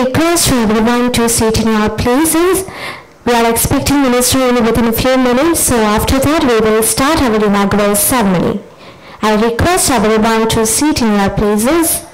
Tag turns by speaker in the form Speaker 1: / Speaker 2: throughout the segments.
Speaker 1: request everyone to sit in your places. We are expecting Minister only within a few minutes, so after that we will start our inaugural ceremony. I request everyone to sit in your places.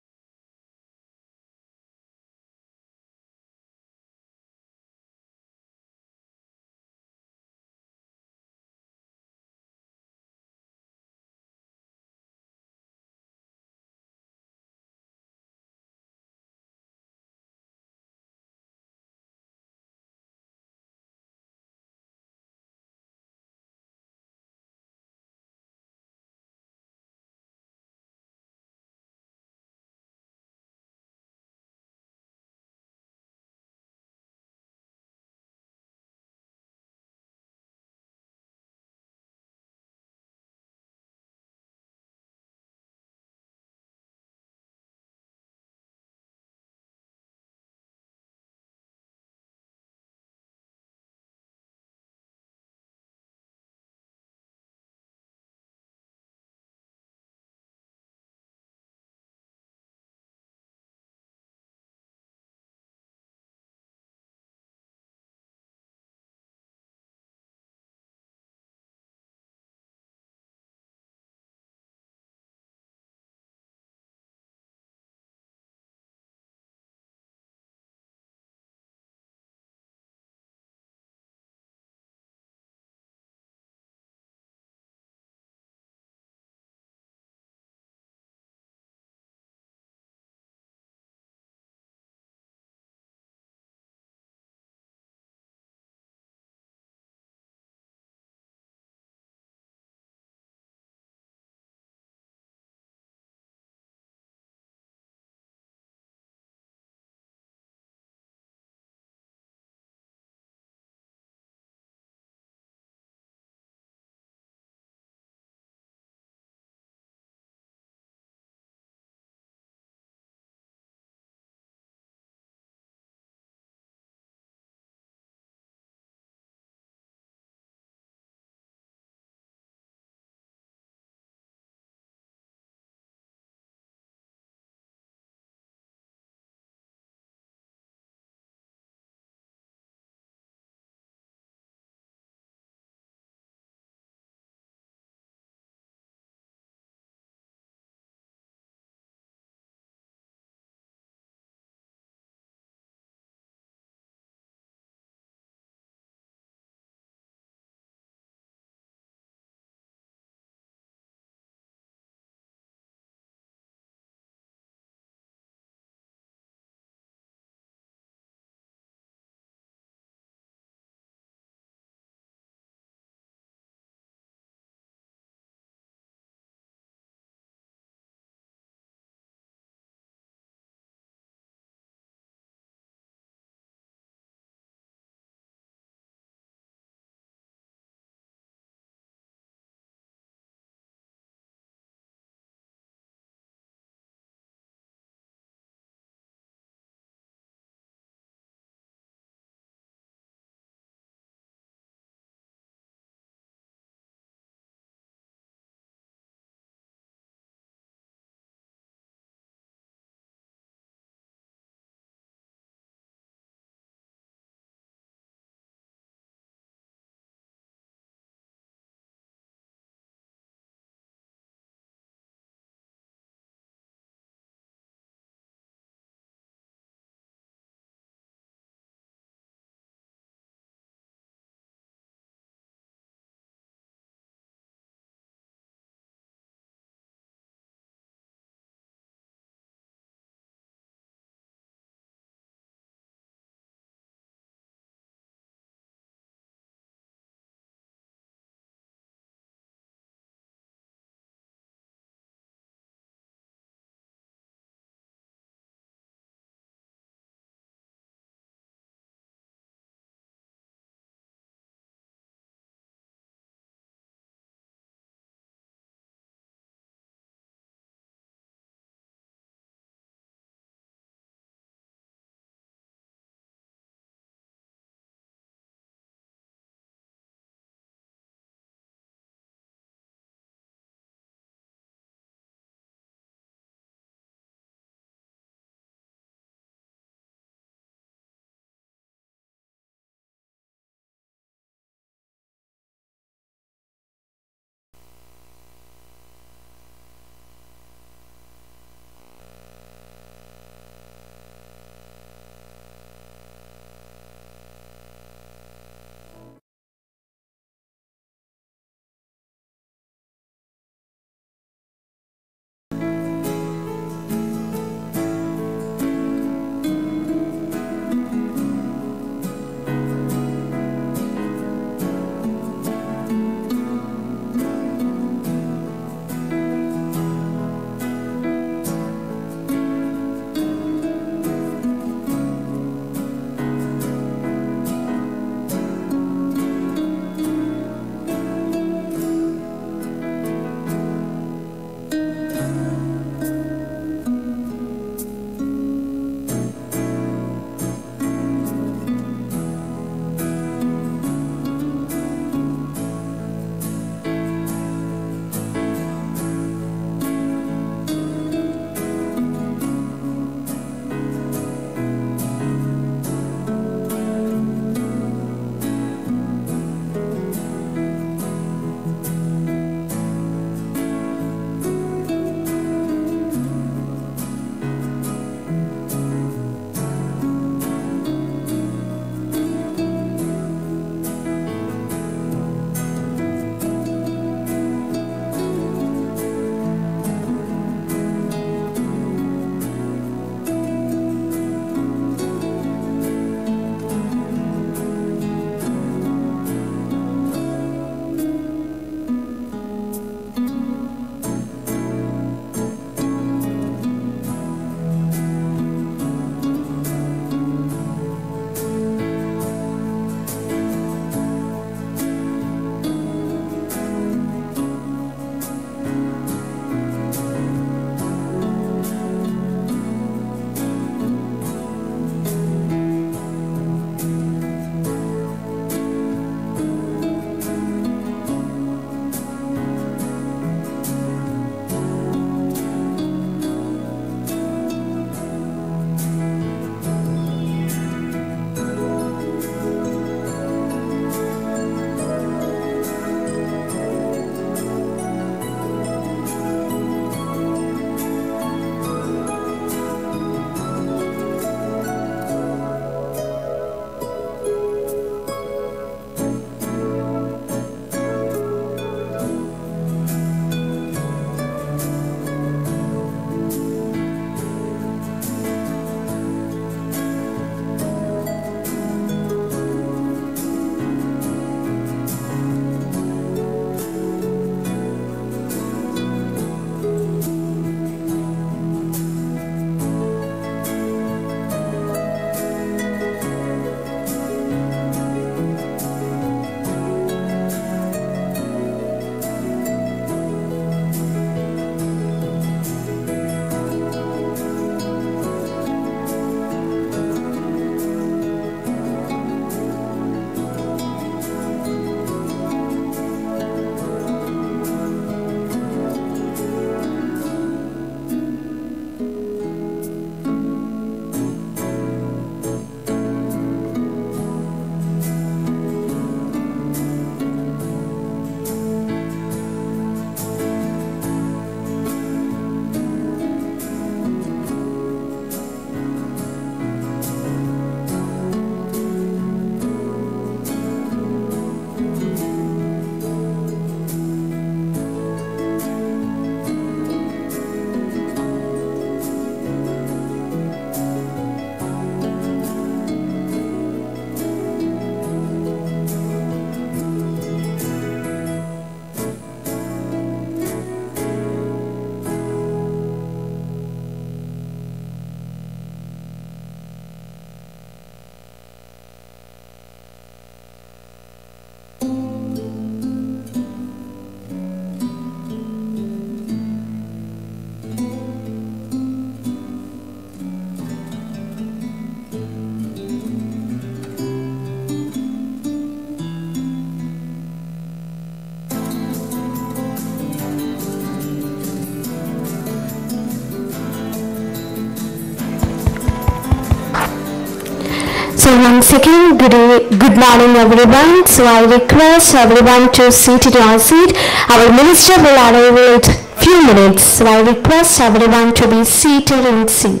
Speaker 1: So once again, good morning everyone. So I request everyone to sit in your seat. Our minister will arrive in a few minutes. So I request everyone to be seated in seat.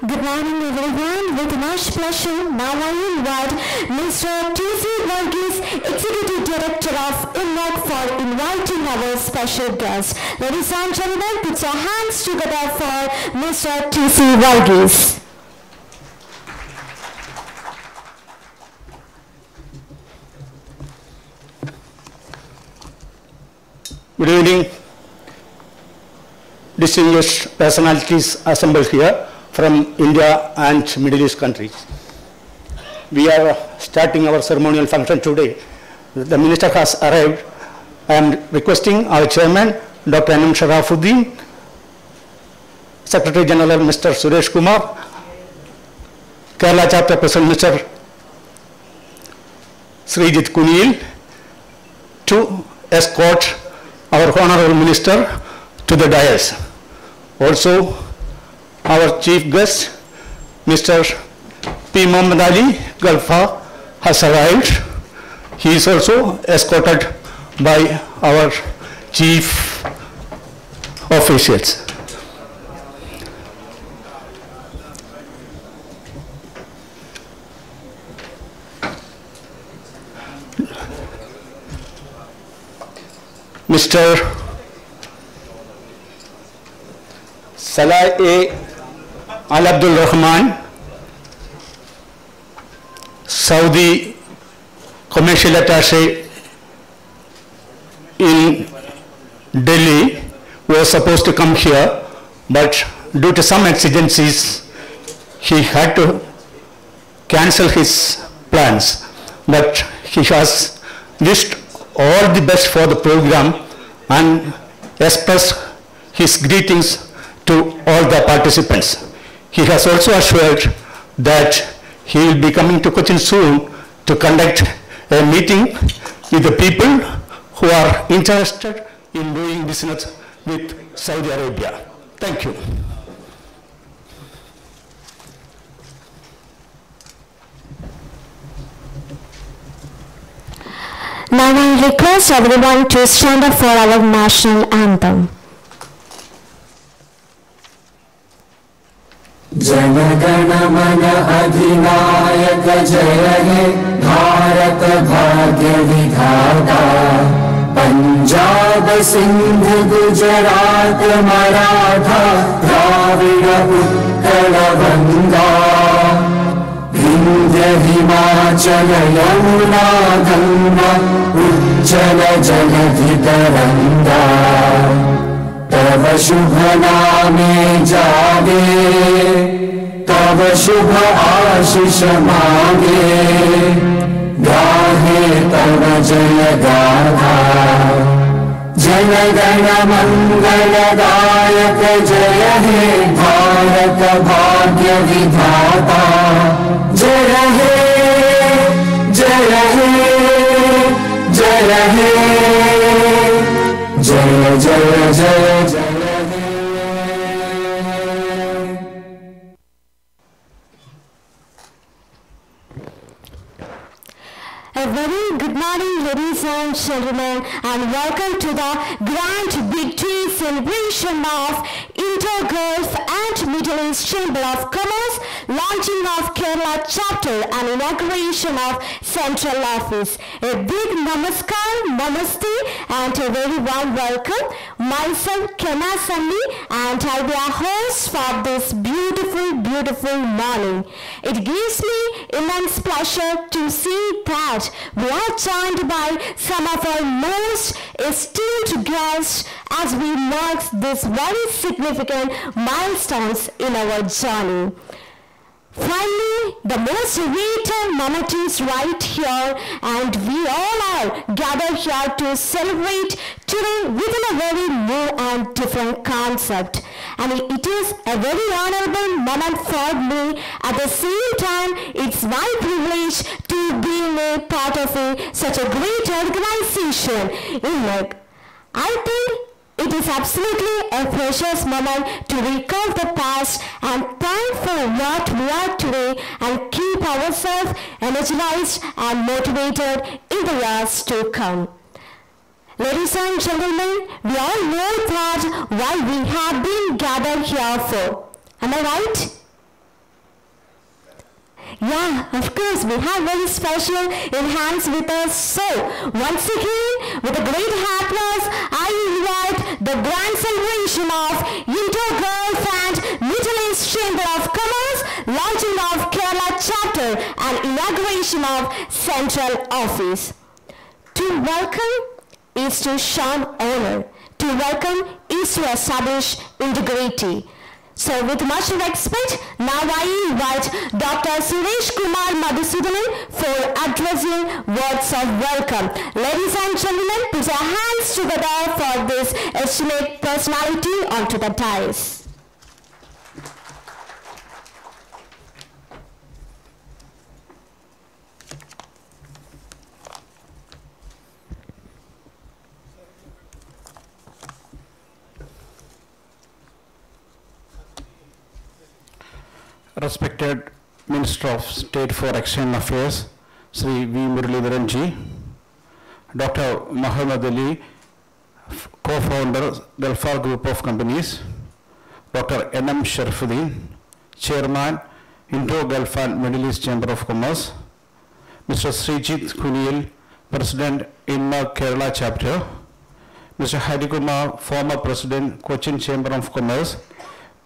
Speaker 1: Good morning everyone. With much pleasure, now I invite Mr. T.C. Varghese, Executive Director of Inmecc, for inviting our special guest. Ladies and gentlemen, put your hands together for Mr. T.C. Varghese.
Speaker 2: Good evening, distinguished personalities assembled here from India and Middle East countries. We are starting our ceremonial function today. The minister has arrived. I am requesting our chairman, Dr. N.M. Sharafuddin, Secretary General Mr. Suresh Kumar, Kerala Chapter President Mr. Srijit Kunil, to escort our Honorable Minister to the dais. Also, our chief guest, Mr. P. Muhammad Ali Galfa, has arrived. He is also escorted by our chief officials. Mr. Salah A. Al Abdul Rahman, Saudi Commercial Attaché in Delhi, was supposed to come here, but due to some exigencies, he had to cancel his plans. But he has wished all the best for the program and expressed his greetings to all the participants. He has also assured that he will be coming to Cochin soon to conduct a meeting with the people who are interested in doing business with Saudi Arabia. Thank you.
Speaker 1: Now I request everyone to stand up for our national anthem.
Speaker 3: Jana Gana मन अधिनायक जय हे भारत भाग्य विधाता पंजाब सिंध गुजरात मराठा द्राविड़ उत्कल गंगा विंध्य हिमाचल यमुना गंगा उज्जल जलधि तरंगा तव शुभ नामे जागे तव शुभ आशीष मांगे गाहे तव जय गाथा जन गण मंगल दायक जय हे भारत भाग्य विधाता जय हे जय हे जय हे जय जय जय जय
Speaker 1: A very good morning, ladies and gentlemen, and welcome to the grand victory celebration of Inter-Gulf and Middle East Chamber of Commerce, launching of Kerala chapter and inauguration of Central Office. A big namaskar, namaste, and a very warm welcome. Myself, Kena Sami, and I'll be a host for this beautiful morning. It gives me immense pleasure to see that we are joined by some of our most esteemed guests as we mark this very significant milestones in our journey. Finally, the most awaited moment is right here, and we all are gathered here to celebrate today within a very new and different concept. And it is a very honorable moment for me. At the same time, it's my privilege to be a part of such a great organization. Inmecc. I think it is absolutely a precious moment to recall the past and thank for what we are today and keep ourselves energized and motivated in the years to come. Ladies and gentlemen, we all know that why we have been gathered here for. Am I right? Yeah, of course, we have very special enhance with us. So, once again, with a great applause, I invite the grand celebration of Inter-Gulf and Middle East Chamber of Commerce, launching of Kerala chapter and inauguration of Central Office. To welcome is to shun honor. To welcome is to establish integrity. So with much respect, now I invite Dr. Suresh Kumar Madhusudanan for addressing words of welcome. Ladies and gentlemen, put your hands together for this esteemed personality onto the dais.
Speaker 4: Respected Minister of State for External Affairs, Sri V. Muralidharan Ji, Dr. Muhammad Ali, co-founder, Gulfar Group of Companies, Dr. N.M. Sharifuddin, Chairman, Indo-Gulf and Middle East Chamber of Commerce, Mr. Srijit Kuniyal, President, Inmecc Kerala Chapter, Mr. Harikumar, former President, Cochin Chamber of Commerce,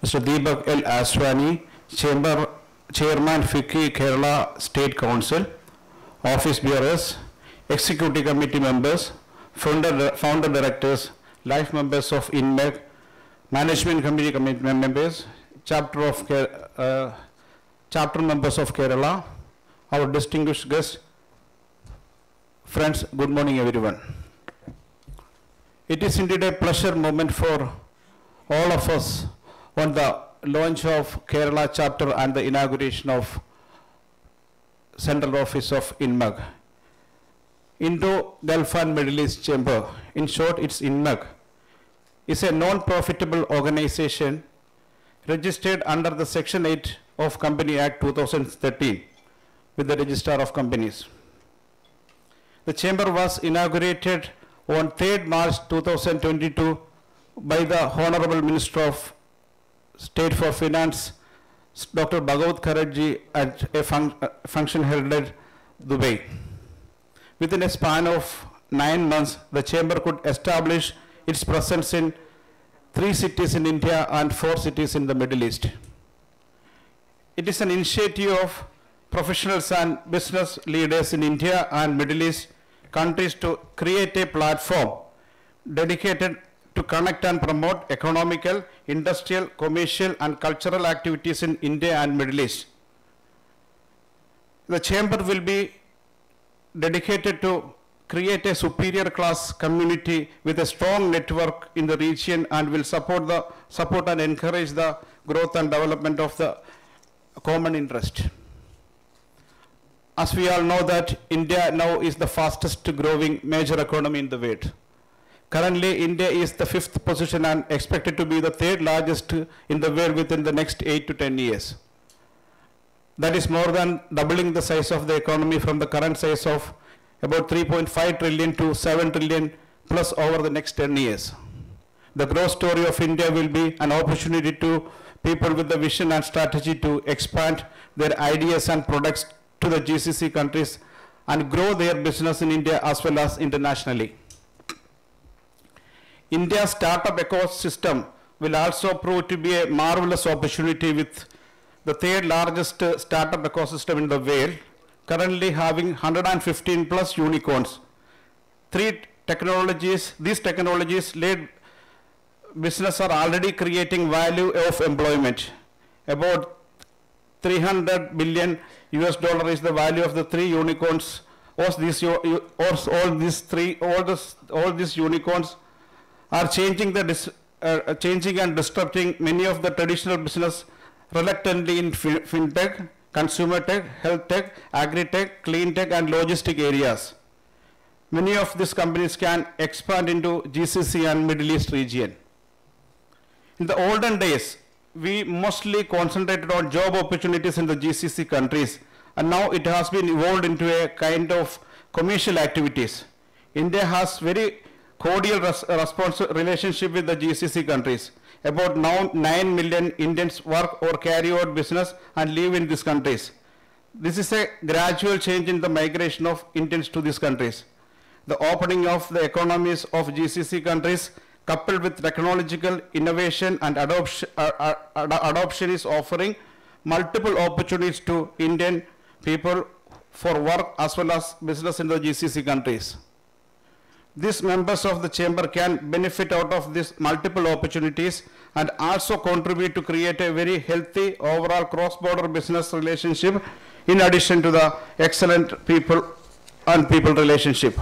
Speaker 4: Mr. Deepak L. Aswani, Chairman FICCI Kerala State Council, Office Bearers, Executive Committee members, founder directors, life members of Inmecc, Management Committee members, chapter members of Kerala, our distinguished guests, friends, good morning everyone. It is indeed a pleasure moment for all of us on the launch of Kerala chapter and the inauguration of Central Office of Inmecc. Indo-Gulf and Middle East Chamber, in short it's Inmecc, is a non-profitable organization registered under the Section 8 of Company Act 2013 with the Registrar of Companies. The chamber was inaugurated on 3rd March 2022 by the Honorable Minister of State for Finance, Dr. Bhagavat Kharajji, at a function held at Dubai. Within a span of 9 months, the chamber could establish its presence in 3 cities in India and 4 cities in the Middle East. It is an initiative of professionals and business leaders in India and Middle East countries to create a platform dedicated to connect and promote economical, industrial, commercial and cultural activities in India and Middle East. The chamber will be dedicated to create a superior class community with a strong network in the region and will support and encourage the growth and development of the common interest. As we all know that India now is the fastest growing major economy in the world. Currently, India is the 5th position and expected to be the 3rd largest in the world within the next 8 to 10 years. That is more than doubling the size of the economy from the current size of about 3.5 trillion to 7 trillion plus over the next 10 years. The growth story of India will be an opportunity to people with the vision and strategy to expand their ideas and products to the GCC countries and grow their business in India as well as internationally. India's startup ecosystem will also prove to be a marvelous opportunity with the 3rd largest startup ecosystem in the world, currently having 115 plus unicorns. These technologies-led business are already creating value of employment. About $300 billion is the value of the 3 unicorns. All these unicorns are changing and disrupting many of the traditional business reluctantly in fintech, consumer tech, health tech, agri-tech, clean tech and logistic areas. Many of these companies can expand into GCC and Middle East region. In the olden days, we mostly concentrated on job opportunities in the GCC countries, and now it has been evolved into a kind of commercial activities. India has very cordial relationship with the GCC countries. About now 9 million Indians work or carry out business and live in these countries. This is a gradual change in the migration of Indians to these countries. The opening of the economies of GCC countries coupled with technological innovation and adoption is offering multiple opportunities to Indian people for work as well as business in the GCC countries. These members of the chamber can benefit out of these multiple opportunities and also contribute to create a very healthy overall cross-border business relationship in addition to the excellent people and people relationship.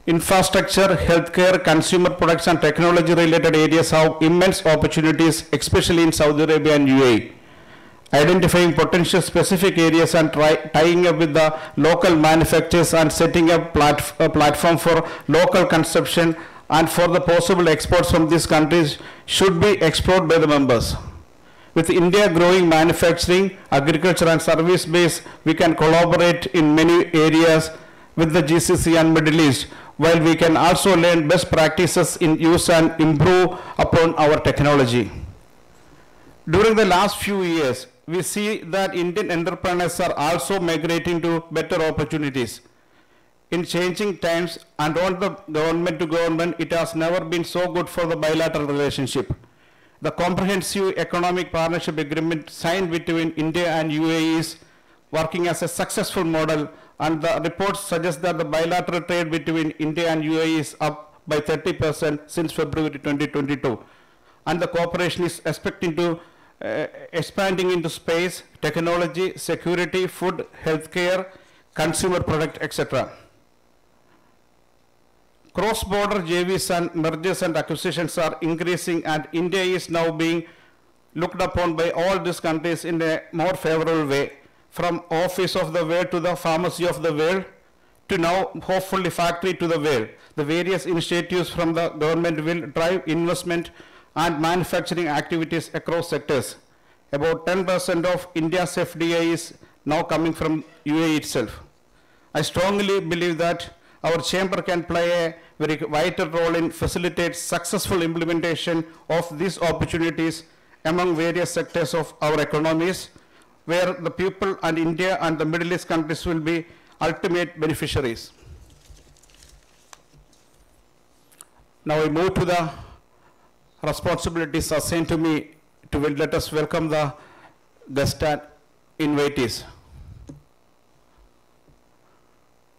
Speaker 4: Infrastructure, healthcare, consumer products and technology related areas have immense opportunities, especially in Saudi Arabia and UAE. Identifying potential specific areas and tying up with the local manufacturers and setting up a platform for local consumption and for the possible exports from these countries should be explored by the members. With India growing manufacturing, agriculture and service base, we can collaborate in many areas with the GCC and Middle East, while we can also learn best practices in use and improve upon our technology. During the last few years, we see that Indian entrepreneurs are also migrating to better opportunities. In changing times and on the government to government, it has never been so good for the bilateral relationship. The comprehensive economic partnership agreement signed between India and UAE is working as a successful model, and the reports suggest that the bilateral trade between India and UAE is up by 30% since February 2022. And the cooperation is expecting to expanding into space, technology, security, food, healthcare, consumer product, etc. Cross-border JVs and mergers and acquisitions are increasing, and India is now being looked upon by all these countries in a more favorable way, from office of the world to the pharmacy of the world, to now hopefully factory to the world. The various initiatives from the government will drive investment and manufacturing activities across sectors. About 10% of India's FDI is now coming from UAE itself. I strongly believe that our chamber can play a very vital role in facilitate successful implementation of these opportunities among various sectors of our economies, where the people and India and the Middle East countries will be ultimate beneficiaries. Now I move to the responsibilities assigned to me to let us welcome the guests and invitees.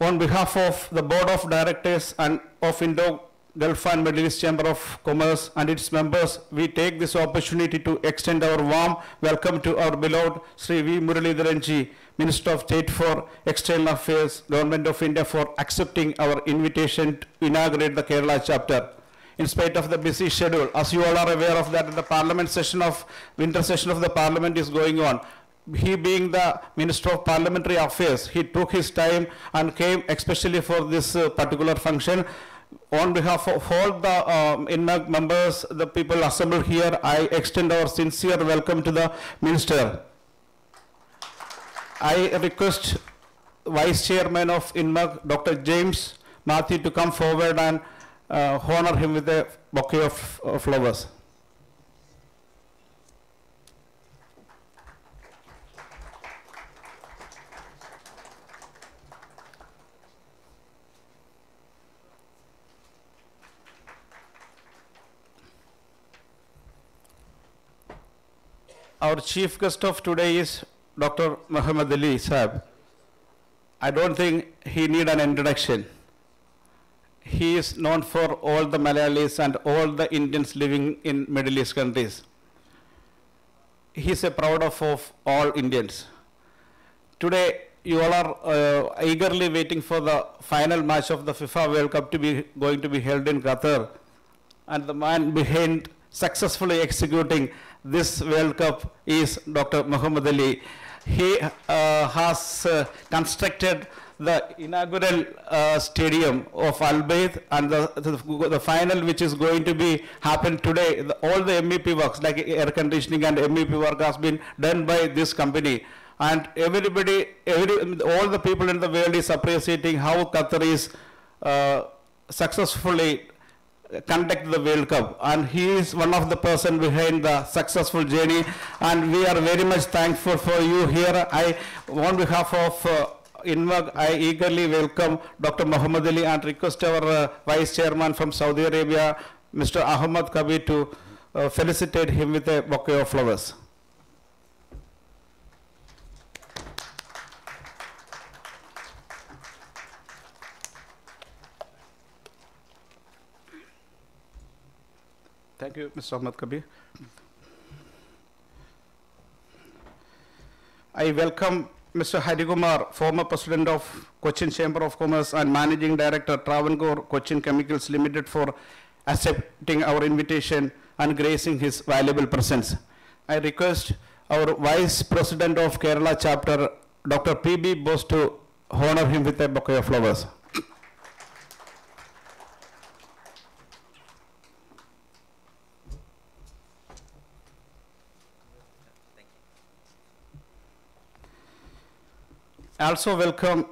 Speaker 4: On behalf of the Board of Directors and of Indo-Gulf and Middle East Chamber of Commerce and its members, we take this opportunity to extend our warm welcome to our beloved Sri V. Muralidharan Ji, Minister of State for External Affairs, Government of India, for accepting our invitation to inaugurate the Kerala chapter. In spite of the busy schedule, as you all are aware of that, the Parliament session of, winter session of the Parliament is going on. He being the Minister of Parliamentary Affairs, he took his time and came especially for this particular function. On behalf of all the Inmecc members, the people assembled here, I extend our sincere welcome to the Minister. I request Vice Chairman of Inmecc, Dr. James Matthew, to come forward and honor him with a bouquet of flowers. Our chief guest of today is Dr. Muhammad Ali Sahab. I don't think he needs an introduction. He is known for all the Malayalis and all the Indians living in Middle East countries. He is a proud of all Indians. Today, you all are eagerly waiting for the final match of the FIFA World Cup to be going to be held in Qatar. And the man behind successfully executing this World Cup is Dr. Muhammad Ali. He has constructed the inaugural stadium of Al Bayt, and the final, which is going to be happen today. All the MEP works like air conditioning and MEP work has been done by this company. And everybody, all the people in the world is appreciating how Qatar is successfully conduct the World Cup, and he is one of the person behind the successful journey, and we are very much thankful for you here. On behalf of Inmecc, I eagerly welcome Dr. Muhammad Ali and request our Vice Chairman from Saudi Arabia, Mr. Ahmad Kabir, to felicitate him with a bouquet of flowers. Thank you, Mr. Ahmad Kabir. I welcome Mr. Harikumar, former President of Cochin Chamber of Commerce and Managing Director, Travancore Cochin Chemicals Limited, for accepting our invitation and gracing his valuable presence. I request our Vice President of Kerala Chapter, Dr. P.B. Bose, to honor him with a bouquet of flowers. I also welcome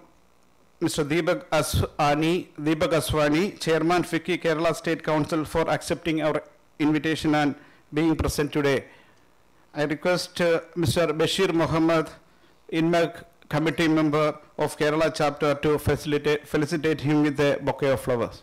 Speaker 4: Mr. Deepak Aswani, Chairman FICCI Kerala State Council, for accepting our invitation and being present today. I request Mr. Bashir Muhammad, Inmecc Committee Member of Kerala Chapter, to felicitate him with a bouquet of flowers.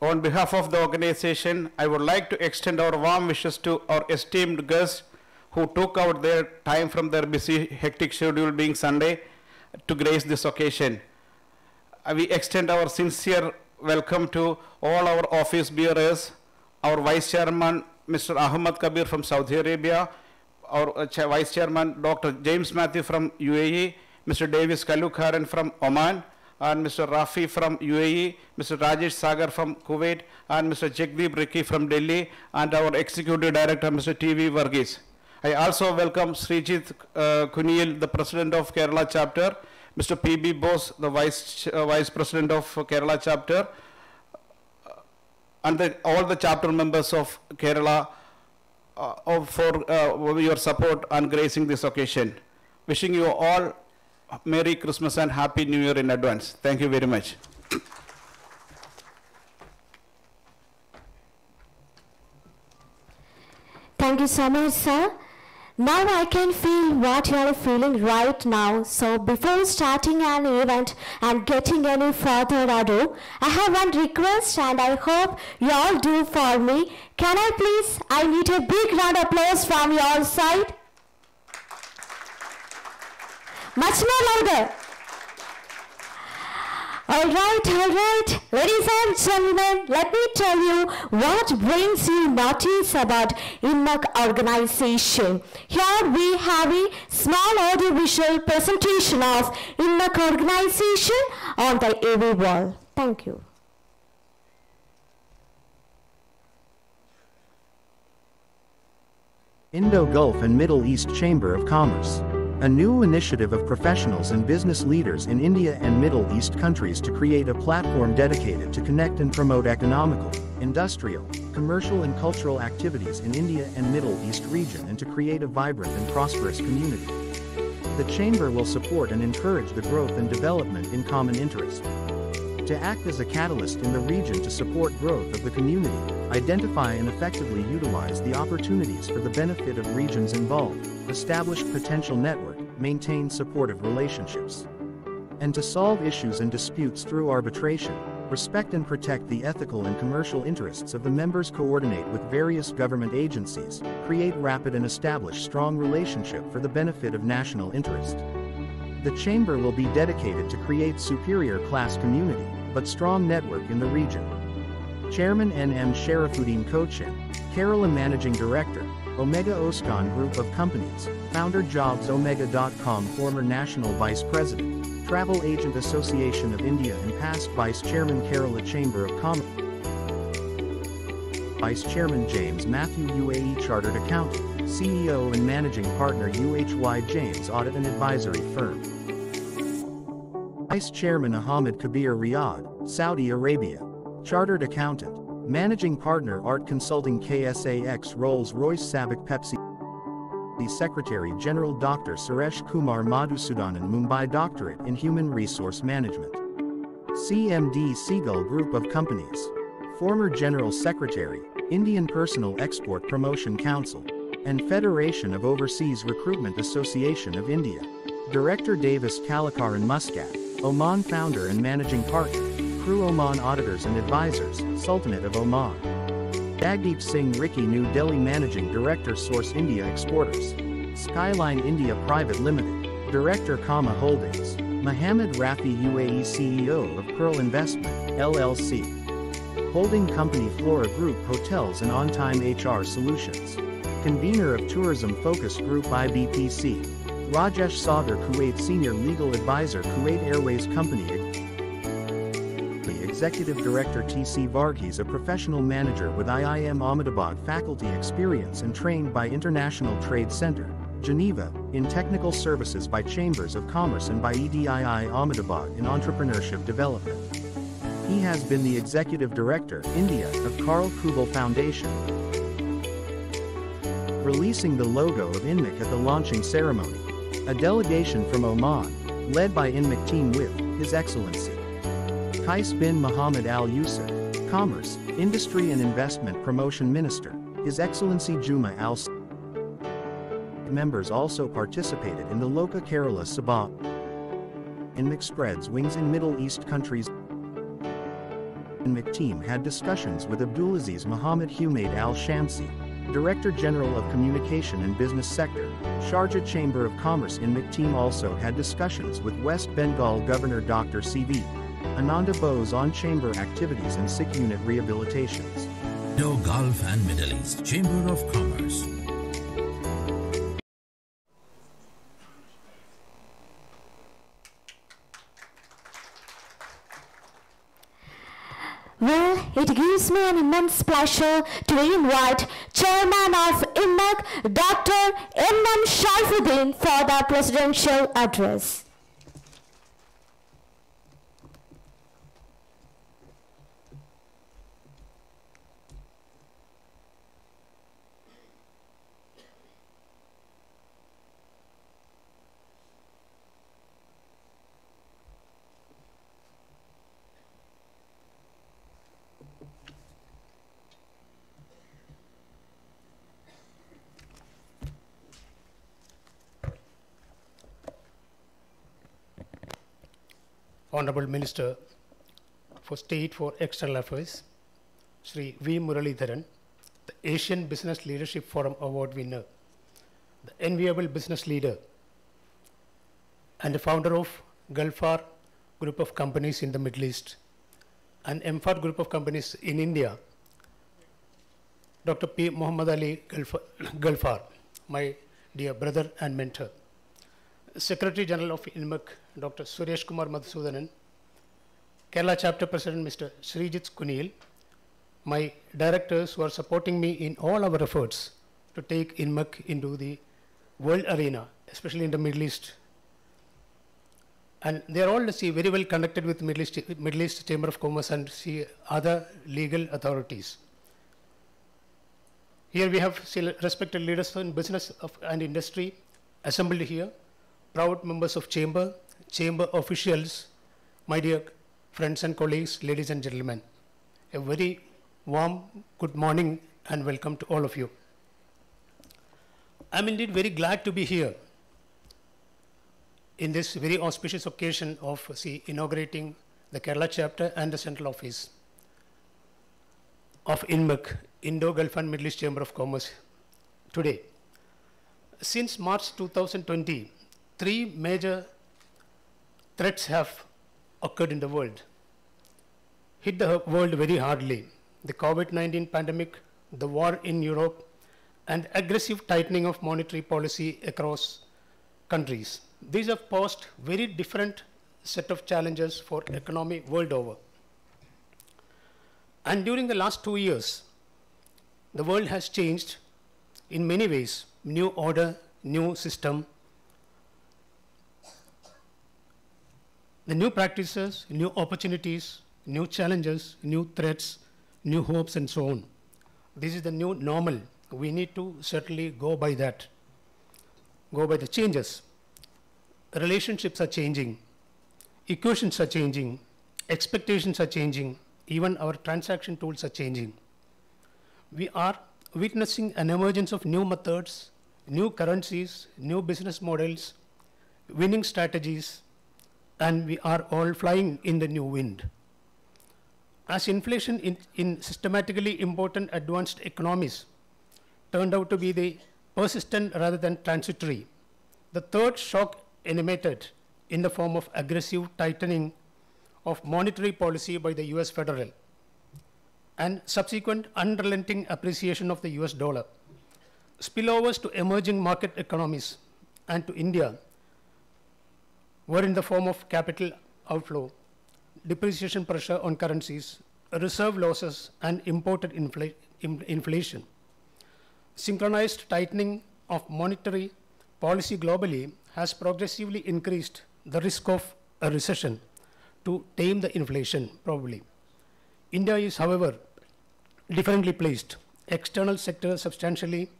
Speaker 4: On behalf of the organization, I would like to extend our warm wishes to our esteemed guests who took out their time from their busy, hectic schedule being Sunday to grace this occasion. We extend our sincere welcome to all our office bearers, our Vice Chairman, Mr. Ahmad Kabir from Saudi Arabia, our Vice Chairman, Dr. James Matthew from UAE, Mr. Davis Kalukharan from Oman, and Mr. Rafi from UAE, Mr. Rajesh Sagar from Kuwait, and Mr. Jagdeep Rikki from Delhi, and our Executive Director, Mr. T.V. Varghese. I also welcome Srijit Kunil, the President of Kerala Chapter, Mr. P.B. Bose, the Vice President of Kerala Chapter, and all the chapter members of Kerala for your support and gracing this occasion. Wishing you all Merry Christmas and Happy New Year in advance. Thank you very much.
Speaker 1: Thank you so much, sir. Now I can feel what you are feeling right now. So before starting an event and getting any further ado, I have one request and I hope you all do for me. Can I please? I need a big round of applause from your side. Much more louder. All right. Ladies and gentlemen, let me tell you what brings you notice about Inmecc organization. Here we have a small audiovisual presentation of Inmecc organization on the AV wall. Thank you.
Speaker 5: Indo-Gulf and Middle East Chamber of Commerce, a new initiative of professionals and business leaders in India and Middle East countries to create a platform dedicated to connect and promote economical, industrial, commercial and cultural activities in India and Middle East region and to create a vibrant and prosperous community. The Chamber will support and encourage the growth and development in common interest. To act as a catalyst in the region to support growth of the community, identify and effectively utilize the opportunities for the benefit of regions involved, establish potential network, maintain supportive relationships, and to solve issues and disputes through arbitration, respect and protect the ethical and commercial interests of the members, coordinate with various government agencies, create rapid and establish strong relationship for the benefit of national interest. The Chamber will be dedicated to create superior class community, but strong network in the region. Chairman N.M. Sharifuddin Cochin, Kerala Managing Director, Omega Oskan Group of Companies, Founder JobsOmega.com, former National Vice President, Travel Agent Association of India and past Vice Chairman Kerala Chamber of Commerce. Vice Chairman James Matthew, UAE Chartered Accountant, CEO and Managing Partner, UHY James Audit and Advisory Firm. Vice Chairman Ahmed Kabir, Riyadh, Saudi Arabia, Chartered Accountant, Managing Partner Art Consulting, KSAX Rolls-Royce Sabic Pepsi. Secretary General Dr. Suresh Kumar Madhusudanan, Mumbai, Doctorate in Human Resource Management. CMD Seagull Group of Companies, former General Secretary, Indian Personal Export Promotion Council, and Federation of Overseas Recruitment Association of India. Director Davis Kalakaran Muscat, Oman, founder and managing partner, Crew Oman Auditors and Advisors, Sultanate of Oman. Jagdeep Singh Rikki, New Delhi Managing Director, Source India Exporters, Skyline India Private Limited, Director Kama Holdings, Mohammed Rafi, UAE CEO of Pearl Investment, LLC. Holding Company Flora Group Hotels and On-Time HR Solutions. Convener of Tourism Focus Group IBPC. Rajesh Sagar, Kuwait Senior Legal Advisor, Kuwait Airways Company. Executive Director T.C. Varghese, a professional manager with IIM Ahmedabad faculty experience and trained by International Trade Center, Geneva, in technical services by Chambers of Commerce and by EDII Ahmedabad in entrepreneurship development. He has been the Executive Director, India, of Karl Kubel Foundation. Releasing the logo of Inmecc at the launching ceremony. A delegation from Oman, led by Inmecc team with His Excellency Qais bin Mohammed Al Yusuf, Commerce, Industry and Investment Promotion Minister, His Excellency Juma Al. Members also participated in the Loka Kerala Sabha. Inmecc spreads wings in Middle East countries. Inmecc team had discussions with Abdulaziz Mohammed Humaid Al-Shamsi, Director General of Communication and Business Sector, Sharjah Chamber of Commerce. Inmecc team also had discussions with West Bengal Governor Dr. C.V. Ananda Bose on chamber activities and sick unit rehabilitations.
Speaker 6: Gulf and Middle East Chamber of Commerce.
Speaker 1: Well, it gives me an immense pleasure to invite Chairman of Inmecc, Dr. M.M. Sharifuddin, for the presidential address.
Speaker 7: Honorable Minister for State for External Affairs, Sri V. Muralidharan, the Asian Business Leadership Forum Award winner, the enviable business leader, and the founder of Gulfar Group of Companies in the Middle East, and MFAR Group of Companies in India, Dr. P. Muhammad Ali Gulfar, my dear brother and mentor, Secretary General of Inmecc, Dr. Suresh Kumar Madhusudanan, Kerala Chapter President Mr. Srijit Kunil, my directors who are supporting me in all our efforts to take Inmecc into the world arena, especially in the Middle East. And they are all very well connected with Middle East Chamber of Commerce and other legal authorities. Here we have respected leaders in business and industry assembled here, proud members of chamber officials, my dear friends and colleagues, ladies and gentlemen. A very warm good morning and welcome to all of you. I'm indeed very glad to be here in this very auspicious occasion of inaugurating the Kerala chapter and the central office of Inmecc, Indo-Gulf and Middle East Chamber of Commerce today. Since March 2020, three major threats have occurred in the world, hit the world very hardly. The COVID-19 pandemic, the war in Europe, and aggressive tightening of monetary policy across countries. These have posed very different set of challenges for economy world over. And during the last 2 years, the world has changed in many ways. New order, new system, the new practices, new opportunities, new challenges, new threats, new hopes, and so on. This is the new normal. We need to certainly go by that, go by the changes. Relationships are changing, equations are changing, expectations are changing, even our transaction tools are changing. We are witnessing an emergence of new methods, new currencies, new business models, winning strategies, and we are all flying in the new wind. As inflation in systematically important advanced economies turned out to be the persistent rather than transitory, the third shock emanated in the form of aggressive tightening of monetary policy by the US Federal and subsequent unrelenting appreciation of the US dollar. Spillovers to emerging market economies and to India were in the form of capital outflow, depreciation pressure on currencies, reserve losses, and imported inflation. Synchronized tightening of monetary policy globally has progressively increased the risk of a recession to tame the inflation, probably. India is, however, differently placed. External sector substantially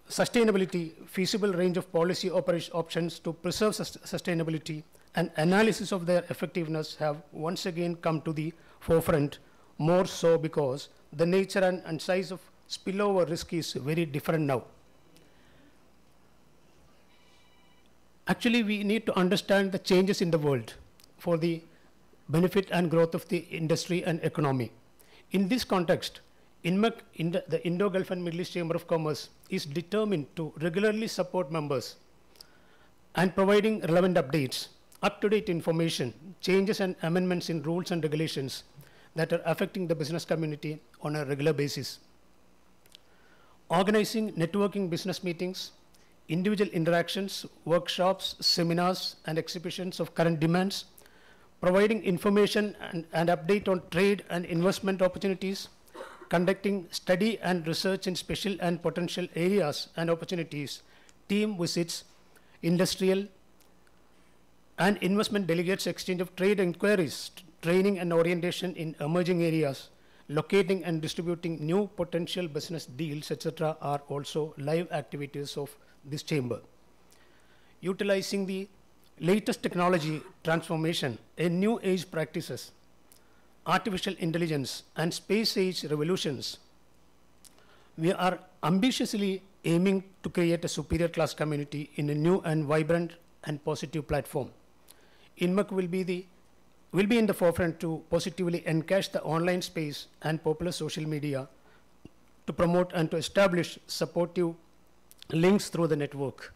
Speaker 7: sustainability, feasible range of policy options to preserve sustainability, and analysis of their effectiveness have once again come to the forefront, more so because the nature and size of spillover risk is very different now. Actually, we need to understand the changes in the world for the benefit and growth of the industry and economy. In this context, Inmecc, the Indo-Gulf and Middle East Chamber of Commerce, is determined to regularly support members and providing relevant updates, up-to-date information, changes and amendments in rules and regulations that are affecting the business community on a regular basis. Organizing networking business meetings, individual interactions, workshops, seminars, and exhibitions of current demands, providing information and update on trade and investment opportunities, conducting study and research in special and potential areas and opportunities, team visits, industrial and investment delegates exchange of trade inquiries, training and orientation in emerging areas, locating and distributing new potential business deals, etc. are also live activities of this chamber. Utilizing the latest technology transformation in new age practices, artificial intelligence and space age revolutions, we are ambitiously aiming to create a superior class community in a new and vibrant and positive platform. Inmecc will be in the forefront to positively encash the online space and popular social media to promote and to establish supportive links through the network.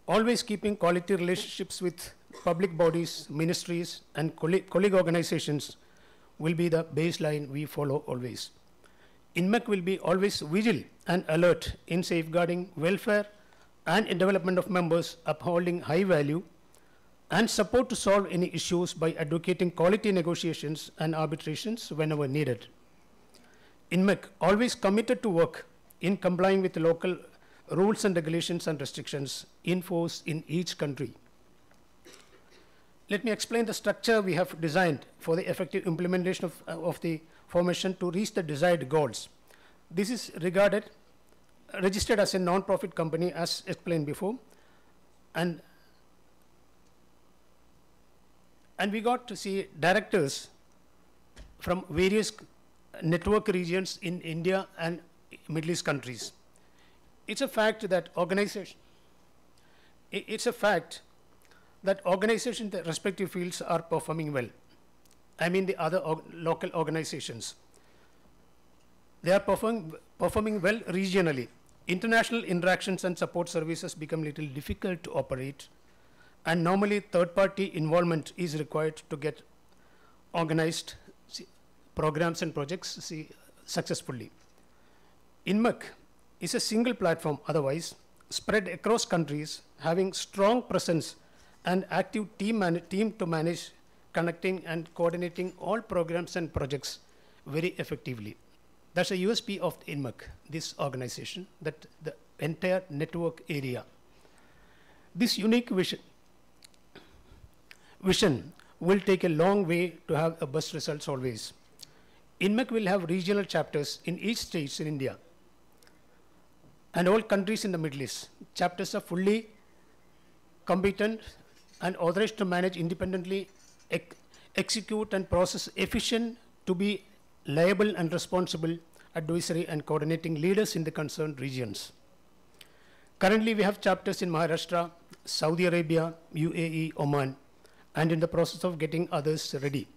Speaker 7: Always keeping quality relationships with public bodies, ministries, and colleague organizations will be the baseline we follow always. Inmecc will be always vigilant and alert in safeguarding welfare and in development of members, upholding high value and support to solve any issues by advocating quality negotiations and arbitrations whenever needed. Inmecc always committed to work in complying with the local rules and regulations and restrictions in force in each country. Let me explain the structure we have designed for the effective implementation of the formation to reach the desired goals. This is registered as a non-profit company as explained before, and we got to see directors from various network regions in India and Middle East countries. It's a fact that organizations in the respective fields are performing well. I mean the other local organizations. They are performing well regionally. International interactions and support services become little difficult to operate, and normally third-party involvement is required to get organized programs and projects successfully. Inmecc is a single platform otherwise spread across countries, having strong presence and active team to manage connecting and coordinating all programs and projects very effectively. That's a USP of Inmecc, this organization, that the entire network area. This unique vision will take a long way to have a best results always. Inmecc will have regional chapters in each state in India and all countries in the Middle East. Chapters are fully competent and authorized to manage independently, execute and process efficient, to be liable and responsible advisory and coordinating leaders in the concerned regions. Currently, we have chapters in Maharashtra, Saudi Arabia, UAE, Oman, and in the process of getting others ready.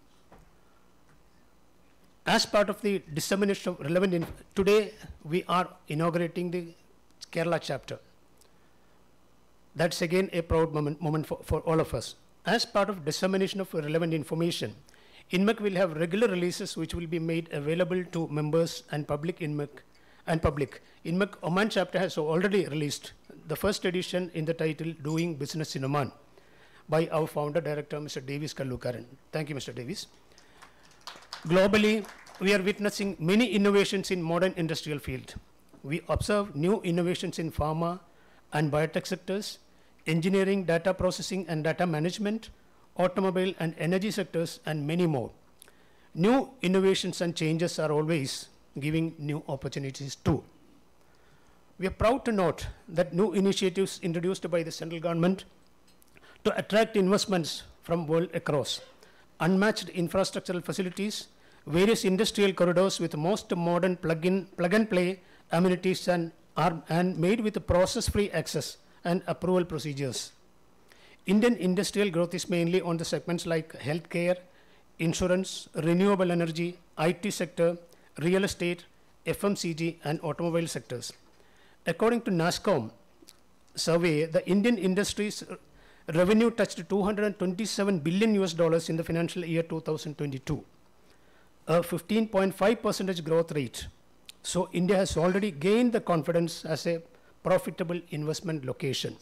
Speaker 7: As part of the dissemination of relevant today we are inaugurating the Kerala chapter. That's again a proud moment for all of us. As part of dissemination of relevant information, Inmecc will have regular releases which will be made available to members and public Inmecc. Inmecc Oman chapter has already released the first edition in the title Doing Business in Oman by our founder director Mr. Davis Kallukaran. Thank you, Mr. Davis. Globally, we are witnessing many innovations in modern industrial field. We observe new innovations in pharma and biotech sectors, engineering, data processing and data management, automobile and energy sectors, and many more. New innovations and changes are always giving new opportunities too. We are proud to note that new initiatives introduced by the central government to attract investments from world across, unmatched infrastructural facilities, various industrial corridors with most modern plug-and-play amenities and made with process-free access and approval procedures. Indian industrial growth is mainly on the segments like healthcare, insurance, renewable energy, IT sector, real estate, FMCG, and automobile sectors. According to NASSCOM survey, the Indian industry's revenue touched $227 billion in the financial year 2022, a 15.5% growth rate. So India has already gained the confidence as a profitable investment location.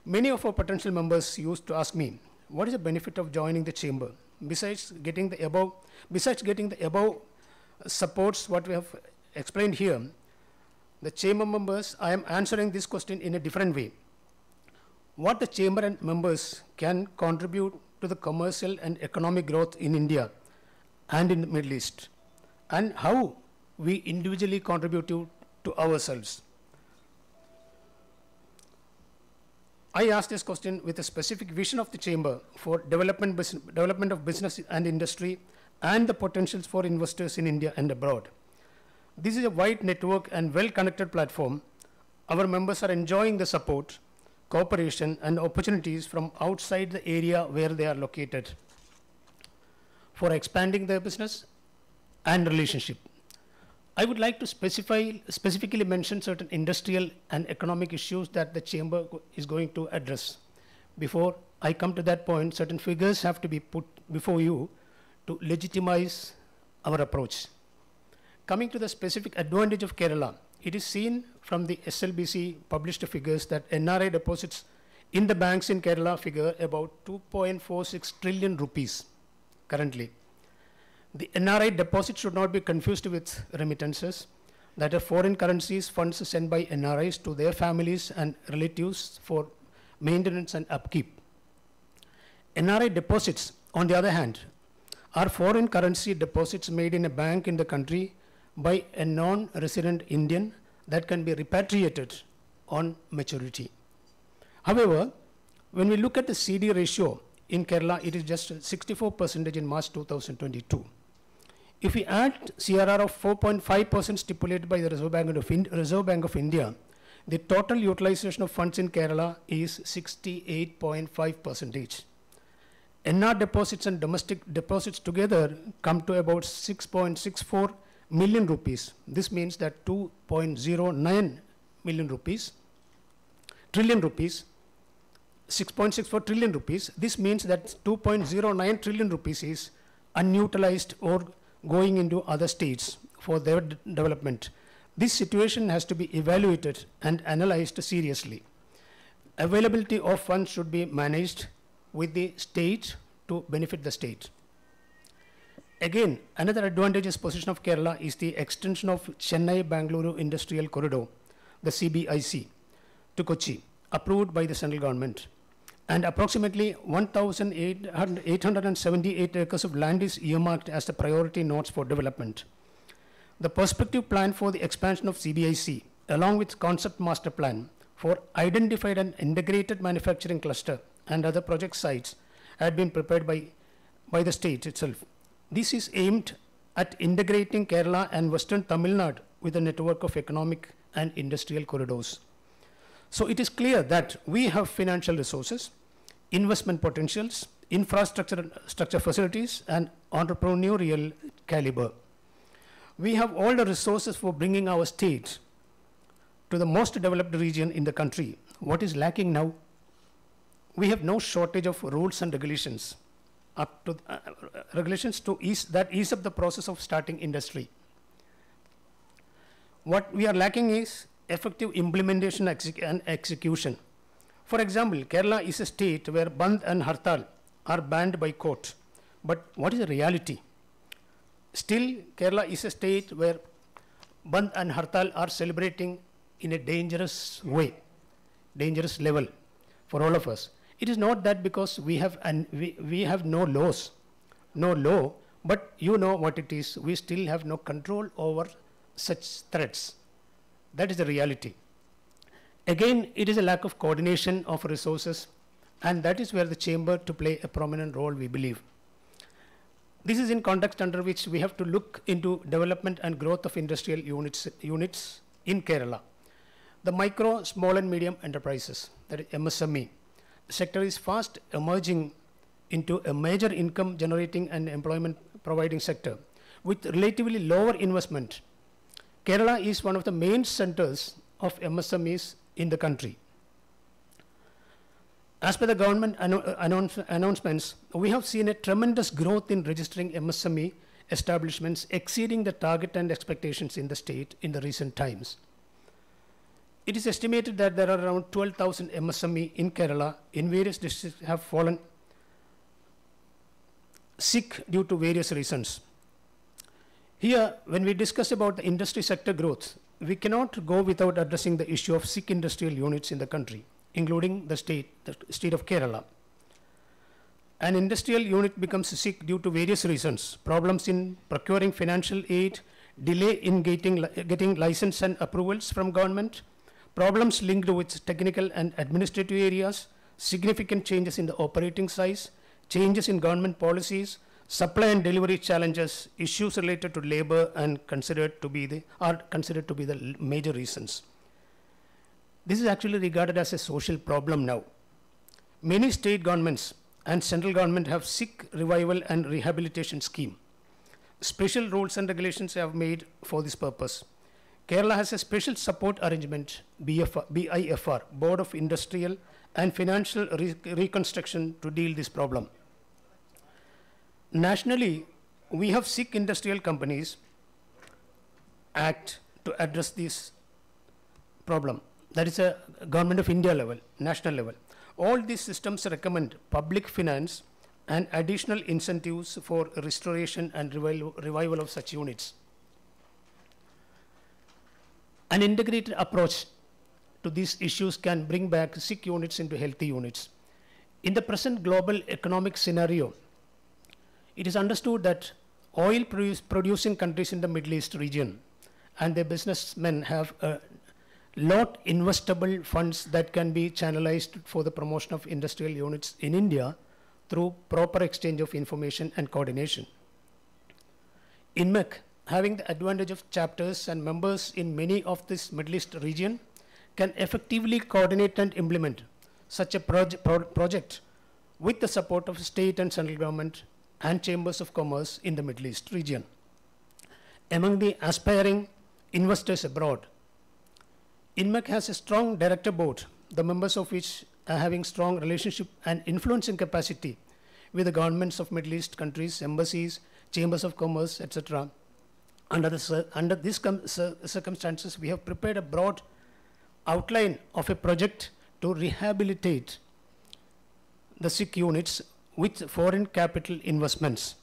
Speaker 7: Many of our potential members used to ask me, what is the benefit of joining the chamber? Besides getting the above supports what we have explained here, the chamber members, I am answering this question in a different way. What the chamber and members can contribute to the commercial and economic growth in India and in the Middle East, and how we individually contribute to ourselves. I asked this question with a specific vision of the chamber for development of business and industry and the potentials for investors in India and abroad. This is a wide network and well-connected platform. Our members are enjoying the support, cooperation, and opportunities from outside the area where they are located for expanding their business and relationship. I would like to specifically mention certain industrial and economic issues that the chamber is going to address. Before I come to that point, certain figures have to be put before you to legitimize our approach. Coming to the specific advantage of Kerala, it is seen from the SLBC published figures that NRI deposits in the banks in Kerala figure about 2.46 trillion rupees currently. The NRI deposit should not be confused with remittances, that are foreign currencies funds sent by NRIs to their families and relatives for maintenance and upkeep. NRI deposits, on the other hand, are foreign currency deposits made in a bank in the country by a non-resident Indian that can be repatriated on maturity. However, when we look at the CD ratio in Kerala, it is just 64% in March 2022. If we add CRR of 4.5% stipulated by the Reserve Bank of India, the total utilization of funds in Kerala is 68.5%. NR deposits and domestic deposits together come to about 6.64 million rupees. This means that 2.09 million rupees, trillion rupees, 6.64 trillion rupees. This means that 2.09 trillion rupees is unutilized or going into other states for their development. This situation has to be evaluated and analyzed seriously. Availability of funds should be managed with the state to benefit the state. Again, another advantageous position of Kerala is the extension of Chennai-Bangalore Industrial Corridor, the CBIC, to Kochi, approved by the central government. And approximately 1,878 acres of land is earmarked as the priority nodes for development. The perspective plan for the expansion of CBIC, along with concept master plan for identified and integrated manufacturing cluster and other project sites, had been prepared by the state itself. This is aimed at integrating Kerala and Western Tamil Nadu with a network of economic and industrial corridors. So it is clear that we have financial resources, investment potentials, infrastructure facilities, and entrepreneurial caliber. We have all the resources for bringing our state to the most developed region in the country. What is lacking now? We have no shortage of rules and regulations, regulations to ease up the process of starting industry. What we are lacking is effective implementation and execution. For example, Kerala is a state where Bandh and Hartal are banned by court. But what is the reality? Still, Kerala is a state where Bandh and Hartal are celebrating in a dangerous way, dangerous level for all of us. It is not that because we have no laws, no law, but you know what it is. We still have no control over such threats. That is the reality. Again, it is a lack of coordination of resources, and that is where the chamber to play a prominent role, we believe. This is in context under which we have to look into development and growth of industrial units in Kerala. The micro, small and medium enterprises, that is MSME, sector is fast emerging into a major income generating and employment providing sector with relatively lower investment. Kerala is one of the main centers of MSMEs in the country. As per the government announcements, we have seen a tremendous growth in registering MSME establishments exceeding the target and expectations in the state in the recent times. It is estimated that there are around 12,000 MSME in Kerala in various districts have fallen sick due to various reasons. Here, when we discuss about the industry sector growth, we cannot go without addressing the issue of sick industrial units in the country, including the state of Kerala. An industrial unit becomes sick due to various reasons: problems in procuring financial aid, delay in getting license and approvals from government, problems linked with technical and administrative areas, significant changes in the operating size, changes in government policies, supply and delivery challenges, issues related to labor, and are considered to be the major reasons. This is actually regarded as a social problem now. Many state governments and central government have sick revival and rehabilitation scheme. Special rules and regulations have made for this purpose. Kerala has a special support arrangement, BIFR, Board of Industrial and Financial Reconstruction, to deal this problem. Nationally, we have sick industrial companies act to address this problem. That is a Government of India level, national level. All these systems recommend public finance and additional incentives for restoration and revival of such units. An integrated approach to these issues can bring back sick units into healthy units. In the present global economic scenario, it is understood that oil producing countries in the Middle East region and their businessmen have lot investable funds that can be channelized for the promotion of industrial units in India through proper exchange of information and coordination. Inmecc, having the advantage of chapters and members in many of this Middle East region, can effectively coordinate and implement such a project with the support of state and central government and chambers of commerce in the Middle East region. Among the aspiring investors abroad, Inmecc has a strong director board, the members of which are having strong relationship and influencing capacity with the governments of Middle East countries, embassies, chambers of commerce, etc. Under these circumstances, we have prepared a broad outline of a project to rehabilitate the sick units with foreign capital investments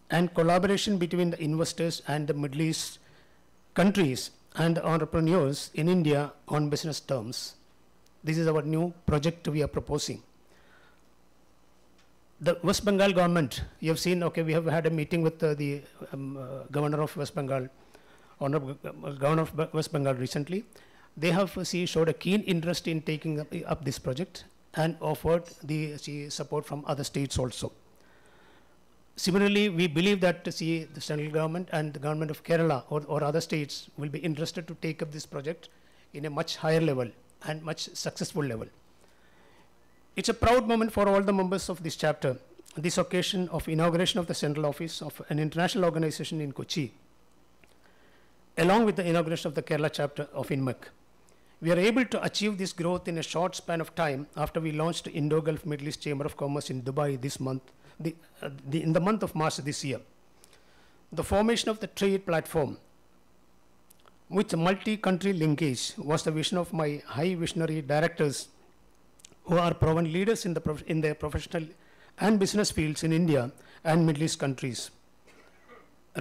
Speaker 7: and collaboration between the investors and the Middle East countries and the entrepreneurs in India on business terms. This is our new project we are proposing. The West Bengal government, you have seen, okay, we have had a meeting with the governor of West Bengal, Honorable Governor of West Bengal recently. They have showed a keen interest in taking up this project and offered the support from other states also. Similarly, we believe that the central government and the government of Kerala or other states will be interested to take up this project in a much higher level and much successful level. It's a proud moment for all the members of this chapter, this occasion of inauguration of the central office of an international organization in Kochi, along with the inauguration of the Kerala chapter of Inmecc. We are able to achieve this growth in a short span of time after we launched the Indo-Gulf Middle East Chamber of Commerce in Dubai this month, in the month of March this year. The formation of the trade platform with multi-country linkage was the vision of my high visionary directors who are proven leaders in their professional and business fields in India and Middle East countries,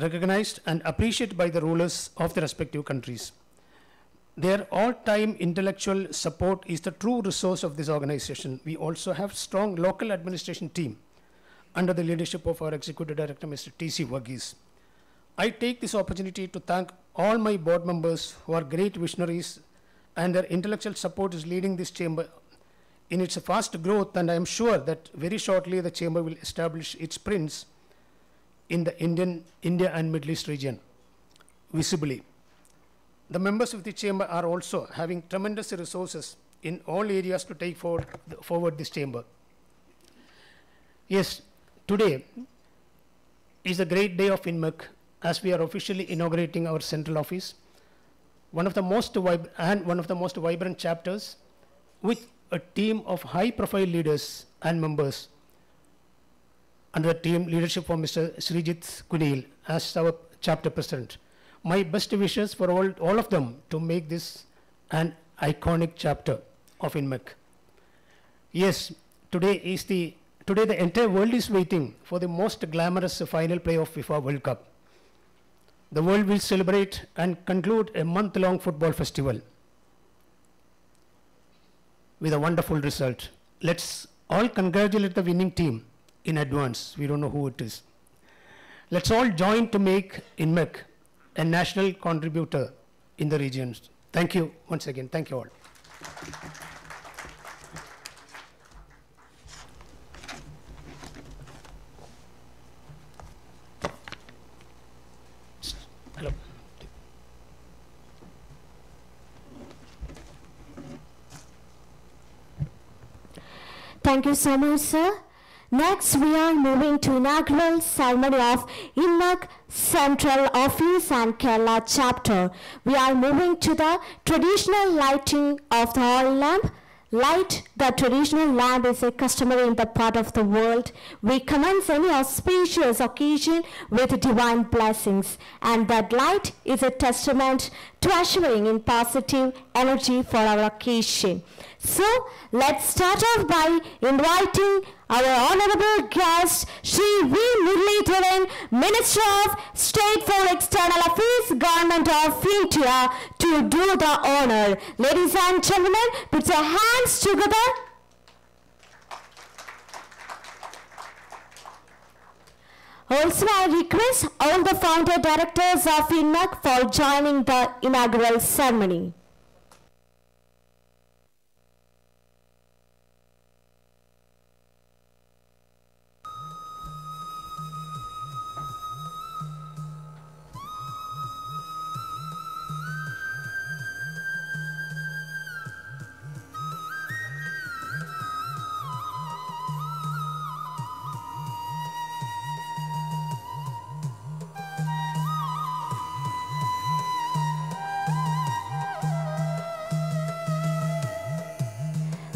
Speaker 7: recognized and appreciated by the rulers of the respective countries. Their all-time intellectual support is the true resource of this organization. We also have strong local administration team under the leadership of our Executive Director, Mr. T.C. Varghese. I take this opportunity to thank all my board members who are great visionaries, and their intellectual support is leading this chamber in its fast growth, and I am sure that very shortly the chamber will establish its prints in the India and Middle East region visibly. The members of the chamber are also having tremendous resources in all areas to take forward this chamber. Yes, today is a great day of Inmecc as we are officially inaugurating our central office, one of the most vibrant chapters with a team of high-profile leaders and members under the team leadership of Mr. Srijit Kunil as our chapter president. My best wishes for all of them to make this an iconic chapter of Inmecc. Yes, today the entire world is waiting for the most glamorous final play of FIFA World Cup. The world will celebrate and conclude a month-long football festival with a wonderful result. Let's all congratulate the winning team in advance. We don't know who it is. Let's all join to make Inmecc a national contributor in the regions. Thank you once again. Thank you all. Hello.
Speaker 1: Thank you so much, sir. Next, we are moving to inaugural ceremony of Inmecc Central Office and Kerala chapter. We are moving to the traditional lighting of the oil lamp. Light the traditional lamp is a customary in the part of the world. We commence any auspicious occasion with divine blessings, and that light is a testament to ushering in positive energy for our occasion. So, let's start off by inviting our honorable guest, Shri V. Muralidharan, Minister of State for External Affairs, Government of India, to do the honor. Ladies and gentlemen, put your hands together. Also, I request all the founder directors of Inmecc for joining the inaugural ceremony.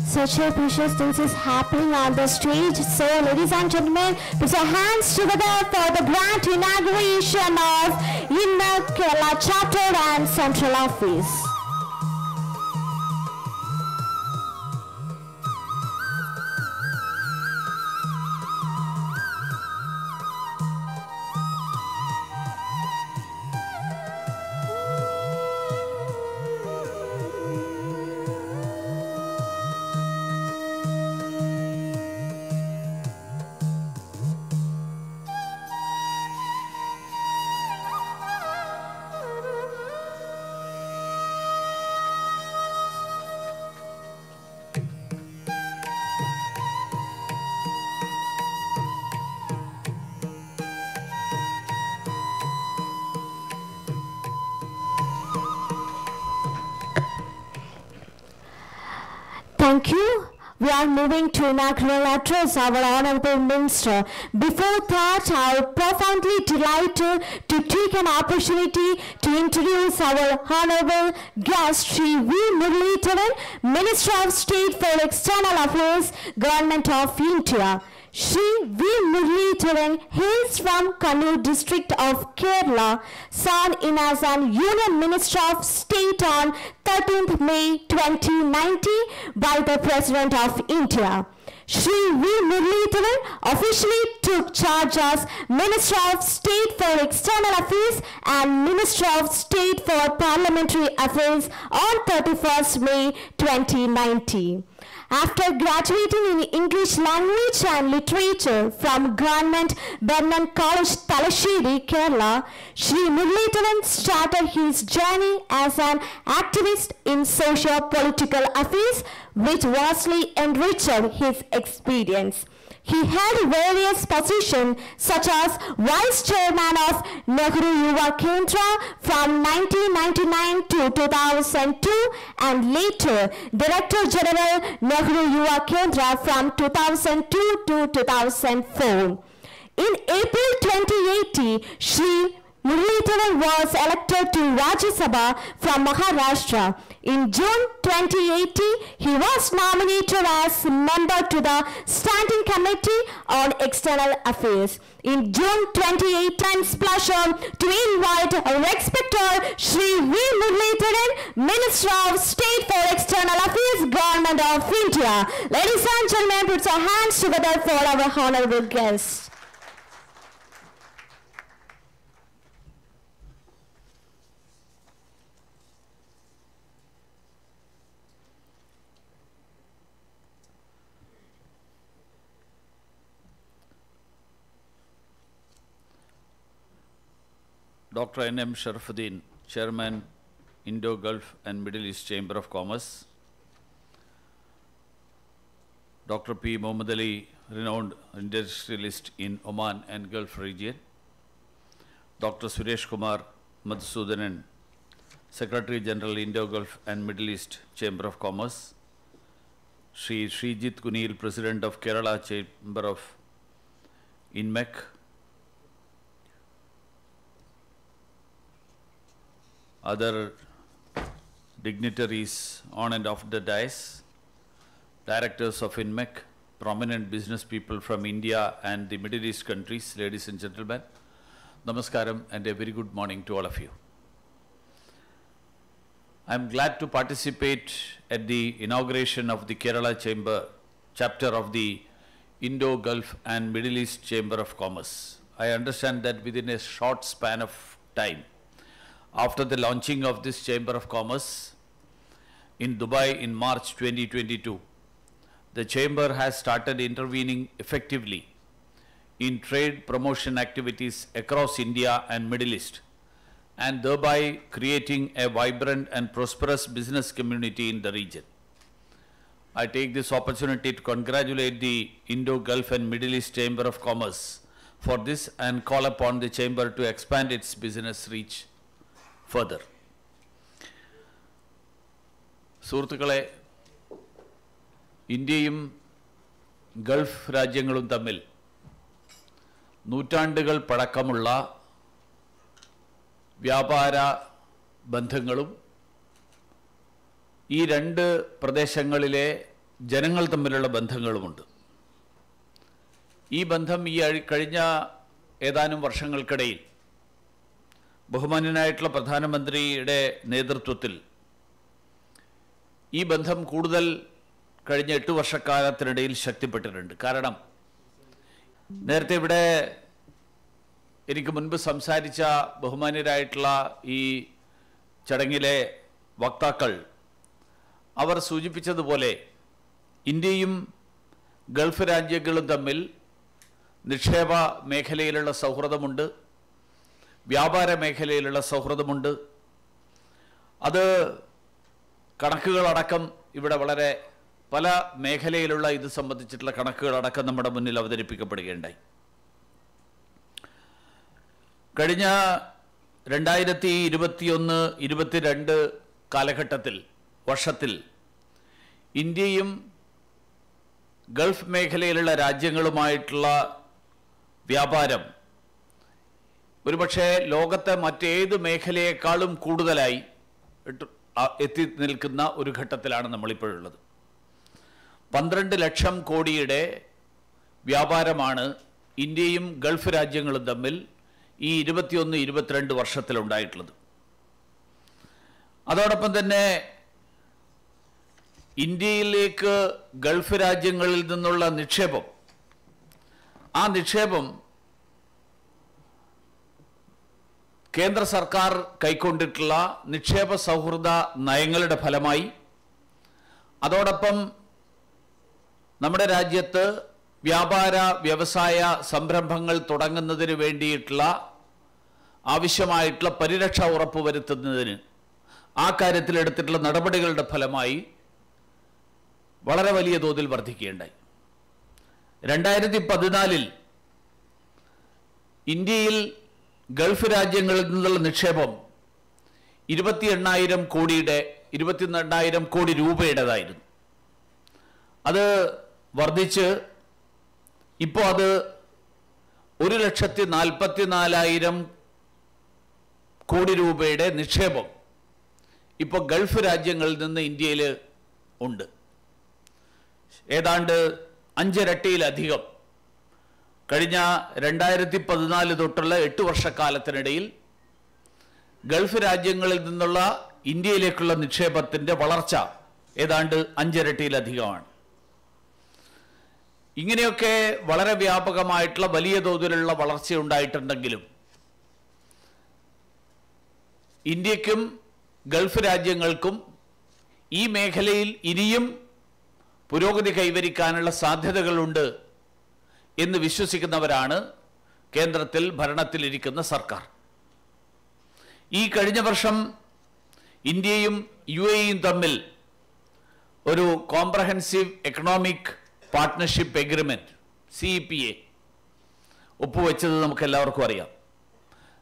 Speaker 1: Such a precious things is happening on the stage. So, ladies and gentlemen, put your hands together for the grand inauguration of Inmecc Kerala chapter and central office. Thank you. We are moving to inaugural address our honorable minister. Before that, I am profoundly delighted to take an opportunity to introduce our honorable guest, Shri V. Muralidharan, Minister of State for External Affairs, Government of India. Shri V. Muralidharan hails from Kannur district of Kerala, sworn in as an Union Minister of State on 13th May 2019 by the President of India. Shri V. Muralidharan officially took charge as Minister of State for External Affairs and Minister of State for Parliamentary Affairs on 31st May 2019. After graduating in English language and literature from Government Bernard College, Talasheri, Kerala, Shri Muralidharan started his journey as an activist in socio-political affairs, which vastly enriched his experience. He held various positions such as Vice Chairman of Nehru Yuva Kendra from 1999 to 2002 and later Director General Nehru Yuva Kendra from 2002 to 2004. In April 2018, Shri Muralidharan was elected to Rajya Sabha from Maharashtra. In June 2018, he was nominated as member to the Standing Committee on External Affairs. In June 2018, it's pleasure to invite respected Shri V. Muralidharan, Minister of State for External Affairs, Government of India. Ladies and gentlemen, put your hands together for our honorable guest.
Speaker 8: Dr. N.M. Sharafuddin, Chairman, Indo-Gulf and Middle East Chamber of Commerce. Dr. P. Mohammad Ali, renowned industrialist in Oman and Gulf region. Dr. Suresh Kumar Madhusudanan, Secretary General, Indo-Gulf and Middle East Chamber of Commerce. Shri Srijit Kunil, President of Kerala Chamber of Inmecc. Other dignitaries on and off the dais, directors of Inmecc, prominent business people from India and the Middle East countries, ladies and gentlemen, namaskaram and a very good morning to all of you. I am glad to participate at the inauguration of the Kerala Chamber chapter of the Indo-Gulf and Middle East Chamber of Commerce. I understand that within a short span of time, after the launching of this Chamber of Commerce in Dubai in March 2022, the Chamber has started intervening effectively in trade promotion activities across India and Middle East, and thereby creating a vibrant and prosperous business community in the region. I take this opportunity to congratulate the Indo-Gulf and Middle East Chamber of Commerce for this and call upon the Chamber to expand its business reach further. സുഹൃത്തുക്കളെ, ഇന്ത്യയും Gulf രാജ്യങ്ങളും തമ്മിൽ നൂറ്റാണ്ടുകൾ പഴക്കമുള്ള വ്യാപാര ബന്ധങ്ങളും ഈ രണ്ട് പ്രദേശങ്ങളിലെ ജനങ്ങൾ തമ്മിലുള്ള ബന്ധങ്ങളുമുണ്ട്. ഈ ബന്ധം ഈ കഴിഞ്ഞ ഏതാനും വർഷങ്ങൾക്കിടയിൽ ബഹുമാന്യനായിട്ടുള്ള പ്രധാനമന്ത്രിയുടെ നേതൃത്വത്തിൽ ഈ ബന്ധം കൂടുതൽ കഴിഞ്ഞ 8 വർഷക്കാലത്തിനിടയിൽ ശക്തിപ്പെട്ടിട്ടുണ്ട്. കാരണം നേരത്തെ ഇവിടെ എനിക്ക് മുൻപ് സംസാരിച്ച ബഹുമാന്യരായിട്ടുള്ള ഈ ചടങ്ങിലെ വക്താക്കൾ അവർ സൂചിപ്പിച്ചതുപോലെ ഇന്ത്യയും ഗൾഫ് രാജ്യങ്ങളും തമ്മിൽ നിക്ഷേപ മേഖലയിലുള്ള സൗഹൃദമുണ്ട്, വ്യാപാര മേഖലയിലുള്ള സൗഹൃദമുണ്ട്. അത് കണക്കുകളടക്കം ഇവിടെ വളരെ പല മേഖലയിലുള്ള ഇത് സംബന്ധിച്ചിട്ടുള്ള കണക്കുകളടക്കം നമ്മുടെ മുന്നിൽ അവതരിപ്പിക്കപ്പെടുകയുണ്ടായി. കഴിഞ്ഞ 2021-22 കാലഘട്ടത്തിൽ വർഷത്തിൽ ഇന്ത്യയും ഗൾഫ് മേഖലയിലുള്ള രാജ്യങ്ങളുമായിട്ടുള്ള വ്യാപാരം ഒരുപക്ഷെ ലോകത്തെ മറ്റേത് മേഖലയേക്കാളും കൂടുതലായി എത്തി നിൽക്കുന്ന ഒരു ഘട്ടത്തിലാണ് നമ്മളിപ്പോഴുള്ളത്. 12 ലക്ഷം കോടിയുടെ വ്യാപാരമാണ് ഇന്ത്യയും ഗൾഫ് രാജ്യങ്ങളും തമ്മിൽ ഈ 21-22 വർഷത്തിലുണ്ടായിട്ടുള്ളത്. അതോടൊപ്പം തന്നെ ഇന്ത്യയിലേക്ക് ഗൾഫ് രാജ്യങ്ങളിൽ നിന്നുള്ള നിക്ഷേപം, ആ നിക്ഷേപം കേന്ദ്ര സർക്കാർ കൈക്കൊണ്ടിട്ടുള്ള നിക്ഷേപ സൗഹൃദ നയങ്ങളുടെ ഫലമായി, അതോടൊപ്പം നമ്മുടെ രാജ്യത്ത് വ്യാപാര വ്യവസായ സംരംഭങ്ങൾ തുടങ്ങുന്നതിന് വേണ്ടിയിട്ടുള്ള ആവശ്യമായിട്ടുള്ള പരിരക്ഷ ഉറപ്പുവരുത്തുന്നതിന് ആ കാര്യത്തിൽ എടുത്തിട്ടുള്ള നടപടികളുടെ ഫലമായി വളരെ വലിയ തോതിൽ വർദ്ധിക്കുകയുണ്ടായി. 2014 ഇന്ത്യയിൽ ഗൾഫ് രാജ്യങ്ങളിൽ നിന്നുള്ള നിക്ഷേപം 28,000 കോടി രൂപയുടേതായിരുന്നു. അത് വർദ്ധിച്ച് ഇപ്പോൾ അത് 1,44,000 കോടി രൂപയുടെ നിക്ഷേപം ഇപ്പോൾ ഗൾഫ് രാജ്യങ്ങളിൽ നിന്ന് ഇന്ത്യയിൽ ഉണ്ട്. ഏതാണ്ട് 5 ഇരട്ടിയിലധികം കഴിഞ്ഞ 2014 തൊട്ടുള്ള 8 വർഷക്കാലത്തിനിടയിൽ ഗൾഫ് രാജ്യങ്ങളിൽ നിന്നുള്ള ഇന്ത്യയിലേക്കുള്ള നിക്ഷേപത്തിൻ്റെ വളർച്ച ഏതാണ്ട് 5 ഇരട്ടിയിലധികമാണ്. ഇങ്ങനെയൊക്കെ വളരെ വ്യാപകമായിട്ടുള്ള വലിയ തോതിലുള്ള വളർച്ച ഉണ്ടായിട്ടുണ്ടെങ്കിലും ഇന്ത്യക്കും ഗൾഫ് രാജ്യങ്ങൾക്കും ഈ മേഖലയിൽ ഇനിയും പുരോഗതി കൈവരിക്കാനുള്ള സാധ്യതകളുണ്ട് എന്ന് വിശ്വസിക്കുന്നവരാണ് കേന്ദ്രത്തിൽ ഭരണത്തിലിരിക്കുന്ന സർക്കാർ. ഈ കഴിഞ്ഞ വർഷം ഇന്ത്യയും UAEയും തമ്മിൽ ഒരു comprehensive economic partnership agreement CEPA ഒപ്പുവെച്ചത് നമുക്ക് എല്ലാവർക്കും അറിയാം.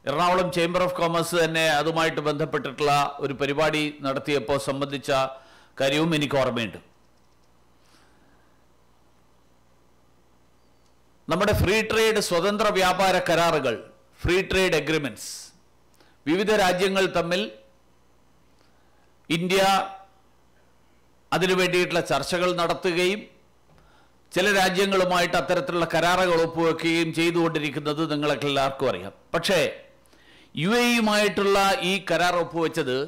Speaker 8: എറണാകുളം ചേംബർ ഓഫ് കോമേഴ്സ് തന്നെ അതുമായിട്ട് ബന്ധപ്പെട്ടിട്ടുള്ള ഒരു പരിപാടി നടത്തിയപ്പോൾ സംബന്ധിച്ച കാര്യവും എനിക്ക് ഓർമ്മയുണ്ട്. നമ്മുടെ ഫ്രീ ട്രേഡ് സ്വതന്ത്ര വ്യാപാര കരാറുകൾ, ഫ്രീ ട്രേഡ് എഗ്രിമെൻറ്റ്സ്, വിവിധ രാജ്യങ്ങൾ തമ്മിൽ ഇന്ത്യ അതിനു വേണ്ടിയിട്ടുള്ള ചർച്ചകൾ നടത്തുകയും ചില രാജ്യങ്ങളുമായിട്ട് അത്തരത്തിലുള്ള കരാറുകൾ ഒപ്പുവെക്കുകയും ചെയ്തുകൊണ്ടിരിക്കുന്നത് നിങ്ങൾക്ക് എല്ലാവർക്കും അറിയാം. പക്ഷേ UAEയുമായിട്ടുള്ള ഈ കരാർ ഒപ്പുവെച്ചത്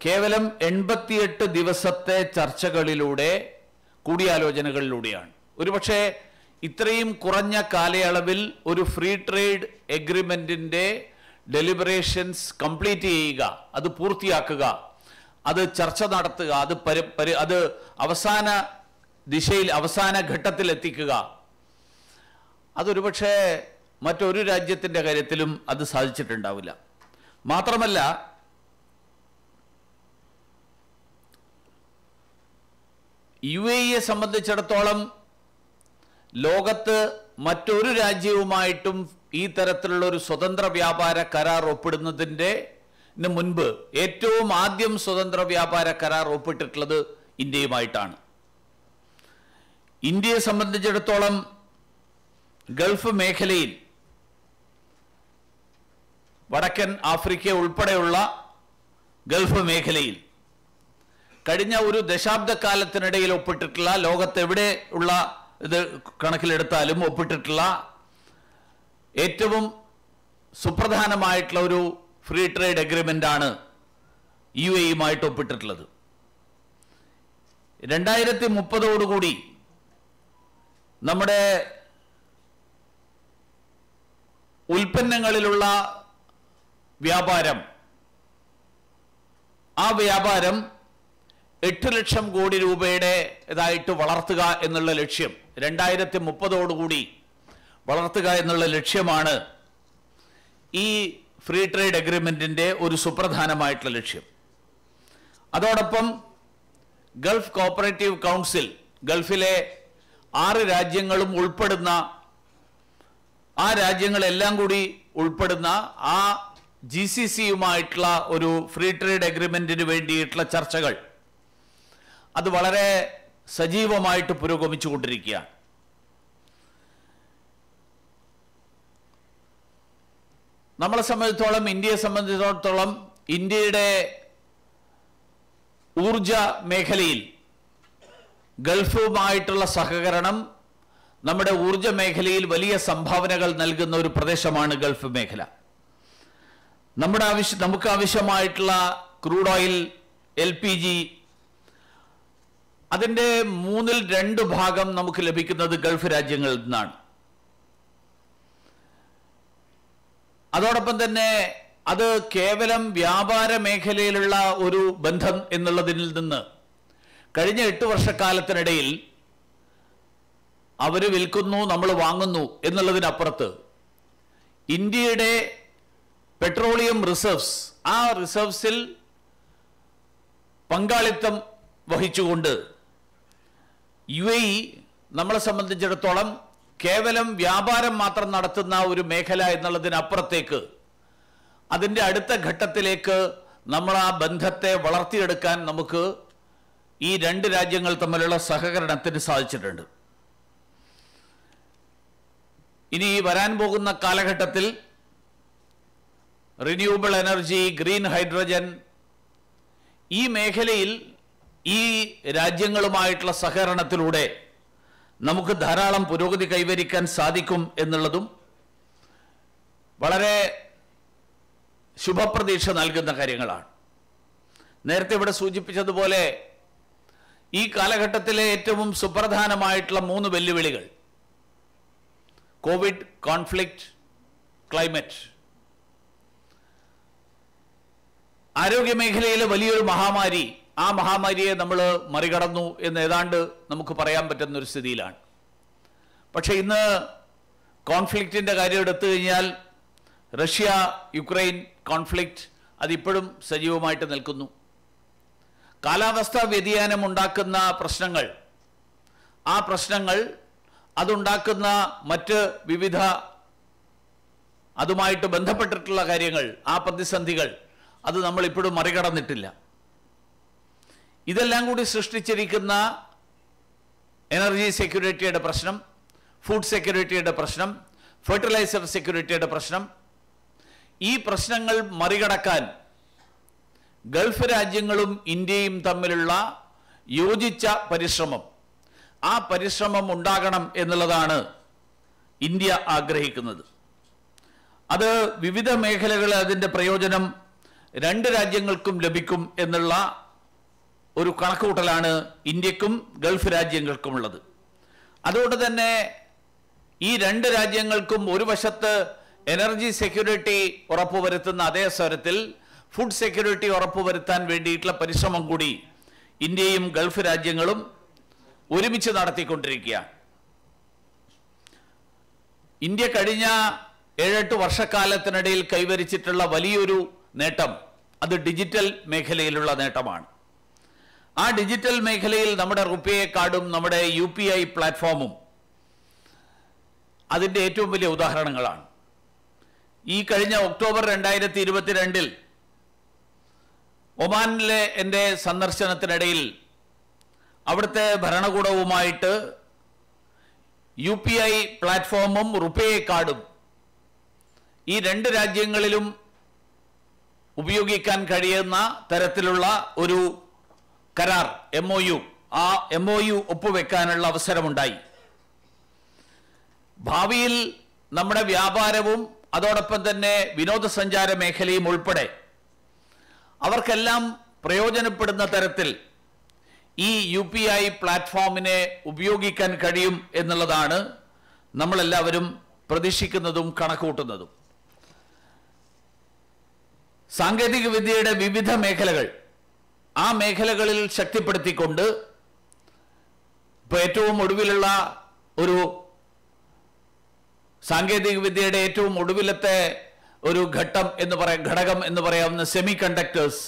Speaker 8: കേവലം 88 ദിവസത്തെ ചർച്ചകളിലൂടെ, കൂടിയാലോചനകളിലൂടെയാണ്. ഒരുപക്ഷെ ഇത്രയും കുറഞ്ഞ കാലയളവിൽ ഒരു ഫ്രീ ട്രേഡ് എഗ്രിമെൻറ്റിൻ്റെ ഡെലിബറേഷൻസ് കംപ്ലീറ്റ് ചെയ്യുക, അത് പൂർത്തിയാക്കുക, അത് ചർച്ച നടത്തുക, അത് അവസാന ദിശയിൽ അവസാന ഘട്ടത്തിലെത്തിക്കുക, അതൊരുപക്ഷെ മറ്റൊരു രാജ്യത്തിൻ്റെ കാര്യത്തിലും അത് സാധിച്ചിട്ടുണ്ടാവില്ല. മാത്രമല്ല UAEയെ സംബന്ധിച്ചിടത്തോളം ലോകത്ത് മറ്റൊരു രാജ്യവുമായിട്ടും ഈ തരത്തിലുള്ള ഒരു സ്വതന്ത്ര വ്യാപാര കരാർ ഒപ്പിടുന്നതിൻ്റെ മുൻപ് ഏറ്റവും ആദ്യം സ്വതന്ത്ര വ്യാപാര കരാർ ഒപ്പിട്ടിട്ടുള്ളത് ഇന്ത്യയുമായിട്ടാണ്. ഇന്ത്യയെ സംബന്ധിച്ചിടത്തോളം ഗൾഫ് മേഖലയിൽ വടക്കൻ ആഫ്രിക്ക ഉൾപ്പെടെയുള്ള ഗൾഫ് മേഖലയിൽ കഴിഞ്ഞ ഒരു ദശാബ്ദക്കാലത്തിനിടയിൽ ഒപ്പിട്ടിട്ടുള്ള, ലോകത്തെവിടെ ഉള്ള ഇത് കണക്കിലെടുത്താലും ഒപ്പിട്ടിട്ടുള്ള ഏറ്റവും സുപ്രധാനമായിട്ടുള്ള ഒരു ഫ്രീ ട്രേഡ് എഗ്രിമെൻ്റാണ് UAEയുമായിട്ട് ഒപ്പിട്ടിട്ടുള്ളത്. 2030 നമ്മുടെ ഉൽപ്പന്നങ്ങളിലുള്ള വ്യാപാരം, ആ വ്യാപാരം 8 ലക്ഷം കോടി രൂപയുടെ ഇതായിട്ട് വളർത്തുക എന്നുള്ള ലക്ഷ്യം, 2030 വളർത്തുക എന്നുള്ള ലക്ഷ്യമാണ് ഈ ഫ്രീ ട്രേഡ് എഗ്രിമെൻറ്റിൻ്റെ ഒരു സുപ്രധാനമായിട്ടുള്ള ലക്ഷ്യം. അതോടൊപ്പം ഗൾഫ് കോപ്പറേറ്റീവ് കൗൺസിൽ, ഗൾഫിലെ 6 രാജ്യങ്ങളും ഉൾപ്പെടുന്ന, ആ രാജ്യങ്ങളെല്ലാം കൂടി ഉൾപ്പെടുന്ന ആ GCCയുമായിട്ടുള്ള ഒരു ഫ്രീ ട്രേഡ് എഗ്രിമെൻറ്റിന് വേണ്ടിയിട്ടുള്ള ചർച്ചകൾ അത് വളരെ സജീവമായിട്ട് പുരോഗമിച്ചുകൊണ്ടിരിക്കുകയാണ്. നമ്മളെ സംബന്ധിച്ചിടത്തോളം, ഇന്ത്യയെ സംബന്ധിച്ചിടത്തോളം, ഇന്ത്യയുടെ ഊർജ മേഖലയിൽ ഗൾഫുമായിട്ടുള്ള സഹകരണം നമ്മുടെ ഊർജ മേഖലയിൽ വലിയ സംഭാവനകൾ നൽകുന്ന ഒരു പ്രദേശമാണ് ഗൾഫ് മേഖല. നമുക്ക് ആവശ്യമായിട്ടുള്ള ക്രൂഡ് ഓയിൽ, LPG, അതിൻ്റെ 2/3 ഭാഗം നമുക്ക് ലഭിക്കുന്നത് ഗൾഫ് രാജ്യങ്ങളിൽ നിന്നാണ്. അതോടൊപ്പം തന്നെ അത് കേവലം വ്യാപാര മേഖലയിലുള്ള ഒരു ബന്ധം എന്നുള്ളതിൽ നിന്ന് കഴിഞ്ഞ 8 വർഷക്കാലത്തിനിടയിൽ അവർ വിൽക്കുന്നു, നമ്മൾ വാങ്ങുന്നു എന്നുള്ളതിനപ്പുറത്ത് ഇന്ത്യയുടെ പെട്രോളിയം റിസർവ്സ്, ആ റിസർവ്സിൽ പങ്കാളിത്തം വഹിച്ചുകൊണ്ട് UAE നമ്മളെ സംബന്ധിച്ചിടത്തോളം കേവലം വ്യാപാരം മാത്രം നടത്തുന്ന ഒരു മേഖല എന്നുള്ളതിനപ്പുറത്തേക്ക് അതിൻ്റെ അടുത്ത ഘട്ടത്തിലേക്ക് നമ്മൾ ആ ബന്ധത്തെ വളർത്തിയെടുക്കാൻ നമുക്ക് ഈ രണ്ട് രാജ്യങ്ങൾ തമ്മിലുള്ള സഹകരണത്തിന് സാധിച്ചിട്ടുണ്ട്. ഇനി വരാൻ പോകുന്ന കാലഘട്ടത്തിൽ റിന്യൂവബിൾ എനർജി, ഗ്രീൻ ഹൈഡ്രജൻ, ഈ മേഖലയിൽ ഈ രാജ്യങ്ങളുമായിട്ടുള്ള സഹകരണത്തിലൂടെ നമുക്ക് ധാരാളം പുരോഗതി കൈവരിക്കാൻ സാധിക്കും എന്നുള്ളതും വളരെ ശുഭപ്രതീക്ഷ നൽകുന്ന കാര്യങ്ങളാണ്. നേരത്തെ ഇവിടെ സൂചിപ്പിച്ചതുപോലെ ഈ കാലഘട്ടത്തിലെ ഏറ്റവും സുപ്രധാനമായിട്ടുള്ള 3 വെല്ലുവിളികൾ: കോവിഡ്, കോൺഫ്ലിക്റ്റ്, ക്ലൈമറ്റ്. ആരോഗ്യമേഖലയിലെ വലിയൊരു മഹാമാരി, ആ മഹാമാരിയെ നമ്മൾ മറികടന്നു എന്ന് ഏതാണ്ട് നമുക്ക് പറയാൻ പറ്റുന്ന ഒരു സ്ഥിതിയിലാണ്. പക്ഷേ ഇന്ന് കോൺഫ്ലിക്റ്റിൻ്റെ കാര്യം എടുത്തു കഴിഞ്ഞാൽ റഷ്യ യുക്രൈൻ കോൺഫ്ലിക്റ്റ് അതിപ്പോഴും സജീവമായിട്ട് നിൽക്കുന്നു. കാലാവസ്ഥാ വ്യതിയാനം ഉണ്ടാക്കുന്ന പ്രശ്നങ്ങൾ, ആ പ്രശ്നങ്ങൾ അതുണ്ടാക്കുന്ന മറ്റ് വിവിധ അതുമായിട്ട് ബന്ധപ്പെട്ടിട്ടുള്ള കാര്യങ്ങൾ, ആ പ്രതിസന്ധികൾ അത് നമ്മളിപ്പോഴും മറികടന്നിട്ടില്ല. ഇതെല്ലാം കൂടി സൃഷ്ടിച്ചിരിക്കുന്ന എനർജി സെക്യൂരിറ്റിയുടെ പ്രശ്നം, ഫുഡ് സെക്യൂരിറ്റിയുടെ പ്രശ്നം, ഫെർട്ടിലൈസർ സെക്യൂരിറ്റിയുടെ പ്രശ്നം, ഈ പ്രശ്നങ്ങൾ മറികടക്കാൻ ഗൾഫ് രാജ്യങ്ങളും ഇന്ത്യയും തമ്മിലുള്ള യോജിച്ച പരിശ്രമം, ആ പരിശ്രമം ഉണ്ടാകണം എന്നുള്ളതാണ് ഇന്ത്യ ആഗ്രഹിക്കുന്നത്. അത് വിവിധ മേഖലകളിൽ അതിൻ്റെ പ്രയോജനം രണ്ട് രാജ്യങ്ങൾക്കും ലഭിക്കും എന്നുള്ള ഒരു കണക്കുകൂട്ടലാണ് ഇന്ത്യക്കും ഗൾഫ് രാജ്യങ്ങൾക്കുമുള്ളത്. അതുകൊണ്ട് തന്നെ ഈ രണ്ട് രാജ്യങ്ങൾക്കും ഒരു വശത്ത് എനർജി സെക്യൂരിറ്റി ഉറപ്പുവരുത്തുന്ന അതേ സ്വരത്തിൽ ഫുഡ് സെക്യൂരിറ്റി ഉറപ്പുവരുത്താൻ വേണ്ടിയിട്ടുള്ള പരിശ്രമം കൂടി ഇന്ത്യയും ഗൾഫ് രാജ്യങ്ങളും ഒരുമിച്ച് നടത്തിക്കൊണ്ടിരിക്കുകയാണ്. ഇന്ത്യ കഴിഞ്ഞ 7-8 വർഷക്കാലത്തിനിടയിൽ കൈവരിച്ചിട്ടുള്ള വലിയൊരു നേട്ടം അത് ഡിജിറ്റൽ മേഖലയിലുള്ള നേട്ടമാണ്. ആ ഡിജിറ്റൽ മേഖലയിൽ നമ്മുടെ റുപേ കാർഡും നമ്മുടെ UPI പ്ലാറ്റ്ഫോമും അതിൻ്റെ ഏറ്റവും വലിയ ഉദാഹരണങ്ങളാണ്. ഈ കഴിഞ്ഞ ഒക്ടോബർ 2022 ഒമാനിലെ എൻ്റെ സന്ദർശനത്തിനിടയിൽ അവിടുത്തെ ഭരണകൂടവുമായിട്ട് UPI പ്ലാറ്റ്ഫോമും റുപേ കാർഡും ഈ രണ്ട് രാജ്യങ്ങളിലും ഉപയോഗിക്കാൻ കഴിയുന്ന തരത്തിലുള്ള ഒരു കരാർ MOU, ആ MOU ഒപ്പുവെക്കാനുള്ള അവസരമുണ്ടായി. ഭാവിയിൽ നമ്മുടെ വ്യാപാരവും അതോടൊപ്പം തന്നെ വിനോദസഞ്ചാര മേഖലയും ഉൾപ്പെടെ അവർക്കെല്ലാം പ്രയോജനപ്പെടുന്ന തരത്തിൽ ഈ UPI പ്ലാറ്റ്ഫോമിനെ ഉപയോഗിക്കാൻ കഴിയും എന്നുള്ളതാണ് നമ്മളെല്ലാവരും പ്രതീക്ഷിക്കുന്നതും കണക്കുകൂട്ടുന്നതും. സാങ്കേതിക വിദ്യയുടെ വിവിധ മേഖലകൾ, ആ മേഖലകളിൽ ശക്തിപ്പെടുത്തിക്കൊണ്ട് ഇപ്പോൾ ഏറ്റവും ഒടുവിലുള്ള ഒരു സാങ്കേതിക വിദ്യയുടെ ഏറ്റവും ഒടുവിലത്തെ ഒരു ഘടകം എന്ന് പറയാവുന്ന സെമി കണ്ടക്ടേഴ്സ്,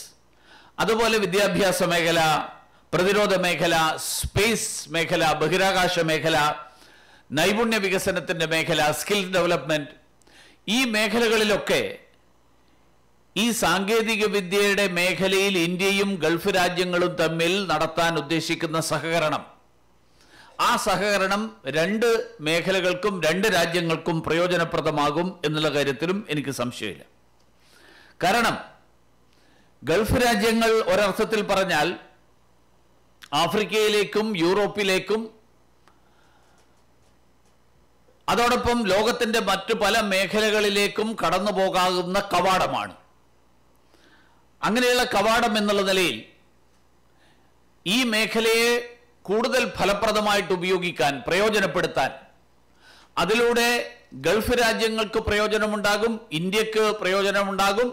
Speaker 8: അതുപോലെ വിദ്യാഭ്യാസ മേഖല, പ്രതിരോധ മേഖല, സ്പേസ് മേഖല, ബഹിരാകാശ മേഖല, നൈപുണ്യ വികസനത്തിൻ്റെ മേഖല, സ്കിൽ ഡെവലപ്മെന്റ്, ഈ മേഖലകളിലൊക്കെ ഈ സാങ്കേതിക വിദ്യയുടെ മേഖലയിൽ ഇന്ത്യയും ഗൾഫ് രാജ്യങ്ങളും തമ്മിൽ നടത്താൻ ഉദ്ദേശിക്കുന്ന സഹകരണം, ആ സഹകരണം രണ്ട് മേഖലകൾക്കും രണ്ട് രാജ്യങ്ങൾക്കും പ്രയോജനപ്രദമാകും എന്നുള്ള കാര്യത്തിലും എനിക്ക് സംശയമില്ല. കാരണം ഗൾഫ് രാജ്യങ്ങൾ ഒരർത്ഥത്തിൽ പറഞ്ഞാൽ ആഫ്രിക്കയിലേക്കും യൂറോപ്പിലേക്കും അതോടൊപ്പം ലോകത്തിൻ്റെ മറ്റു പല മേഖലകളിലേക്കും കടന്നു പോകാവുന്ന കവാടമാണ്. അങ്ങനെയുള്ള കവാടം എന്നുള്ള നിലയിൽ ഈ മേഖലയെ കൂടുതൽ ഫലപ്രദമായിട്ട് ഉപയോഗിക്കാൻ, പ്രയോജനപ്പെടുത്താൻ, അതിലൂടെ ഗൾഫ് രാജ്യങ്ങൾക്ക് പ്രയോജനമുണ്ടാകും, ഇന്ത്യക്ക് പ്രയോജനമുണ്ടാകും,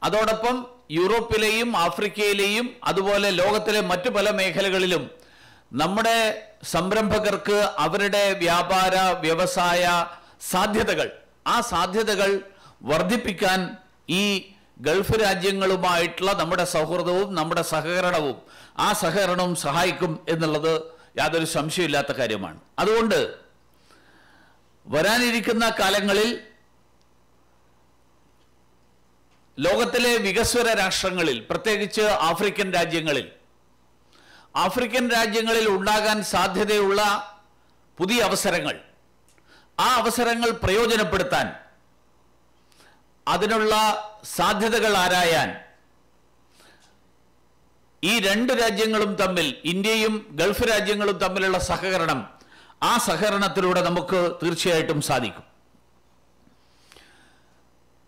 Speaker 8: അതോടൊപ്പം യൂറോപ്പിലെയും ആഫ്രിക്കയിലെയും അതുപോലെ ലോകത്തിലെ മറ്റു പല മേഖലകളിലും നമ്മുടെ സംരംഭകർക്ക് അവരുടെ വ്യാപാര വ്യവസായ സാധ്യതകൾ, ആ സാധ്യതകൾ വർദ്ധിപ്പിക്കാൻ ഈ ഗൾഫ് രാജ്യങ്ങളുമായിട്ടുള്ള നമ്മുടെ സൗഹൃദവും നമ്മുടെ സഹകരണവും, ആ സഹകരണവും സഹായിക്കും എന്നുള്ളത് യാതൊരു സംശയമില്ലാത്ത കാര്യമാണ്. അതുകൊണ്ട് വരാനിരിക്കുന്ന കാലങ്ങളിൽ ലോകത്തിലെ വികസ്വര രാഷ്ട്രങ്ങളിൽ, പ്രത്യേകിച്ച് ആഫ്രിക്കൻ രാജ്യങ്ങളിൽ ഉണ്ടാകാൻ സാധ്യതയുള്ള പുതിയ അവസരങ്ങൾ, ആ അവസരങ്ങൾ പ്രയോജനപ്പെടുത്താൻ, അതിനുള്ള സാധ്യതകൾ ആരായാൻ ഈ രണ്ട് രാജ്യങ്ങളും തമ്മിൽ, ഇന്ത്യയും ഗൾഫ് രാജ്യങ്ങളും തമ്മിലുള്ള സഹകരണം, ആ സഹകരണത്തിലൂടെ നമുക്ക് തീർച്ചയായിട്ടും സാധിക്കും.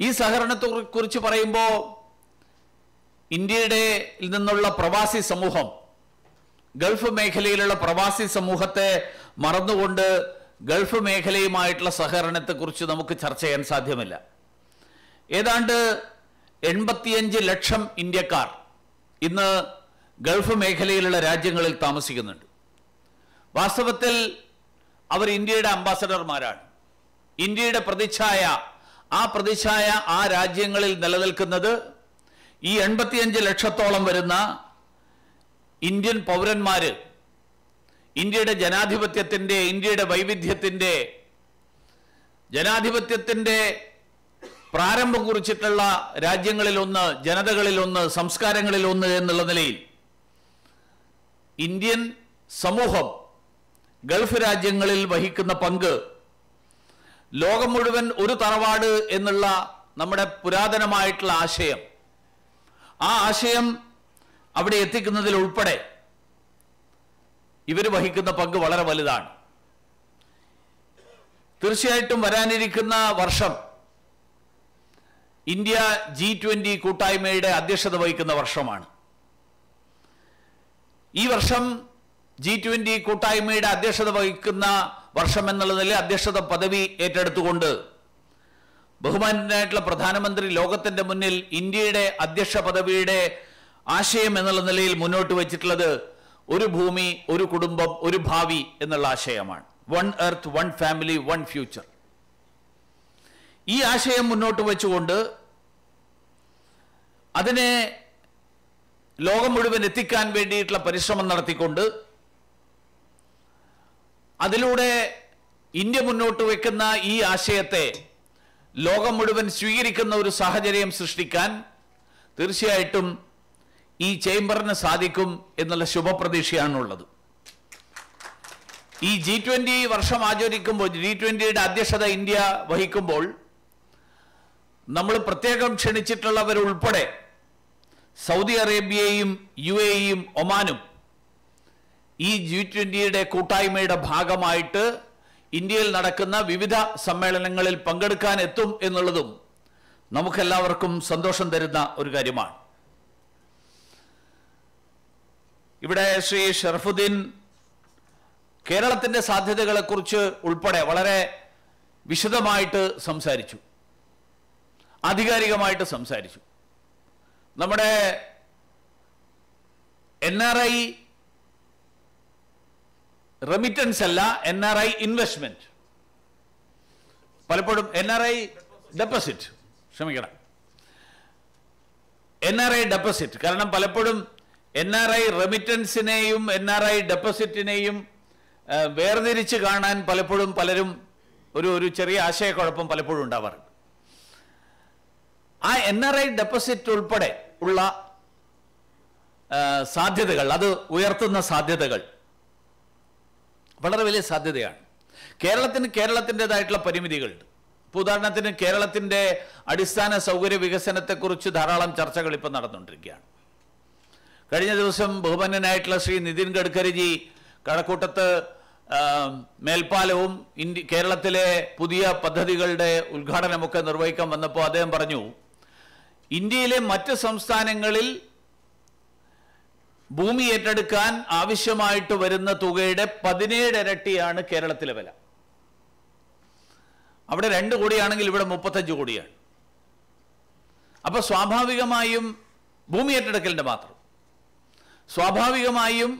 Speaker 8: ഈ സഹകരണത്തെക്കുറിച്ച് പറയുമ്പോൾ ഇന്ത്യയുടെ നിന്നുള്ള പ്രവാസി സമൂഹം, ഗൾഫ് മേഖലയിലുള്ള പ്രവാസി സമൂഹത്തെ മറന്നുകൊണ്ട് ഗൾഫ് മേഖലയുമായിട്ടുള്ള സഹകരണത്തെക്കുറിച്ച് നമുക്ക് ചർച്ച ചെയ്യാൻ സാധ്യമല്ല. ഏതാണ്ട് 85 ലക്ഷം ഇന്ത്യക്കാർ ഇന്ന് ഗൾഫ് മേഖലയിലുള്ള രാജ്യങ്ങളിൽ താമസിക്കുന്നുണ്ട്. വാസ്തവത്തിൽ അവർ ഇന്ത്യയുടെ അംബാസഡർമാരാണ്. ഇന്ത്യയുടെ പ്രതിച്ഛായ ആ രാജ്യങ്ങളിൽ നിലനിൽക്കുന്നത് ഈ 85 ലക്ഷത്തോളം വരുന്ന ഇന്ത്യൻ പൗരന്മാര് ഇന്ത്യയുടെ ജനാധിപത്യത്തിൻ്റെ, ഇന്ത്യയുടെ വൈവിധ്യത്തിൻ്റെ, ജനാധിപത്യത്തിൻ്റെ പ്രാരംഭം കുറിച്ചിട്ടുള്ള രാജ്യങ്ങളിലൊന്ന്, ജനതകളിലൊന്ന്, സംസ്കാരങ്ങളിലൊന്ന് എന്നുള്ള നിലയിൽ ഇന്ത്യൻ സമൂഹം ഗൾഫ് രാജ്യങ്ങളിൽ വഹിക്കുന്ന പങ്ക്, ലോകം മുഴുവൻ ഒരു തറവാട് എന്നുള്ള നമ്മുടെ പുരാതനമായിട്ടുള്ള ആശയം, ആ ആശയം അവിടെ എത്തിക്കുന്നതിൽ ഉൾപ്പെടെ ഇവർ വഹിക്കുന്ന പങ്ക് വളരെ വലുതാണ്. തീർച്ചയായിട്ടും വരാനിരിക്കുന്ന വർഷം ഇന്ത്യ G20 കൂട്ടായ്മയുടെ അധ്യക്ഷത വഹിക്കുന്ന വർഷമാണ്. ഈ വർഷം G20 കൂട്ടായ്മയുടെ അധ്യക്ഷത വഹിക്കുന്ന വർഷം എന്നുള്ള നിലയിൽ അധ്യക്ഷത പദവി ഏറ്റെടുത്തുകൊണ്ട് ബഹുമാന്യനായിട്ടുള്ള പ്രധാനമന്ത്രി ലോകത്തിന്റെ മുന്നിൽ ഇന്ത്യയുടെ അധ്യക്ഷ പദവിയുടെ ആശയം എന്നുള്ള നിലയിൽ മുന്നോട്ട് വച്ചിട്ടുള്ളത് ഒരു ഭൂമി, ഒരു കുടുംബം, ഒരു ഭാവി എന്നുള്ള ആശയമാണ്. One earth, one family, one future. ഈ ആശയം മുന്നോട്ട് വെച്ചുകൊണ്ട് അതിനെ ലോകം മുഴുവൻ എത്തിക്കാൻ വേണ്ടിയിട്ടുള്ള പരിശ്രമം നടത്തിക്കൊണ്ട് അതിലൂടെ ഇന്ത്യ മുന്നോട്ട് വയ്ക്കുന്ന ഈ ആശയത്തെ ലോകം മുഴുവൻ സ്വീകരിക്കുന്ന ഒരു സാഹചര്യം സൃഷ്ടിക്കാൻ തീർച്ചയായിട്ടും ഈ ചേംബറിന് സാധിക്കും എന്നുള്ള ശുഭപ്രതീക്ഷയാണുള്ളത്. ഈ G20 വർഷം ആചരിക്കുമ്പോൾ, G20യുടെ അധ്യക്ഷത ഇന്ത്യ വഹിക്കുമ്പോൾ നമ്മൾ പ്രത്യേകം ക്ഷണിച്ചിട്ടുള്ളവരുൾപ്പെടെ സൗദി അറേബ്യയും UAEയും ഒമാനും ഈ G20യുടെ കൂട്ടായ്മയുടെ ഭാഗമായിട്ട് ഇന്ത്യയിൽ നടക്കുന്ന വിവിധ സമ്മേളനങ്ങളിൽ പങ്കെടുക്കാൻ എത്തും എന്നുള്ളതും നമുക്കെല്ലാവർക്കും സന്തോഷം തരുന്ന ഒരു കാര്യമാണ്. ഇവിടെ ശ്രീ ഷറഫുദ്ദീൻ കേരളത്തിൻ്റെ സാധ്യതകളെക്കുറിച്ച് ഉൾപ്പെടെ വളരെ വിശദമായിട്ട് സംസാരിച്ചു, ആധികാരികമായിട്ട് സംസാരിച്ചു. നമ്മുടെ NRI റെമിറ്റൻസ് അല്ല, NRI ഇൻവെസ്റ്റ്മെന്റ്, പലപ്പോഴും NRI ഡെപ്പോസിറ്റ്, ക്ഷമിക്കണം, NRI ഡെപ്പോസിറ്റ്. കാരണം പലപ്പോഴും NRI റെമിറ്റൻസിനെയും NRI ഡെപ്പോസിറ്റിനെയും വേർതിരിച്ച് കാണാൻ പലപ്പോഴും പലരും ഒരു ചെറിയ ആശയക്കുഴപ്പം പലപ്പോഴും ഉണ്ടാവാറുണ്ട്. ആ NRI ഡെപ്പോസിറ്റ് ഉൾപ്പെടെ ഉള്ള സാധ്യതകൾ, അത് ഉയർത്തുന്ന സാധ്യതകൾ വളരെ വലിയ സാധ്യതയാണ്. കേരളത്തിൻ്റെതായിട്ടുള്ള പരിമിതികളുണ്ട്. ഇപ്പോൾ ഉദാഹരണത്തിന് കേരളത്തിൻ്റെ അടിസ്ഥാന സൗകര്യ വികസനത്തെക്കുറിച്ച് ധാരാളം ചർച്ചകൾ ഇപ്പോൾ നടന്നുകൊണ്ടിരിക്കുകയാണ്. കഴിഞ്ഞ ദിവസം ബഹുമാന്യനായിട്ടുള്ള ശ്രീ നിതിൻ ഗഡ്കരിജി കഴക്കൂട്ടത്ത് മേൽപ്പാലവും കേരളത്തിലെ പുതിയ പദ്ധതികളുടെ ഉദ്ഘാടനമൊക്കെ നിർവഹിക്കാൻ വന്നപ്പോൾ അദ്ദേഹം പറഞ്ഞു, ഇന്ത്യയിലെ മറ്റ് സംസ്ഥാനങ്ങളിൽ ഭൂമി ഏറ്റെടുക്കാൻ ആവശ്യമായിട്ട് വരുന്ന തുകയുടെ 17 ഇരട്ടിയാണ് കേരളത്തിലെ വില. അവിടെ 2 കോടിയാണെങ്കിൽ ഇവിടെ 35 കോടിയാണ്. അപ്പോൾ സ്വാഭാവികമായും ഭൂമി ഏറ്റെടുക്കലിൻ്റെ മാത്രം, സ്വാഭാവികമായും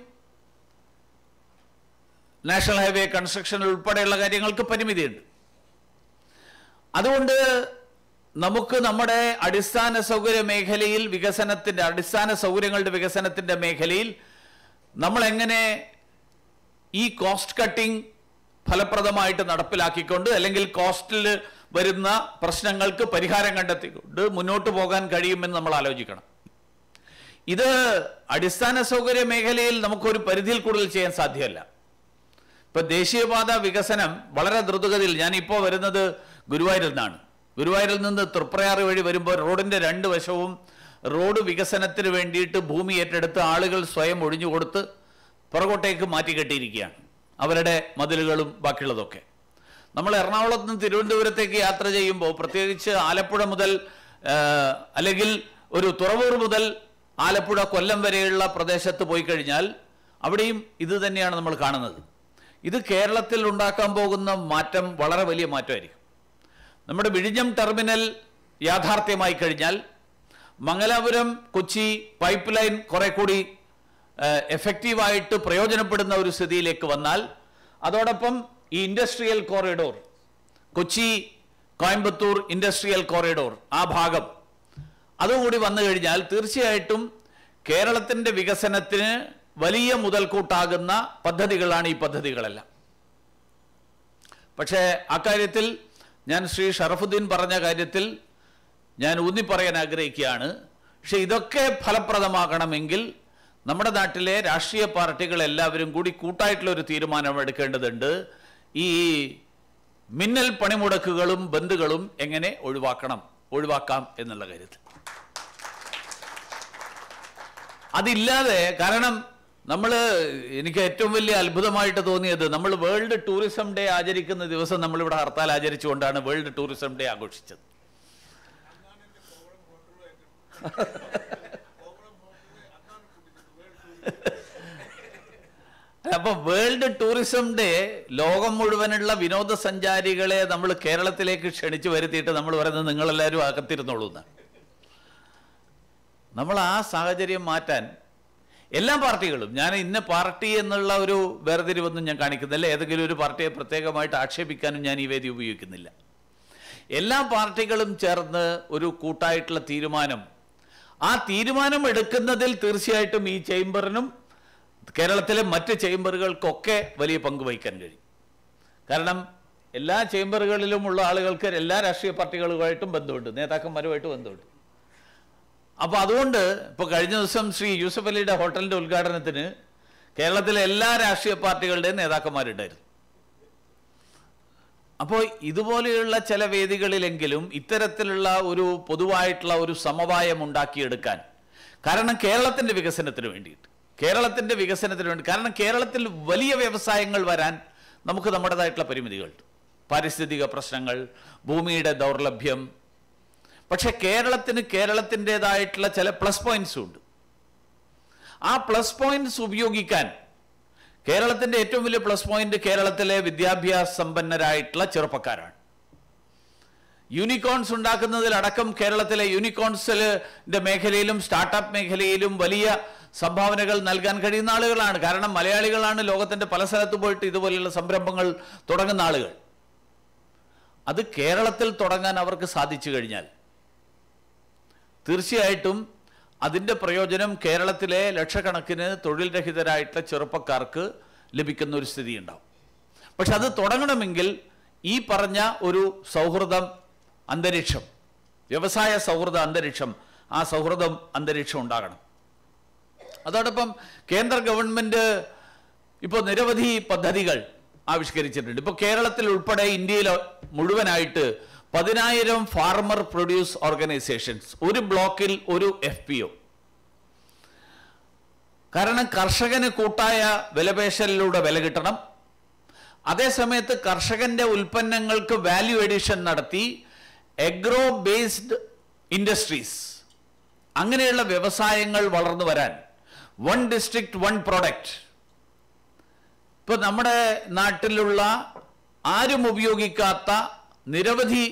Speaker 8: നാഷണൽ ഹൈവേ കൺസ്ട്രക്ഷൻ ഉൾപ്പെടെയുള്ള കാര്യങ്ങൾക്ക് പരിമിതിയുണ്ട്. അതുകൊണ്ട് നമുക്ക് നമ്മുടെ അടിസ്ഥാന സൗകര്യ മേഖലയിൽ വികസനത്തിൻ്റെ, അടിസ്ഥാന സൗകര്യങ്ങളുടെ വികസനത്തിൻ്റെ മേഖലയിൽ നമ്മൾ എങ്ങനെ ഈ കോസ്റ്റ് കട്ടിംഗ് ഫലപ്രദമായിട്ട് നടപ്പിലാക്കിക്കൊണ്ട് അല്ലെങ്കിൽ കോസ്റ്റിൽ വരുന്ന പ്രശ്നങ്ങൾക്ക് പരിഹാരം കണ്ടെത്തിക്കൊണ്ട് മുന്നോട്ട് പോകാൻ കഴിയുമെന്ന് നമ്മൾ ആലോചിക്കണം. ഇത് അടിസ്ഥാന സൗകര്യ മേഖലയിൽ നമുക്കൊരു പരിധിയിൽ കൂടുതൽ ചെയ്യാൻ സാധ്യമല്ല. ഇപ്പൊ ദേശീയപാത വികസനം വളരെ ദ്രുതഗതിയിൽ, ഞാനിപ്പോൾ വരുന്നത് ഗുരുവായൂരിൽ നിന്നാണ്. ഗുരുവായൂരിൽ നിന്ന് തൃപ്രയാർ വഴി വരുമ്പോൾ റോഡിന്റെ രണ്ട് വശവും റോഡ് വികസനത്തിന് വേണ്ടിയിട്ട് ഭൂമി ഏറ്റെടുത്ത് ആളുകൾ സ്വയം ഒഴിഞ്ഞുകൊടുത്ത് പുറകോട്ടേക്ക് മാറ്റിക്കെട്ടിയിരിക്കുകയാണ്, അവരുടെ മതിലുകളും ബാക്കിയുള്ളതൊക്കെ. നമ്മൾ എറണാകുളത്ത് നിന്ന് തിരുവനന്തപുരത്തേക്ക് യാത്ര ചെയ്യുമ്പോൾ, പ്രത്യേകിച്ച് ആലപ്പുഴ മുതൽ അല്ലെങ്കിൽ ഒരു തുറവൂർ മുതൽ ആലപ്പുഴ കൊല്ലം വരെയുള്ള പ്രദേശത്ത് പോയി കഴിഞ്ഞാൽ അവിടെയും ഇത് തന്നെയാണ് നമ്മൾ കാണുന്നത്. ഇത് കേരളത്തിൽ ഉണ്ടാക്കാൻ പോകുന്ന മാറ്റം വളരെ വലിയ മാറ്റമായിരിക്കും. നമ്മുടെ വിഴിഞ്ഞം ടെർമിനൽ യാഥാർത്ഥ്യമായി കഴിഞ്ഞാൽ മംഗലാപുരം കൊച്ചി പൈപ്പ് ലൈൻ കുറെ കൂടി എഫക്റ്റീവായിട്ട് പ്രയോജനപ്പെടുന്ന ഒരു സ്ഥിതിയിലേക്ക് വന്നാൽ, അതോടൊപ്പം ഈ industrial corridor, Kochi Coimbatore industrial corridor, ആ ഭാഗം അതുകൂടി വന്നു കഴിഞ്ഞാൽ തീർച്ചയായിട്ടും കേരളത്തിൻ്റെ വികസനത്തിന് വലിയ മുതൽക്കൂട്ടാകുന്ന പദ്ധതികളാണ് ഈ പദ്ധതികളെല്ലാം. പക്ഷേ അക്കാര്യത്തിൽ ഞാൻ ശ്രീ ഷറഫുദ്ദീൻ പറഞ്ഞ കാര്യത്തിൽ ഞാൻ ഊന്നിപ്പറയാൻ ആഗ്രഹിക്കുകയാണ്. പക്ഷെ ഇതൊക്കെ ഫലപ്രദമാകണമെങ്കിൽ നമ്മുടെ നാട്ടിലെ രാഷ്ട്രീയ പാർട്ടികൾ എല്ലാവരും കൂടി കൂട്ടായിട്ടുള്ള ഒരു തീരുമാനം എടുക്കേണ്ടതുണ്ട്. ഈ മിന്നൽ പണിമുടക്കുകളും ബന്ദുകളും എങ്ങനെ ഒഴിവാക്കാം എന്നുള്ള കാര്യത്തിൽ. അതില്ലാതെ, കാരണം എനിക്ക് ഏറ്റവും വലിയ അത്ഭുതമായിട്ട് തോന്നിയത്, നമ്മൾ വേൾഡ് ടൂറിസം ഡേ ആചരിക്കുന്ന ദിവസം നമ്മളിവിടെ ഹർത്താൽ ആചരിച്ചുകൊണ്ടാണ് വേൾഡ് ടൂറിസം ഡേ ആഘോഷിച്ചത്. അപ്പൊ വേൾഡ് ടൂറിസം ഡേ ലോകം മുഴുവനുള്ള വിനോദസഞ്ചാരികളെ നമ്മൾ കേരളത്തിലേക്ക് ക്ഷണിച്ചു വരുത്തിയിട്ട് നമ്മൾ പറയുന്നത് നിങ്ങളെല്ലാവരും അകത്തിരുന്നോളൂ എന്നാണ്. നമ്മൾ ആ സാഹചര്യം മാറ്റാൻ എല്ലാ പാർട്ടികളും, ഞാൻ ഇന്ന പാർട്ടി എന്നുള്ള ഒരു വേർതിരിവൊന്നും ഞാൻ കാണിക്കുന്നില്ല, ഏതെങ്കിലും ഒരു പാർട്ടിയെ പ്രത്യേകമായിട്ട് ആക്ഷേപിക്കാനും ഞാൻ ഈ വേദി ഉപയോഗിക്കുന്നില്ല. എല്ലാ പാർട്ടികളും ചേർന്ന് ഒരു കൂട്ടായിട്ടുള്ള തീരുമാനം, ആ തീരുമാനം എടുക്കുന്നതിൽ തീർച്ചയായിട്ടും ഈ ചേംബറിനും കേരളത്തിലെ മറ്റ് ചേംബറുകൾക്കൊക്കെ വലിയ പങ്ക് വഹിക്കാൻ കഴിയും. കാരണം എല്ലാ ചേംബറുകളിലുമുള്ള ആളുകൾക്ക് എല്ലാ രാഷ്ട്രീയ പാർട്ടികളുമായിട്ടും ബന്ധമുണ്ട്, നേതാക്കന്മാരുമായിട്ട് ബന്ധമുണ്ട്. അപ്പോൾ അതുകൊണ്ട് ഇപ്പോൾ കഴിഞ്ഞ ദിവസം ശ്രീ യൂസഫ് അലിയുടെ ഹോട്ടലിൻ്റെ ഉദ്ഘാടനത്തിന് കേരളത്തിലെ എല്ലാ രാഷ്ട്രീയ പാർട്ടികളുടെയും നേതാക്കന്മാരുണ്ടായിരുന്നു. അപ്പോൾ ഇതുപോലെയുള്ള ചില വേദികളിലെങ്കിലും ഇത്തരത്തിലുള്ള ഒരു പൊതുവായിട്ടുള്ള ഒരു സമവായം ഉണ്ടാക്കിയെടുക്കാൻ, കാരണം കേരളത്തിൻ്റെ വികസനത്തിന് വേണ്ടിയിട്ട്, കാരണം കേരളത്തിൽ വലിയ വ്യവസായങ്ങൾ വരാൻ നമുക്ക് നമ്മുടേതായിട്ടുള്ള പരിമിതികളുണ്ട്, പാരിസ്ഥിതിക പ്രശ്നങ്ങൾ, ഭൂമിയുടെ ദൗർലഭ്യം. പക്ഷെ കേരളത്തിൻ്റെതായിട്ടുള്ള ചില പ്ലസ് പോയിന്റ്സും ഉണ്ട്. ആ പ്ലസ് പോയിന്റ്സ് ഉപയോഗിക്കാൻ കേരളത്തിൻ്റെ ഏറ്റവും വലിയ പ്ലസ് പോയിന്റ് കേരളത്തിലെ വിദ്യാഭ്യാസ സമ്പന്നരായിട്ടുള്ള ചെറുപ്പക്കാരാണ്. യൂണിക്കോൺസ് ഉണ്ടാക്കുന്നതിലടക്കം കേരളത്തിലെ യൂണിക്കോൺസിന്റെ മേഖലയിലും സ്റ്റാർട്ടപ്പ് മേഖലയിലും വലിയ സംഭാവനകൾ നൽകാൻ കഴിയുന്ന ആളുകളാണ്. കാരണം മലയാളികളാണ് ലോകത്തിൻ്റെ പല സ്ഥലത്ത് പോയിട്ട് ഇതുപോലെയുള്ള സംരംഭങ്ങൾ തുടങ്ങുന്ന ആളുകൾ. അത് കേരളത്തിൽ തുടങ്ങാൻ അവർക്ക് സാധിച്ചു കഴിഞ്ഞാൽ തീർച്ചയായിട്ടും അതിൻ്റെ പ്രയോജനം കേരളത്തിലെ ലക്ഷക്കണക്കിന് തൊഴിൽ രഹിതരായിട്ടുള്ള ചെറുപ്പക്കാർക്ക് ലഭിക്കുന്ന ഒരു സ്ഥിതി ഉണ്ടാവും. പക്ഷെ അത് തുടങ്ങണമെങ്കിൽ ഈ പറഞ്ഞ ഒരു സൗഹൃദം അന്തരീക്ഷം, വ്യവസായ സൗഹൃദ അന്തരീക്ഷം, ആ സൗഹൃദം അന്തരീക്ഷം ഉണ്ടാകണം. അതോടൊപ്പം കേന്ദ്ര ഗവൺമെൻറ് ഇപ്പോൾ നിരവധി പദ്ധതികൾ ആവിഷ്കരിച്ചിട്ടുണ്ട്. ഇപ്പോൾ കേരളത്തിൽ ഉൾപ്പെടെ ഇന്ത്യയിൽ മുഴുവനായിട്ട് 10,000 ഫാർമർ പ്രൊഡ്യൂസ് ഓർഗനൈസേഷൻസ്, ഒരു ബ്ലോക്കിൽ ഒരു FPO. കാരണം കർഷകന് കൂട്ടായ വിലപേശലിലൂടെ വില കിട്ടണം. അതേസമയത്ത് കർഷകന്റെ ഉൽപ്പന്നങ്ങൾക്ക് വാല്യൂ എഡിഷൻ നടത്തി എഗ്രോ ബേസ്ഡ് ഇൻഡസ്ട്രീസ്, അങ്ങനെയുള്ള വ്യവസായങ്ങൾ വളർന്നു വരാൻ, വൺ ഡിസ്ട്രിക്ട് വൺ പ്രോഡക്റ്റ്. ഇപ്പൊ നമ്മുടെ നാട്ടിലുള്ള ആരും ഉപയോഗിക്കാത്ത നിരവധി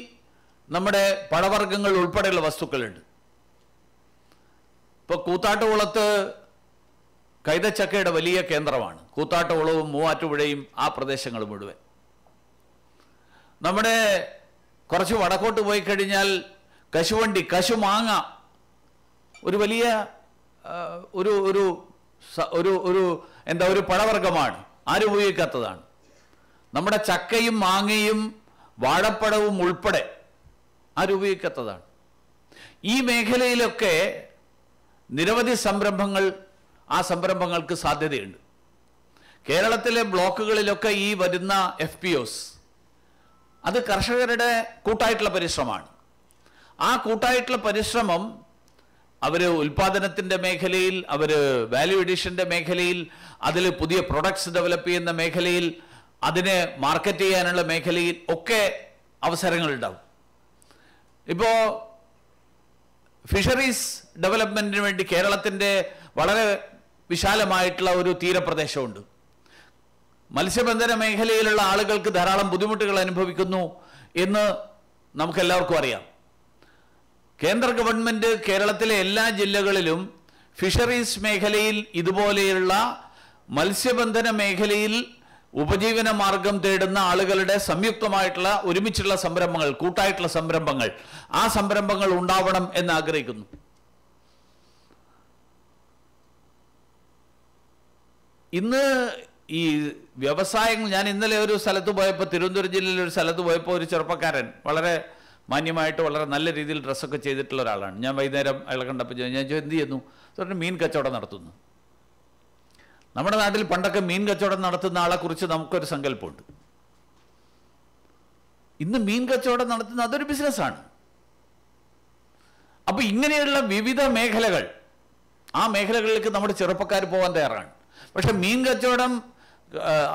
Speaker 8: നമ്മുടെ പഴവർഗ്ഗങ്ങൾ ഉൾപ്പെടെയുള്ള വസ്തുക്കളുണ്ട്. ഇപ്പോൾ കൂത്താട്ടുകുളത്ത് കൈതച്ചക്കയുടെ വലിയ കേന്ദ്രമാണ്. കൂത്താട്ടുകുളവും മൂവാറ്റുപുഴയും ആ പ്രദേശങ്ങൾ മുഴുവൻ. നമ്മുടെ കുറച്ച് വടക്കോട്ട് പോയി കഴിഞ്ഞാൽ കശുവണ്ടി, കശുമാങ്ങ ഒരു വലിയ ഒരു പഴവർഗ്ഗമാണ്, ആരും ഉപയോഗിക്കാത്തതാണ്. നമ്മുടെ ചക്കയും മാങ്ങയും വാഴപ്പഴവും ഉൾപ്പെടെ ആരും ഉപയോഗിക്കാത്തതാണ്. ഈ മേഖലയിലൊക്കെ നിരവധി സംരംഭങ്ങൾ, ആ സംരംഭങ്ങൾക്ക് സാധ്യതയുണ്ട്. കേരളത്തിലെ ബ്ലോക്കുകളിലൊക്കെ ഈ വരുന്ന FPOs അത് കർഷകരുടെ കൂട്ടായിട്ടുള്ള പരിശ്രമമാണ്. ആ കൂട്ടായിട്ടുള്ള പരിശ്രമം അവർ ഉൽപ്പാദനത്തിൻ്റെ മേഖലയിൽ, അവർ വാല്യൂ എഡിഷൻ്റെ മേഖലയിൽ, അതിൽ പുതിയ പ്രൊഡക്ട്സ് ഡെവലപ്പ് ചെയ്യുന്ന മേഖലയിൽ, അതിനെ മാർക്കറ്റ് ചെയ്യാനുള്ള മേഖലയിൽ ഒക്കെ അവസരങ്ങളുണ്ടാവും. ഇപ്പോൾ ഫിഷറീസ് ഡെവലപ്മെൻറ്റിന് വേണ്ടി കേരളത്തിൻ്റെ വളരെ വിശാലമായിട്ടുള്ള ഒരു തീരപ്രദേശമുണ്ട്. മത്സ്യബന്ധന മേഖലയിലുള്ള ആളുകൾക്ക് ധാരാളം ബുദ്ധിമുട്ടുകൾ അനുഭവിക്കുന്നു എന്ന് നമുക്കെല്ലാവർക്കും അറിയാം. കേന്ദ്ര ഗവൺമെൻറ് കേരളത്തിലെ എല്ലാ ജില്ലകളിലും ഫിഷറീസ് മേഖലയിൽ ഇതുപോലെയുള്ള മത്സ്യബന്ധന മേഖലയിൽ ഉപജീവന മാർഗം തേടുന്ന ആളുകളുടെ സംയുക്തമായിട്ടുള്ള ഒരുമിച്ചുള്ള സംരംഭങ്ങൾ, കൂട്ടായിട്ടുള്ള സംരംഭങ്ങൾ, ആ സംരംഭങ്ങൾ ഉണ്ടാവണം എന്ന് ആഗ്രഹിക്കുന്നു. ഇന്ന് ഈ വ്യവസായങ്ങൾ, ഞാൻ ഇന്നലെ ഒരു സ്ഥലത്ത് പോയപ്പോൾ, തിരുവനന്തപുരം ജില്ലയിലെ ഒരു സ്ഥലത്ത് പോയപ്പോൾ ഒരു ചെറുപ്പക്കാരൻ വളരെ മാന്യമായിട്ട് വളരെ നല്ല രീതിയിൽ ഡ്രസ്സൊക്കെ ചെയ്തിട്ടുള്ള ഒരാളാണ്. ഞാൻ വൈകുന്നേരം അയാളെ കണ്ടപ്പോൾ ഞാൻ ചോദിച്ചു എന്ത് ചെയ്യുന്നു? പറഞ്ഞ് മീൻ കച്ചവടം നടത്തുന്നു. നമ്മുടെ നാട്ടിൽ പണ്ടൊക്കെ മീൻ കച്ചവടം നടത്തുന്ന ആളെക്കുറിച്ച് നമുക്കൊരു സങ്കല്പമുണ്ട്. ഇന്ന് മീൻ കച്ചവടം നടത്തുന്ന അതൊരു ബിസിനസ്സാണ്. അപ്പോൾ ഇങ്ങനെയുള്ള വിവിധ മേഖലകൾ, ആ മേഖലകളിലേക്ക് നമ്മുടെ ചെറുപ്പക്കാർ പോകാൻ തയ്യാറാണ്. പക്ഷെ മീൻ കച്ചവടം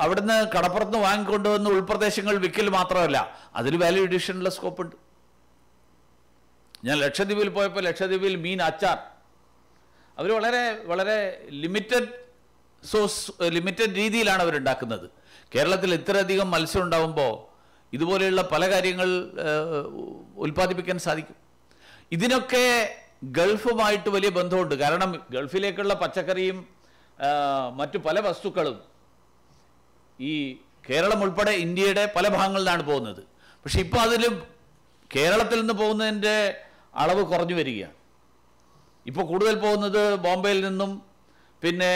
Speaker 8: അവിടുന്ന് കടപ്പുറത്ത് വാങ്ങിക്കൊണ്ടുവന്ന് ഉൾപ്രദേശങ്ങൾ വിൽക്കൽ മാത്രമല്ല, അതിൽ വാല്യൂ എഡിഷനുള്ള സ്കോപ്പുണ്ട്. ഞാൻ ലക്ഷദ്വീപിൽ പോയപ്പോൾ ലക്ഷദ്വീപിൽ മീൻ അച്ചാർ അവർ വളരെ വളരെ ലിമിറ്റഡ് രീതിയിലാണ് അവരുണ്ടാക്കുന്നത്. കേരളത്തിൽ ഇത്രയധികം മത്സ്യം ഉണ്ടാകുമ്പോൾ ഇതുപോലെയുള്ള പല കാര്യങ്ങൾ ഉൽപ്പാദിപ്പിക്കാൻ സാധിക്കും. ഇതിനൊക്കെ ഗൾഫുമായിട്ട് വലിയ ബന്ധമുണ്ട്. കാരണം ഗൾഫിലേക്കുള്ള പച്ചക്കറിയും മറ്റു പല വസ്തുക്കളും ഈ കേരളം ഉൾപ്പെടെ ഇന്ത്യയുടെ പല ഭാഗങ്ങളിൽ നിന്നാണ് പോകുന്നത്. പക്ഷെ ഇപ്പോൾ അതിലും കേരളത്തിൽ നിന്ന് പോകുന്നതിൻ്റെ അളവ് കുറഞ്ഞു വരികയാണ്. ഇപ്പോൾ കൂടുതൽ പോകുന്നത് ബോംബെയിൽ നിന്നും പിന്നെ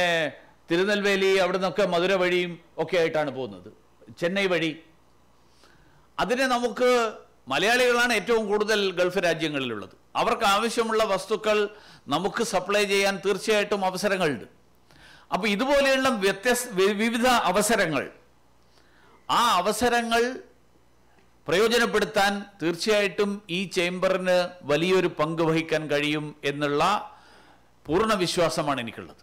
Speaker 8: തിരുനെൽവേലി അവിടെ നിന്നൊക്കെ മധുര വഴിയും ഒക്കെ ആയിട്ടാണ് പോകുന്നത്, ചെന്നൈ വഴി. അതിനെ നമുക്ക് മലയാളികളാണ് ഏറ്റവും കൂടുതൽ ഗൾഫ് രാജ്യങ്ങളിലുള്ളത്. അവർക്ക് ആവശ്യമുള്ള വസ്തുക്കൾ നമുക്ക് സപ്ലൈ ചെയ്യാൻ തീർച്ചയായിട്ടും അവസരങ്ങളുണ്ട്. അപ്പോൾ ഇതുപോലെയുള്ള വിവിധ അവസരങ്ങൾ, ആ അവസരങ്ങൾ പ്രയോജനപ്പെടുത്താൻ തീർച്ചയായിട്ടും ഈ ചേംബറിന് വലിയൊരു പങ്ക് വഹിക്കാൻ കഴിയും എന്നുള്ള പൂർണ്ണ വിശ്വാസമാണ് എനിക്കുള്ളത്.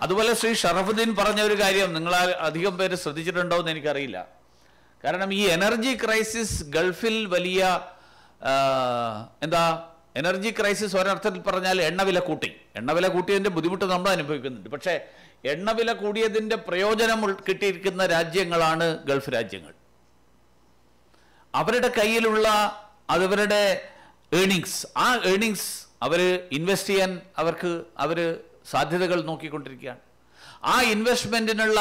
Speaker 8: അതുപോലെ ശ്രീ ഷറഫുദ്ദീൻ പറഞ്ഞ ഒരു കാര്യം നിങ്ങൾ അധികം പേര് ശ്രദ്ധിച്ചിട്ടുണ്ടോ എന്ന് എനിക്കറിയില്ല. കാരണം ഈ എനർജി ക്രൈസിസ് ഗൾഫിൽ വലിയ എനർജി ക്രൈസിസ് ഒരർത്ഥത്തിൽ പറഞ്ഞാൽ എണ്ണവില കൂട്ടിയതിൻ്റെ ബുദ്ധിമുട്ട് നമ്മൾ അനുഭവിക്കുന്നുണ്ട്. പക്ഷേ എണ്ണവില കൂടിയതിൻ്റെ പ്രയോജനം കിട്ടിയിരിക്കുന്ന രാജ്യങ്ങളാണ് ഗൾഫ് രാജ്യങ്ങൾ. അവരുടെ കയ്യിലുള്ള അവരുടെ ഏണിങ്സ്, ആ ഏണിങ്സ് അവർ ഇൻവെസ്റ്റ് ചെയ്യാൻ അവർ സാധ്യതകൾ നോക്കിക്കൊണ്ടിരിക്കുകയാണ്. ആ ഇൻവെസ്റ്റ്മെൻറ്റിനുള്ള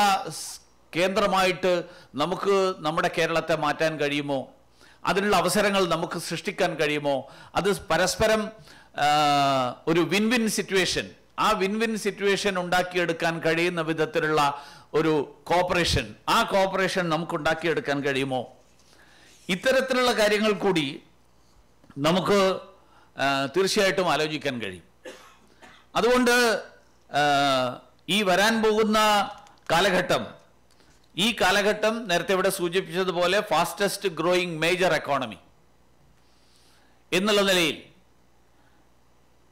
Speaker 8: കേന്ദ്രമായിട്ട് നമുക്ക് നമ്മുടെ കേരളത്തെ മാറ്റാൻ കഴിയുമോ? അതിനുള്ള അവസരങ്ങൾ നമുക്ക് സൃഷ്ടിക്കാൻ കഴിയുമോ? അത് പരസ്പരം ഒരു വിൻ വിൻ സിറ്റുവേഷൻ, ആ വിൻ വിൻ സിറ്റുവേഷൻ ഉണ്ടാക്കിയെടുക്കാൻ കഴിയുന്ന വിധത്തിലുള്ള ഒരു കോപ്പറേഷൻ, ആ കോപ്പറേഷൻ നമുക്കുണ്ടാക്കിയെടുക്കാൻ കഴിയുമോ? ഇത്തരത്തിലുള്ള കാര്യങ്ങൾ കൂടി നമുക്ക് തീർച്ചയായിട്ടും ആലോചിക്കാൻ കഴിയും. അതുകൊണ്ട് ഈ വരാൻ പോകുന്ന കാലഘട്ടം, ഈ കാലഘട്ടം നേരത്തെ ഇവിടെ സൂചിപ്പിച്ചതുപോലെ ഫാസ്റ്റസ്റ്റ് ഗ്രോയിങ് മേജർ എക്കോണമി എന്നുള്ള നിലയിൽ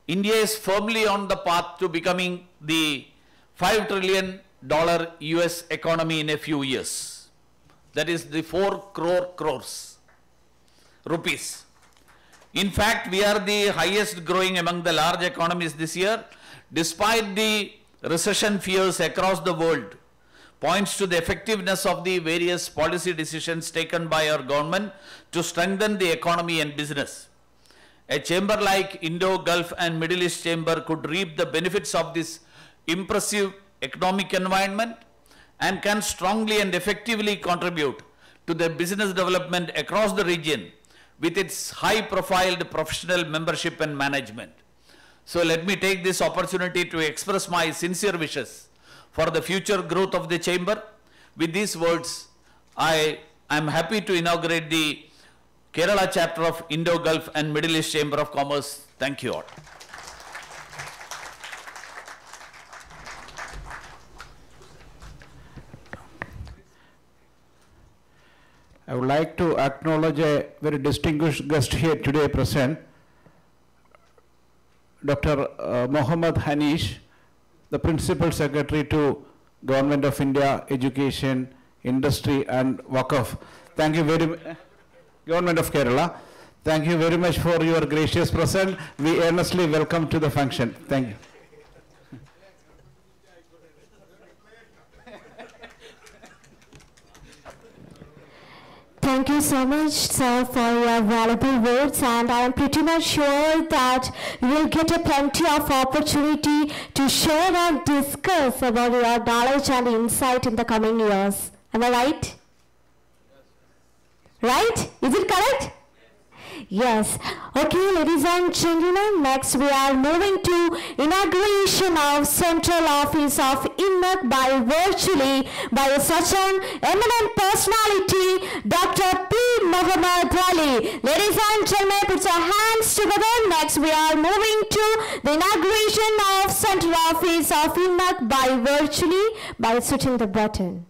Speaker 8: India is firmly on the path to becoming the $5 trillion US economy in a few years. That is the 4 crores rupees. In fact, we are the highest growing among the large economies this year, despite the recession fears across the world. Points to the effectiveness of the various policy decisions taken by our government to strengthen the economy and business. A chamber like Indo-Gulf and Middle East Chamber could reap the benefits of this impressive economic environment and can strongly and effectively contribute to the business development across the region with its high-profiled professional membership and management. So let me take this opportunity to express my sincere wishes for the future growth of the chamber. With these words, I am happy to inaugurate the Kerala chapter of Indo-Gulf and Middle East Chamber of Commerce. Thank you all.
Speaker 4: I would like to acknowledge a very distinguished guest here today present, Dr. Mohammad Hanish, the Principal Secretary to Government of India, Education, Industry and Waqf. Thank you very much, Government of Kerala. Thank you very much for your gracious presence. We earnestly welcome to the function. Thank you.
Speaker 1: Thank you so much, sir, for your valuable words, and I am pretty much sure that you will get a plenty of opportunity to share and discuss about your knowledge and insight in the coming years. Am I right? Right? Is it correct? Yes. Okay, ladies and gentlemen, next we are moving to inauguration of Central Office of Inmecc by such an eminent personality, Dr. P. Muhammad Ali. Ladies and gentlemen, put your hands together. Next we are moving to the inauguration of Central Office of Inmecc by switching the button.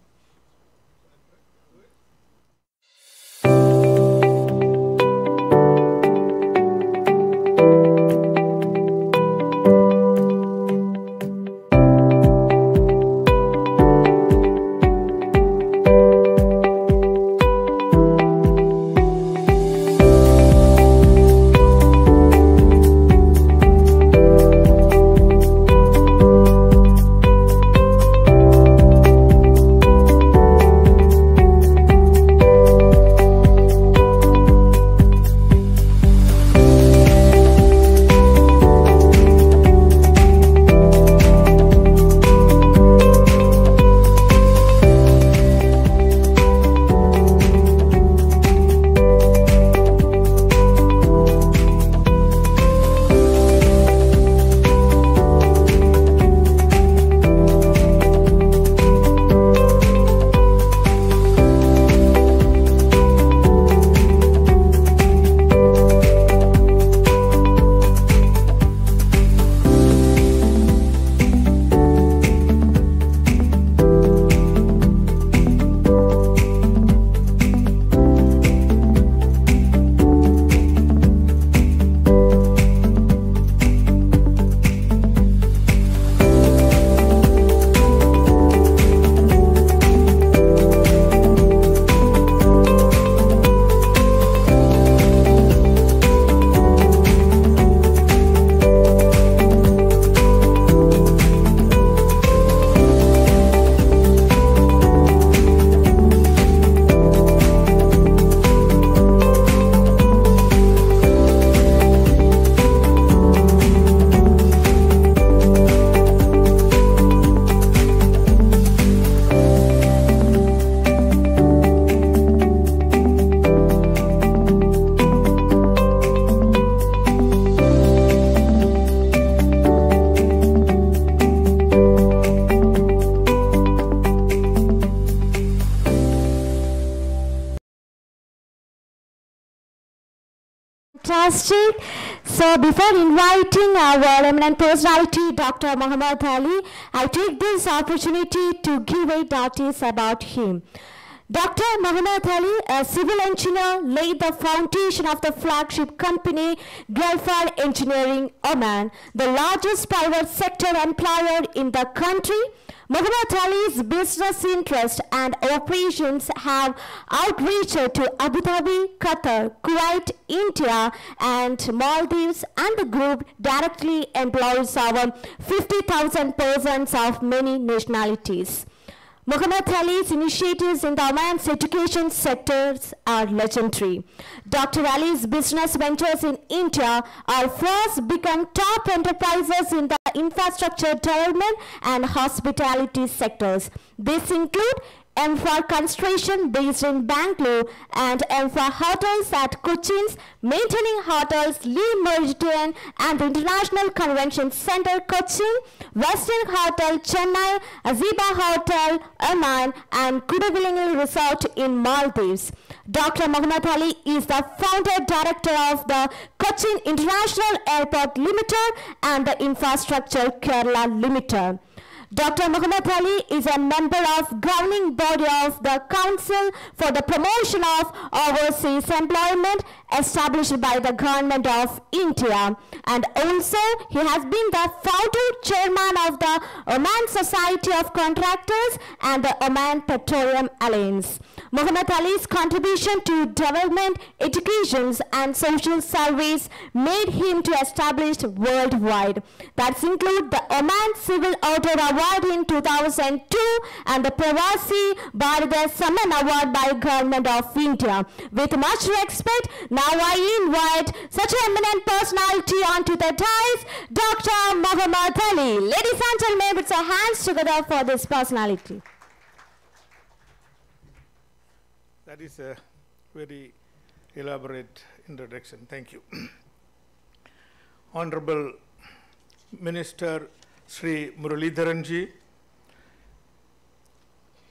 Speaker 1: Fantastic. So before inviting our eminent personality, Dr. Muhammad Ali, I take this opportunity to give a notice about him. Dr. Muhammad Ali, a civil engineer, laid the foundation of the flagship company, Gulfar Engineering Oman, the largest private sector employer in the country. Muhammad Ali's business interests and operations have outreach to Abu Dhabi, Qatar, Kuwait, India, and Maldives, and the group directly employs over 50,000 persons of many nationalities. Muhammad Ali's initiatives in the Oman's education sectors are legendary. Dr. Ali's business ventures in India are first become top enterprises in the infrastructure development and hospitality sectors. These include M for Construction based in Bangalore, and M for Hotels at Cochin's Maintaining Hotels, Lee Meridian and the International Convention Center, Cochin, Western Hotel, Chennai, Aziba Hotel, Oman, and Kudavillingil Resort in Maldives. Dr. Muhammad Ali is the founder director of the Cochin International Airport Limited and the Infrastructure Kerala Limited. Dr. Muhammad Ali is a member of governing body of the Council for the Promotion of Overseas Employment established by the Government of India, and also he has been the founder chairman of the Oman Society of Contractors and the Oman Petroleum Alliance. Muhammad Ali's contribution to development, education and social service made him to establish worldwide. That include the Oman Civil Order Award in 2002 and the Pravasi Bharata Samman Award by Government of India. With much respect, now I invite such an eminent personality onto the dais, Dr. Muhammad Ali. Ladies and gentlemen, put your hands together for this personality.
Speaker 9: That is a very elaborate introduction. Thank you. Honorable Minister Sri Muralidharanji,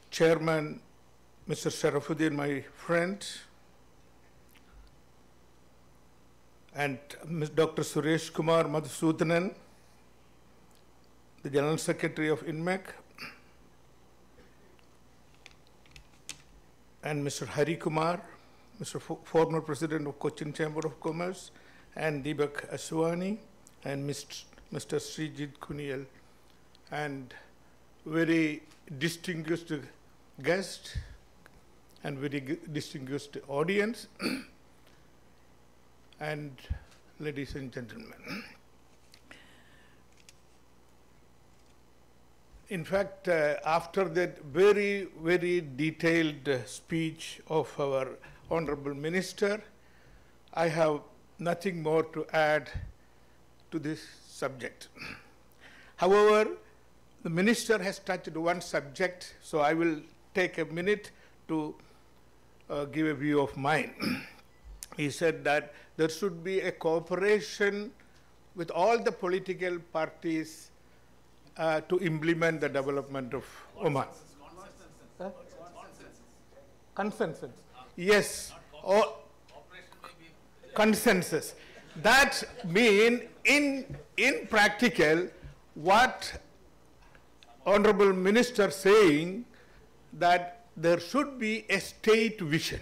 Speaker 9: Chairman Mr. Sharafuddin, my friend, and Dr. Suresh Kumar Madhusudanan, the General Secretary of Inmecc, and Mr. Hari Kumar, Mr. Former President of Cochin Chamber of Commerce, and Deepak Aswani, and Mr. Srijit Kuniyal, and very distinguished guest and very distinguished audience, and ladies and gentlemen. In fact, after that very, very detailed speech of our Honorable Minister, I have nothing more to add to this subject. However, the Minister has touched one subject, so I will take a minute to give a view of mine. He said that there should be a cooperation with all the political parties to implement the development of Oman. Consensus. Yes. Consensus. That means in practical, what Honorable Minister saying that there should be a state vision.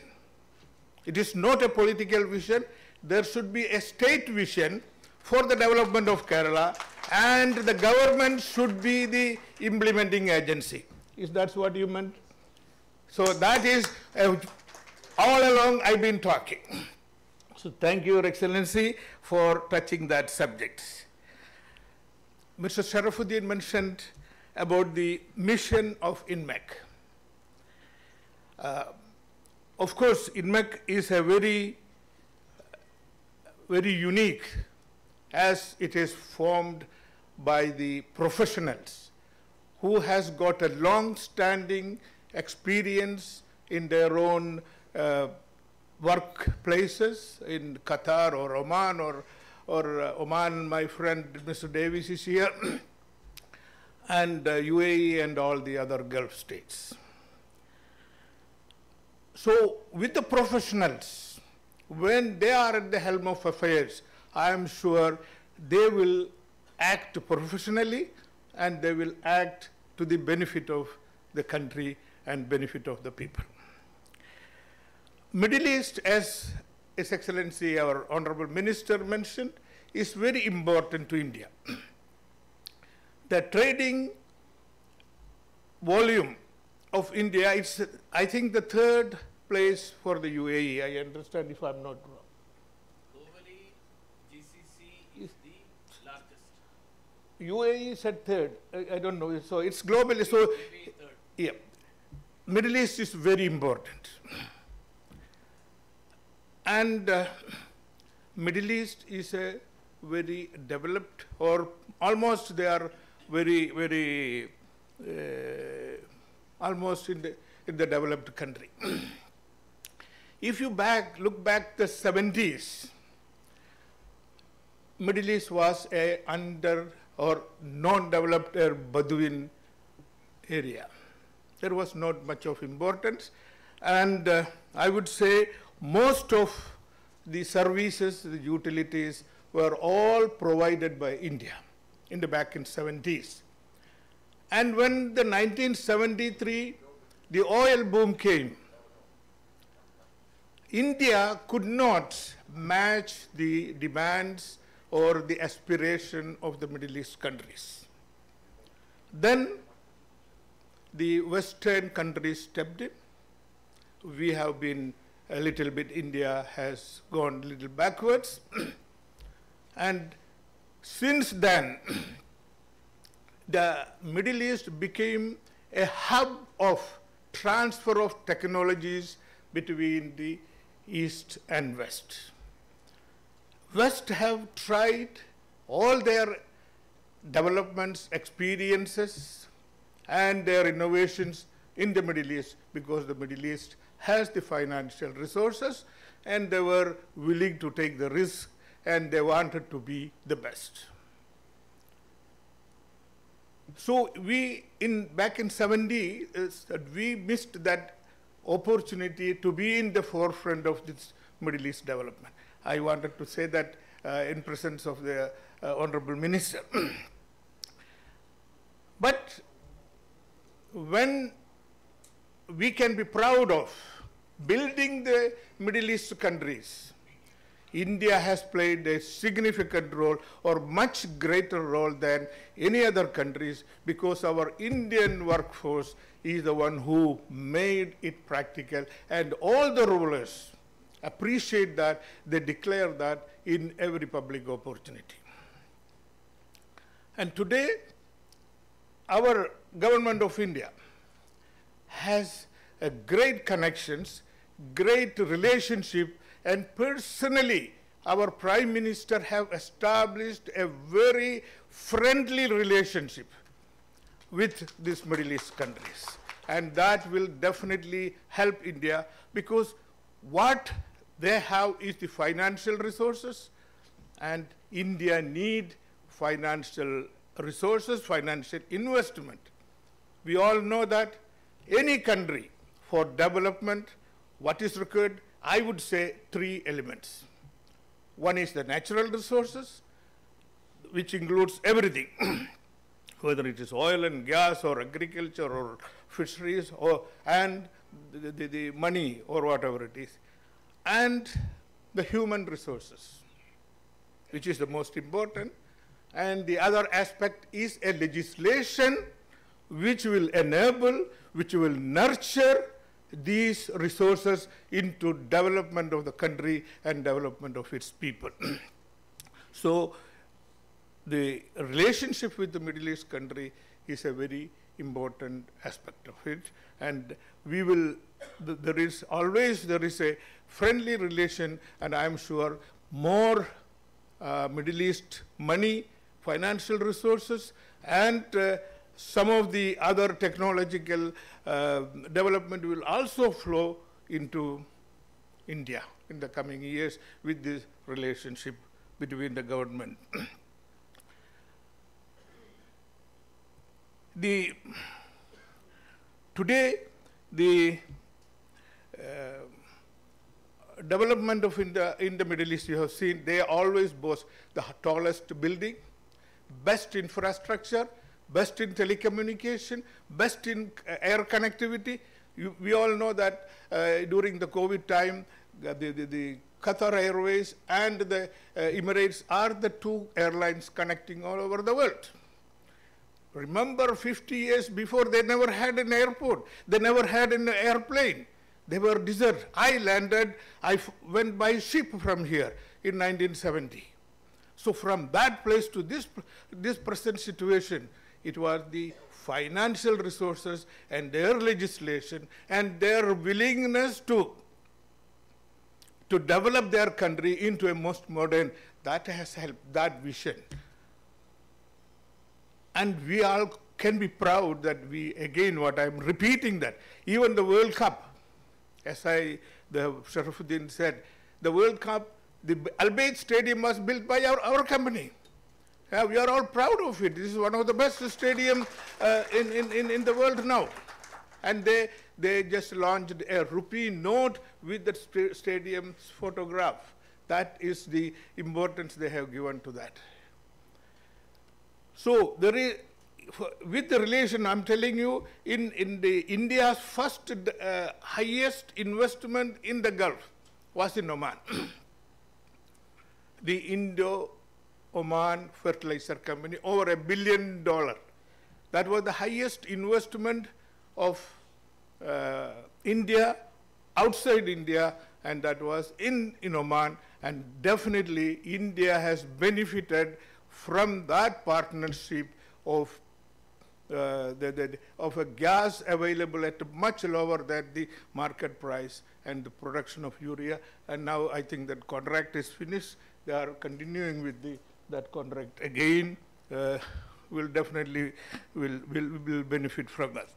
Speaker 9: It is not a political vision. There should be a state vision for the development of Kerala, and the government should be the implementing agency. Is that what you meant? So that is all along I've been talking. So thank you, Your Excellency, for touching that subject. Mr. Sharafuddin mentioned about the mission of Inmecc. Of course, Inmecc is a very unique, as it is formed by the professionals who has got a long-standing experience in their own workplaces in Qatar or Oman or Oman. My friend Mr. Davis is here, and UAE and all the other Gulf states. So with the professionals, when they are at the helm of affairs, I am sure they will act professionally and they will act to the benefit of the country and benefit of the people. Middle East, as His Excellency our Honorable Minister mentioned, is very important to India. The trading volume of India, it's I think the third place for the UAE. I understand if I'm not wrong.
Speaker 8: Globally, GCC is the largest.
Speaker 9: UAE is at third. I don't know. So it's globally. So
Speaker 8: Maybe third.
Speaker 9: yeah, Middle East is very important. And Middle East is a very developed, or almost they are very, very, almost in the in the developed country. If you look back the 70s, Middle East was a under or non-developed Bedouin area. There was not much of importance, and I would say most of the services, the utilities were all provided by India back in 70s. And when the 1973, the oil boom came, India could not match the demands or the aspiration of the Middle East countries. Then the Western countries stepped in. We have been a little bit, India has gone a little backwards. And since then, the Middle East became a hub of transfer of technologies between the East and West. West have tried all their developments, experiences, and their innovations in the Middle East because the Middle East has the financial resources and they were willing to take the risk and they wanted to be the best. So back in 70, we missed that opportunity to be in the forefront of this Middle East development. I wanted to say that in presence of the Honorable Minister. But when we can be proud of building the Middle East countries, India has played a significant role or much greater role than any other countries because our Indian workforce is the one who made it practical, and all the rulers appreciate that, they declare that in every public opportunity. And today, our government of India has a great connections, great relationship, and personally, our Prime Minister have established a very friendly relationship with these Middle East countries. And that will definitely help India because what they have is the financial resources, and India need financial resources, financial investment. We all know that any country for development, what is required, I would say 3 elements. One is the natural resources, which includes everything, whether it is oil and gas or agriculture or fisheries and the money or whatever it is. And the human resources, which is the most important. And the other aspect is a legislation which will enable, which will nurture these resources into development of the country and development of its people. So the relationship with the Middle East country is a very important aspect of it, and we will, there is a friendly relation, and I am sure more Middle East money, financial resources, and some of the other technological development will also flow into India in the coming years with this relationship between the government. Today, the development of India in the Middle East, you have seen, they always boast the tallest building, best infrastructure, best in telecommunication, best in air connectivity. We all know that during the COVID time, the Qatar Airways and the Emirates are the 2 airlines connecting all over the world. Remember 50 years before, they never had an airport. They never had an airplane. They were desert. I landed, I went by ship from here in 1970. So from that place to this present situation, it was the financial resources and their legislation and their willingness to develop their country into a most modern, that has helped that vision. And we all can be proud that we, again, what I'm repeating that, even the World Cup, as the Sharafuddin said, the World Cup, the Al-Bayt Stadium was built by our company. We are all proud of it. This is one of the best stadiums in the world now. And they just launched a rupee note with the stadium's photograph. That is the importance they have given to that. So there is, with the relation, I'm telling you, in India's first highest investment in the Gulf was in Oman. The Indo-Oman Fertilizer Company, over $1 billion. That was the highest investment of India, outside India, and that was in Oman. And definitely India has benefited from that partnership of a gas available at much lower than the market price and the production of urea. And now I think that contract is finished. They are continuing with that contract again. Will definitely will benefit from that.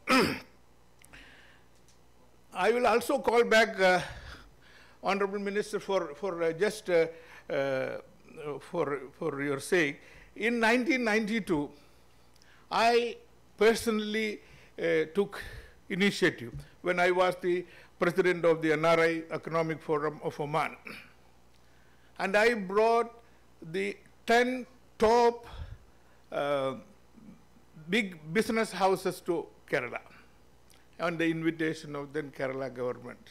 Speaker 9: I will also call back Honorable Minister for your sake. In 1992, I personally took initiative when I was the president of the NRI Economic Forum of Oman. And I brought the 10 top big business houses to Kerala on the invitation of then Kerala government.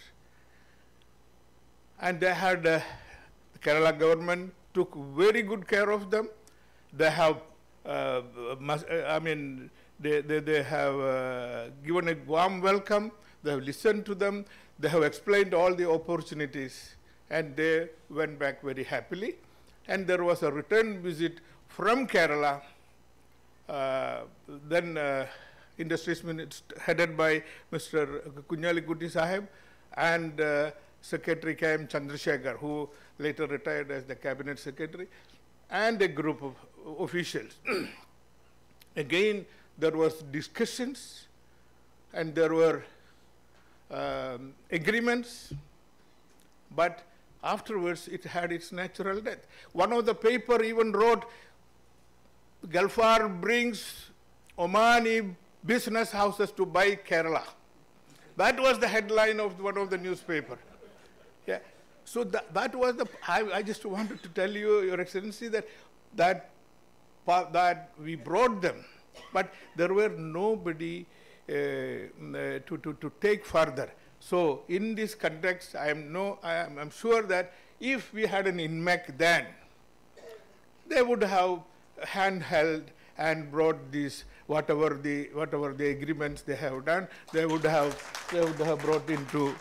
Speaker 9: And they had, the Kerala government took very good care of them. They have, they have given a warm welcome. They have listened to them. They have explained all the opportunities, and they went back very happily. And there was a return visit from Kerala, Industries Minister, headed by Mr. Kunyali Gutti Sahib, and Secretary K.M. Chandrasekhar, who later retired as the Cabinet Secretary, and a group of officials. Again, there was discussions, and there were agreements, but afterwards it had its natural death. One of the paper even wrote, Gulfar brings Omani business houses to buy Kerala. That was the headline of one of the newspaper. Yeah. So that was the, I just wanted to tell you, Your Excellency, that we brought them, but there were nobody to take further. So in this context, I'm sure that if we had an Inmecc then, they would have handheld and brought these whatever the agreements they have done, they would have brought into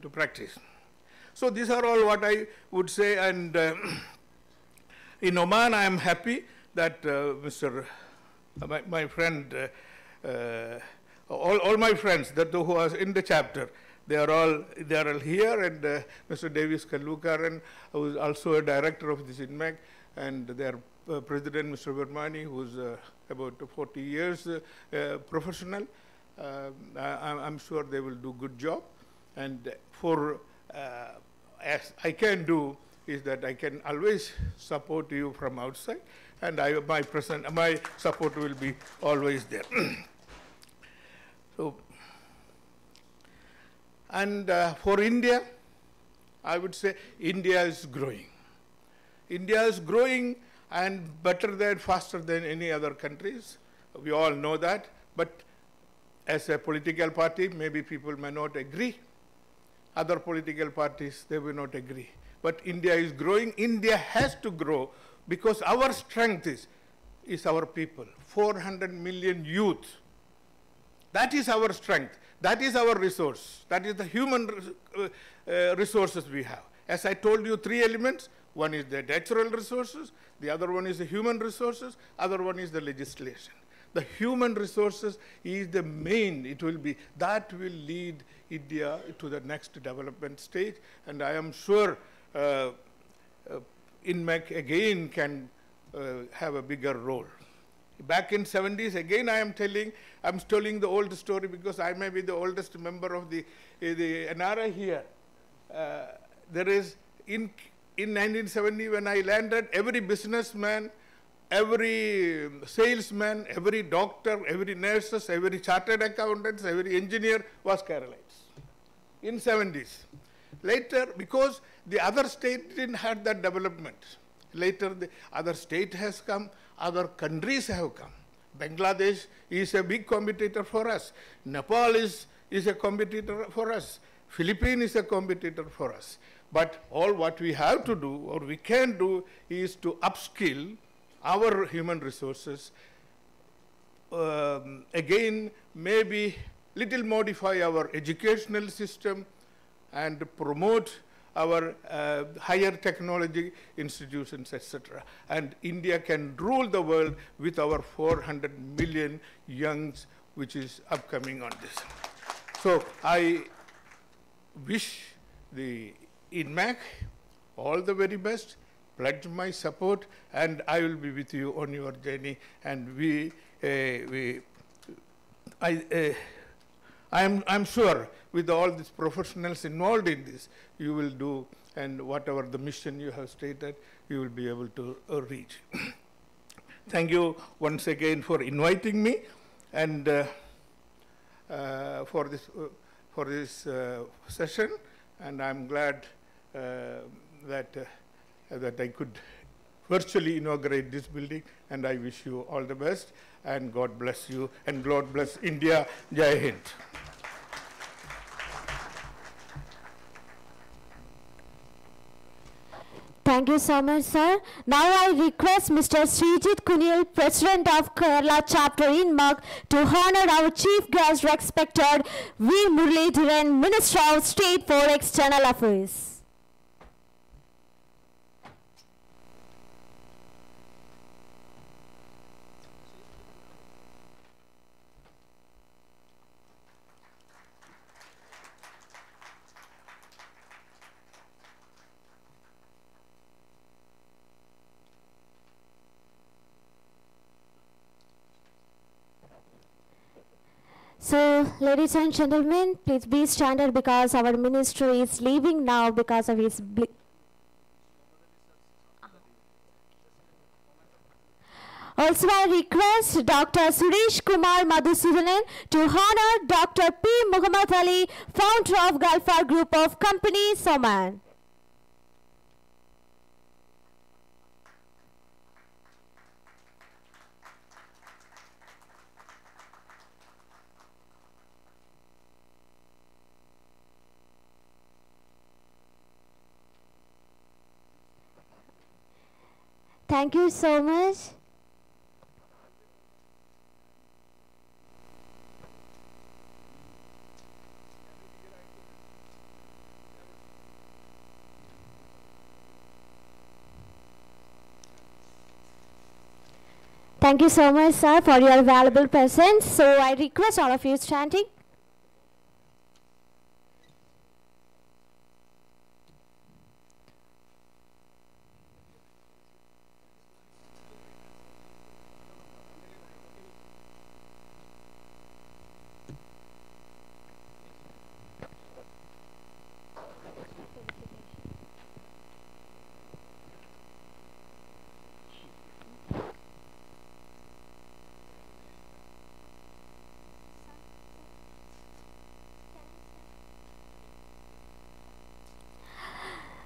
Speaker 9: practice. So these are all what I would say, and in Oman I am happy that my friend, all my friends who are in the chapter, they are all here, and Mr. Davis Kallukaran, who is also a director of this Inmecc, and their president, Mr. Vermani, who is about 40 years professional. I'm sure they will do good job. And as I can do is that I can always support you from outside, and my support will be always there. So, and for India, I would say India is growing. India is growing and faster than any other countries. We all know that, but as a political party, maybe people may not agree. Other political parties, they will not agree. But India is growing. India has to grow because our strength is our people. 400 million youth. That is our strength. That is our resource. That is the human resources we have. As I told you, 3 elements. One is the natural resources. The other one is the human resources. Other one is the legislation. The human resources is the main, that will lead India to the next development stage, and I am sure Inmecc again can have a bigger role. Back in 70s, again I'm telling the old story because I may be the oldest member of the NRI here. There is, in 1970 when I landed, every businessman, every salesman, every doctor, every nurses, every chartered accountants, every engineer was Keralites in 70s. Later, because the other state didn't have that development, later the other state has come, other countries have come. Bangladesh is a big competitor for us. Nepal is a competitor for us. Philippines is a competitor for us. But all what we have to do, or we can do, is to upskill our human resources. Again, maybe little modify our educational system and promote our higher technology institutions, etc. And India can rule the world with our 400 million youngs, which is upcoming on this. So I wish the Inmecc all the very best, pledge my support, and I will be with you on your journey. And I'm sure with all these professionals involved in this, you will do, and whatever the mission you have stated, you will be able to reach. Thank you once again for inviting me, and for this session. And I'm glad that I could virtually inaugurate this building, and I wish you all the best, and God bless you, and God bless India. Jai Hind.
Speaker 1: Thank you so much, sir. Now I request Mr. Srijit Kunil, President of Kerala Chapter Inmecc, to honor our Chief Guest, respected V. Muralidharan, Minister of State for External Affairs. So, ladies and gentlemen, please be standard because our minister is leaving now because of his... Also, I request Dr. Suresh Kumar Madhusudanan to honor Dr. P. Muhammad Ali, founder of Gulfar Group of Companies, Oman. Thank you so much. Thank you so much, sir, for your valuable presence. So I request all of you standing.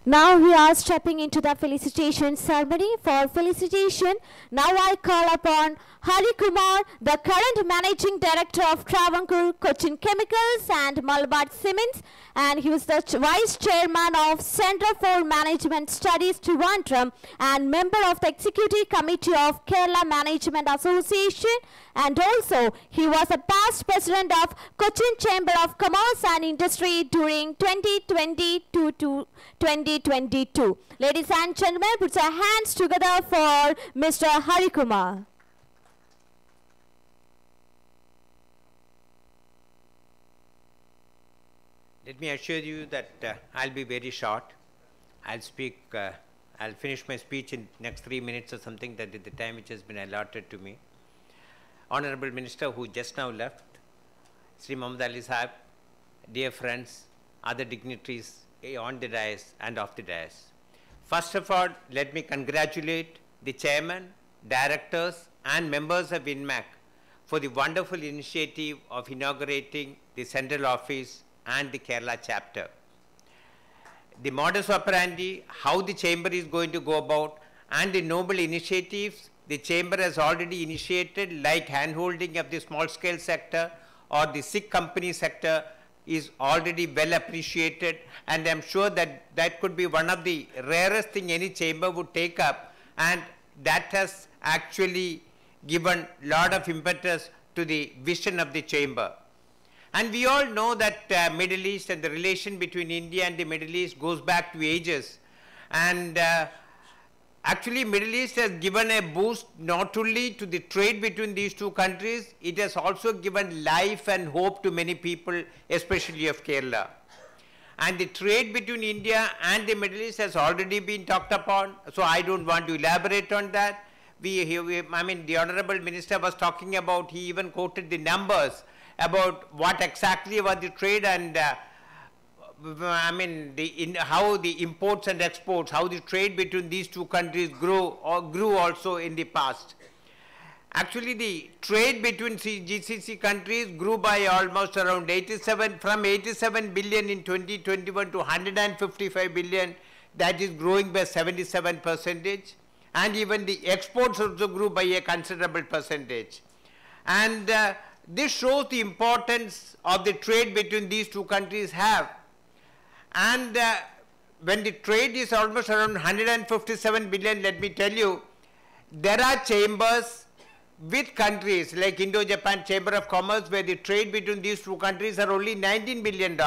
Speaker 1: Now we are stepping into the felicitation ceremony. For felicitation, now I call upon Hari Kumar, the current Managing Director of Travancore Cochin Chemicals and Malabar Cements, and he was the Vice Chairman of Centre for Management Studies, Trivandrum, and member of the Executive Committee of Kerala Management Association, and also he was a past President of Cochin Chamber of Commerce and Industry during 2020 to 2022. Ladies and gentlemen, put your hands together for Mr. Hari Kumar.
Speaker 10: Let me assure you that I'll be very short. I'll finish my speech in next 3 minutes or something. That is the time which has been allotted to me. Honorable Minister who just now left, Sri Muhammad Ali Sahib, dear friends, other dignitaries on the dais and off the dais. First of all, let me congratulate the chairman, directors and members of Inmecc for the wonderful initiative of inaugurating the central office and the Kerala chapter. The modus operandi, how the chamber is going to go about, and the noble initiatives the chamber has already initiated, like handholding of the small scale sector or the Sikh company sector, is already well appreciated, and I'm sure that that could be one of the rarest thing any chamber would take up, and that has actually given lot of impetus to the vision of the chamber. And we all know that Middle East and the relation between India and the Middle East goes back to ages, and actually Middle East has given a boost not only to the trade between these two countries, it has also given life and hope to many people, especially of Kerala. And the trade between India and the Middle East has already been talked upon, so I don't want to elaborate on that. The Honorable Minister was talking about, he even quoted the numbers about what exactly was the trade and how the imports and exports, how the trade between these two countries grew also in the past. Actually, the trade between GCC countries grew by almost around 87 billion in 2021 to 155 billion. That is growing by 77%. And even the exports also grew by a considerable percentage. And this shows the importance of the trade between these two countries have. And when the trade is almost around 157 billion, let me tell you, there are chambers with countries like Indo-Japan Chamber of Commerce where the trade between these two countries are only $19 billion.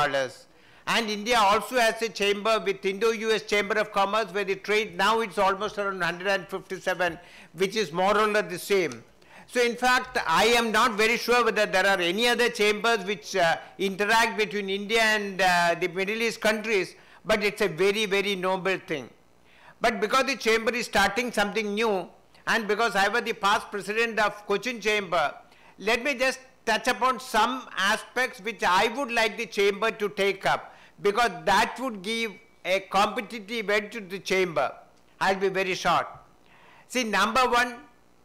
Speaker 10: And India also has a chamber with Indo-US Chamber of Commerce where the trade now it's almost around 157, which is more or less the same. So in fact, I am not very sure whether there are any other chambers which interact between India and the Middle East countries, but it's a very, very noble thing. But because the chamber is starting something new, and because I was the past president of Cochin Chamber, let me just touch upon some aspects which I would like the chamber to take up, because that would give a competitive edge to the chamber. I'll be very short. See, number one,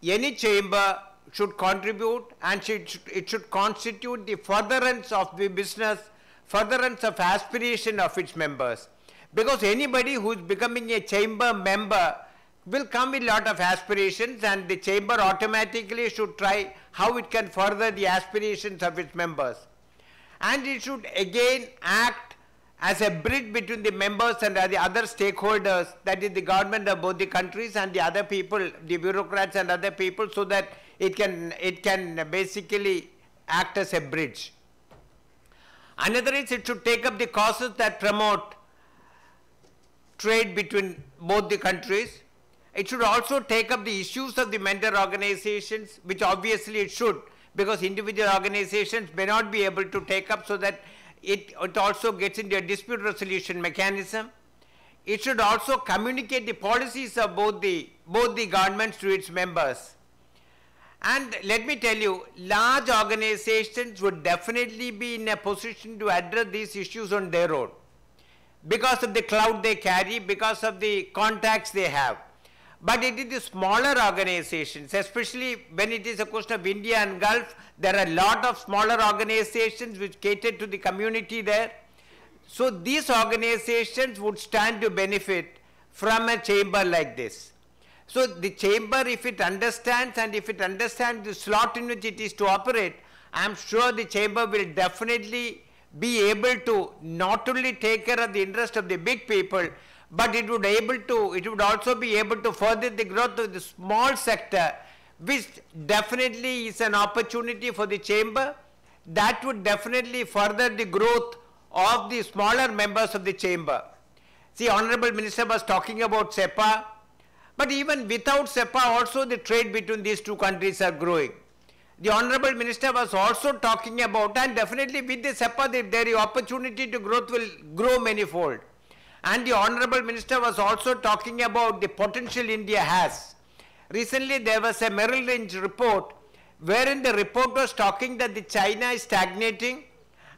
Speaker 10: any chamber should contribute and it should constitute the furtherance of the business, furtherance of aspiration of its members. Because anybody who is becoming a chamber member will come with a lot of aspirations, and the chamber automatically should try how it can further the aspirations of its members. And it should again act as a bridge between the members and the other stakeholders, that is the government of both the countries and the other people, the bureaucrats and other people, so that it can basically act as a bridge. Another is it should take up the causes that promote trade between both the countries. It should also take up the issues of the member organizations, which obviously it should, because individual organizations may not be able to take up, so that it also gets into a dispute resolution mechanism. It should also communicate the policies of both the governments to its members. And let me tell you, large organizations would definitely be in a position to address these issues on their own, because of the clout they carry, because of the contacts they have. But it is the smaller organizations, especially when it is a question of India and Gulf, there are a lot of smaller organizations which cater to the community there. So these organizations would stand to benefit from a chamber like this. So the chamber, if it understands and if it understands the slot in which it is to operate, I am sure the chamber will definitely be able to not only take care of the interest of the big people, but it would also be able to further the growth of the small sector, which definitely is an opportunity for the chamber. That would definitely further the growth of the smaller members of the chamber. See, Honorable Minister was talking about SEPA, but even without SEPA also the trade between these two countries are growing. The Honorable Minister was also talking about, and definitely with the SEPA, the opportunity to growth will grow manifold. And the Honorable Minister was also talking about the potential India has. Recently there was a Merrill Lynch report wherein the report was talking that the China is stagnating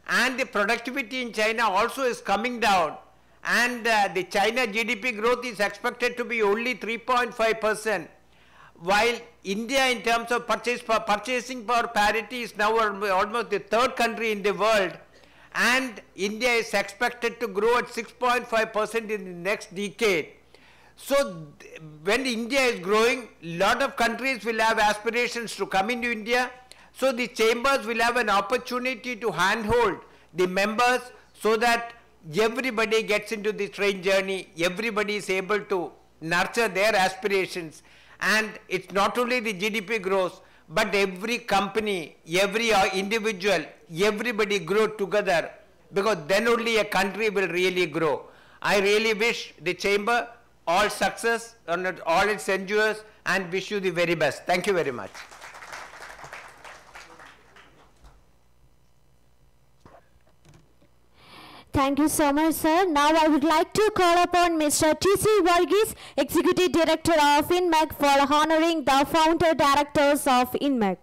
Speaker 10: and the productivity in China also is coming down, and the China GDP growth is expected to be only 3.5%, while India in terms of purchasing power parity is now almost the third country in the world, and India is expected to grow at 6.5% in the next decade. So when India is growing, lot of countries will have aspirations to come into India. So the chambers will have an opportunity to handhold the members so that everybody gets into the train journey, everybody is able to nurture their aspirations, and it's not only the GDP grows, but every company, every individual, everybody grow together, because then only a country will really grow. I really wish the chamber all success on all its endeavors and wish you the very best. Thank you very much.
Speaker 1: Thank you so much, sir. Now I would like to call upon Mr. T.C. Varghese, Executive Director of Inmecc, for honoring the founder directors of Inmecc.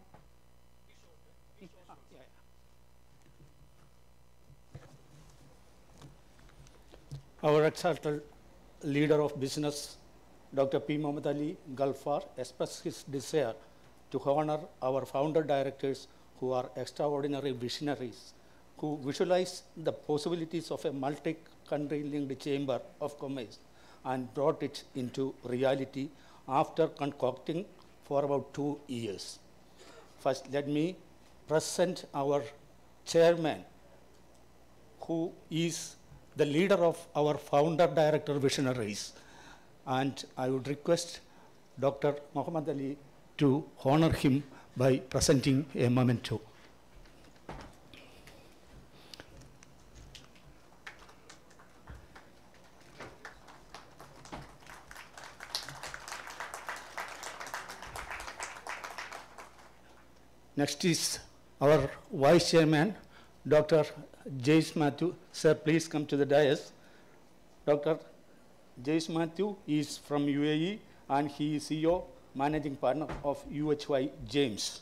Speaker 2: Our exalted leader of business, Dr. P. Muhammad Ali Gulfar, expressed his desire to honor our founder directors who are extraordinary visionaries, who visualized the possibilities of a multi-country linked chamber of commerce and brought it into reality after concocting for about 2 years. First, let me present our chairman, who is the leader of our founder director visionaries. And I would request Dr. Muhammad Ali to honor him by presenting a memento. Next is our vice chairman, Dr. James Matthew. Sir, please come to the dais. Dr. James Matthew is from UAE and he is CEO, managing partner of UHY James.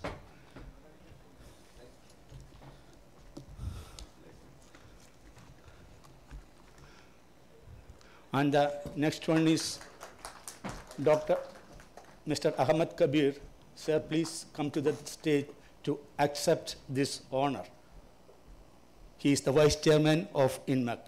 Speaker 2: And the next one is Mr. Ahmed Kabir. Sir, please come to the stage to accept this honor. He is the vice chairman of Inmecc.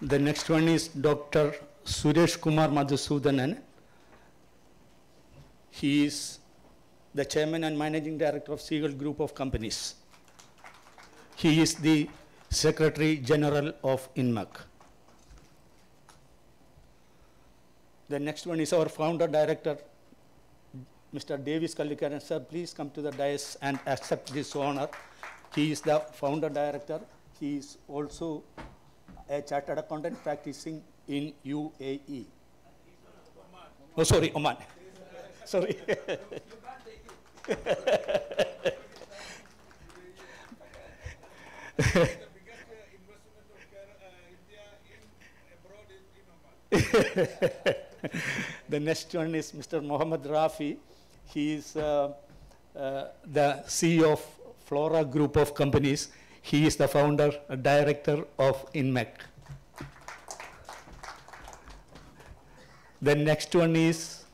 Speaker 2: The next one is Dr. Suresh Kumar Madhusudanan. He is the chairman and managing director of Seagull Group of Companies. He is the Secretary General of Inmecc. The next one is our founder director, Mr. Davis Kallikaran. Sir, please come to the dais and accept this honor. He is the founder director. He is also a chartered accountant practicing in UAE. Oh, sorry, Oman. Sorry. The next one is Mr. Mohammed Rafi. He is the CEO of Flora Group of Companies. He is the founder and director of Inmecc. The next one is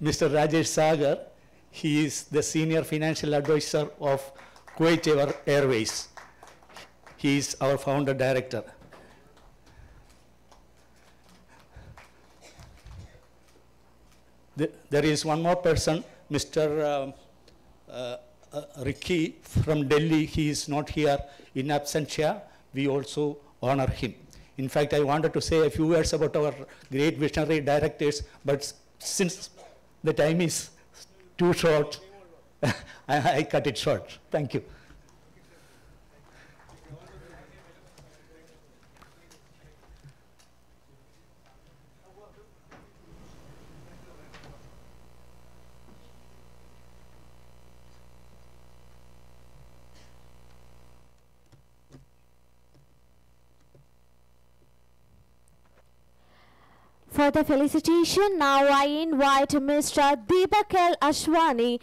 Speaker 2: Mr. Rajesh Sagar. He is the senior financial advisor of Kuwait Airways. He is our founder director. There is one more person, Mr. Ricky from Delhi. He is not here in absentia. We also honor him. In fact, I wanted to say a few words about our great visionary directors, but since the time is too short, I cut it short. Thank you.
Speaker 1: for the felicitation. Now I invite Mr. Deepak L. Ashwani.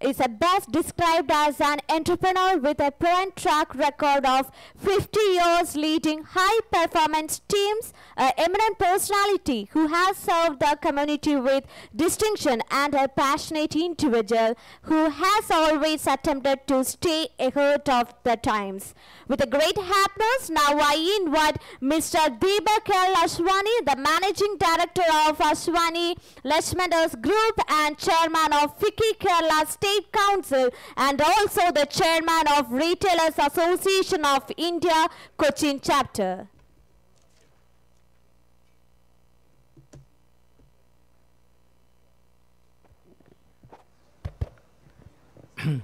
Speaker 1: Is best described as an entrepreneur with a proven track record of 50 years leading high-performance teams, an eminent personality who has served the community with distinction, and a passionate individual who has always attempted to stay ahead of the times. With a great happiness, now I invite Mr. Deepak L. Ashwani, the Managing Director of Ashwani Leshmenders Group and Chairman of FICCI Kerala State Council, and also the Chairman of Retailers Association of India, Cochin Chapter.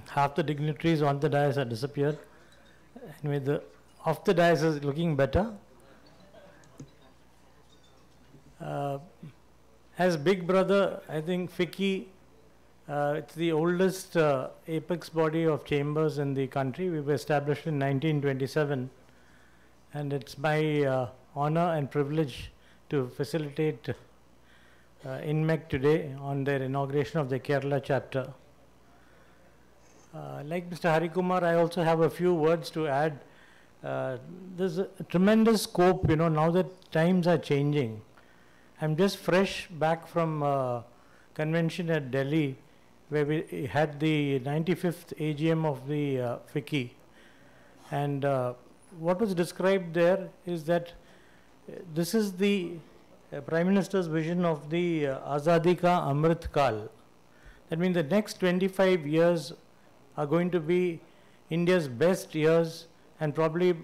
Speaker 11: Half the dignitaries on the dais have disappeared. Anyway, the off the dais is looking better. As big brother, I think FICCI, it's the oldest apex body of chambers in the country. We were established in 1927, and it's my honor and privilege to facilitate Inmecc today on their inauguration of the Kerala chapter. Like Mr. Harikumar, I also have a few words to add. There's a tremendous scope, now that times are changing. I'm just fresh back from a convention at Delhi, where we had the 95th AGM of the FICCI. And what was described there is that this is the Prime Minister's vision of the Azadi Ka Amrit Kal. That means the next 25 years are going to be India's best years, and probably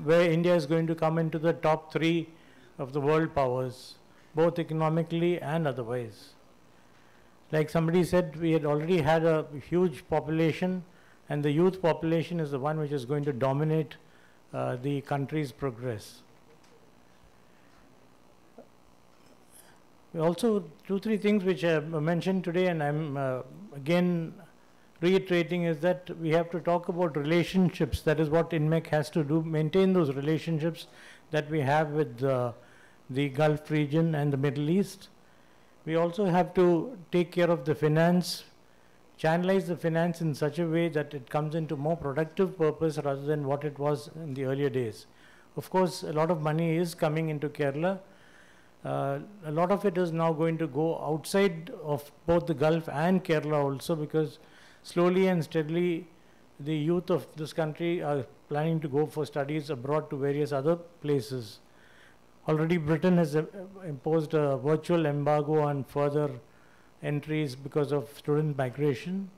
Speaker 11: where India is going to come into the top 3 of the world powers, both economically and otherwise. Like somebody said, we had already had a huge population, and the youth population is the one which is going to dominate the country's progress. Also, 2-3 things which I mentioned today, and I'm again reiterating, is that we have to talk about relationships. That is what Inmecc has to do, maintain those relationships that we have with the Gulf region and the Middle East. We also have to take care of the finance, channelize the finance in such a way that it comes into more productive purpose rather than what it was in the earlier days. Of course, a lot of money is coming into Kerala. A lot of it is now going to go outside of both the Gulf and Kerala also, because slowly and steadily the youth of this country are planning to go for studies abroad to various other places. Already Britain has imposed a virtual embargo on further entries because of student migration.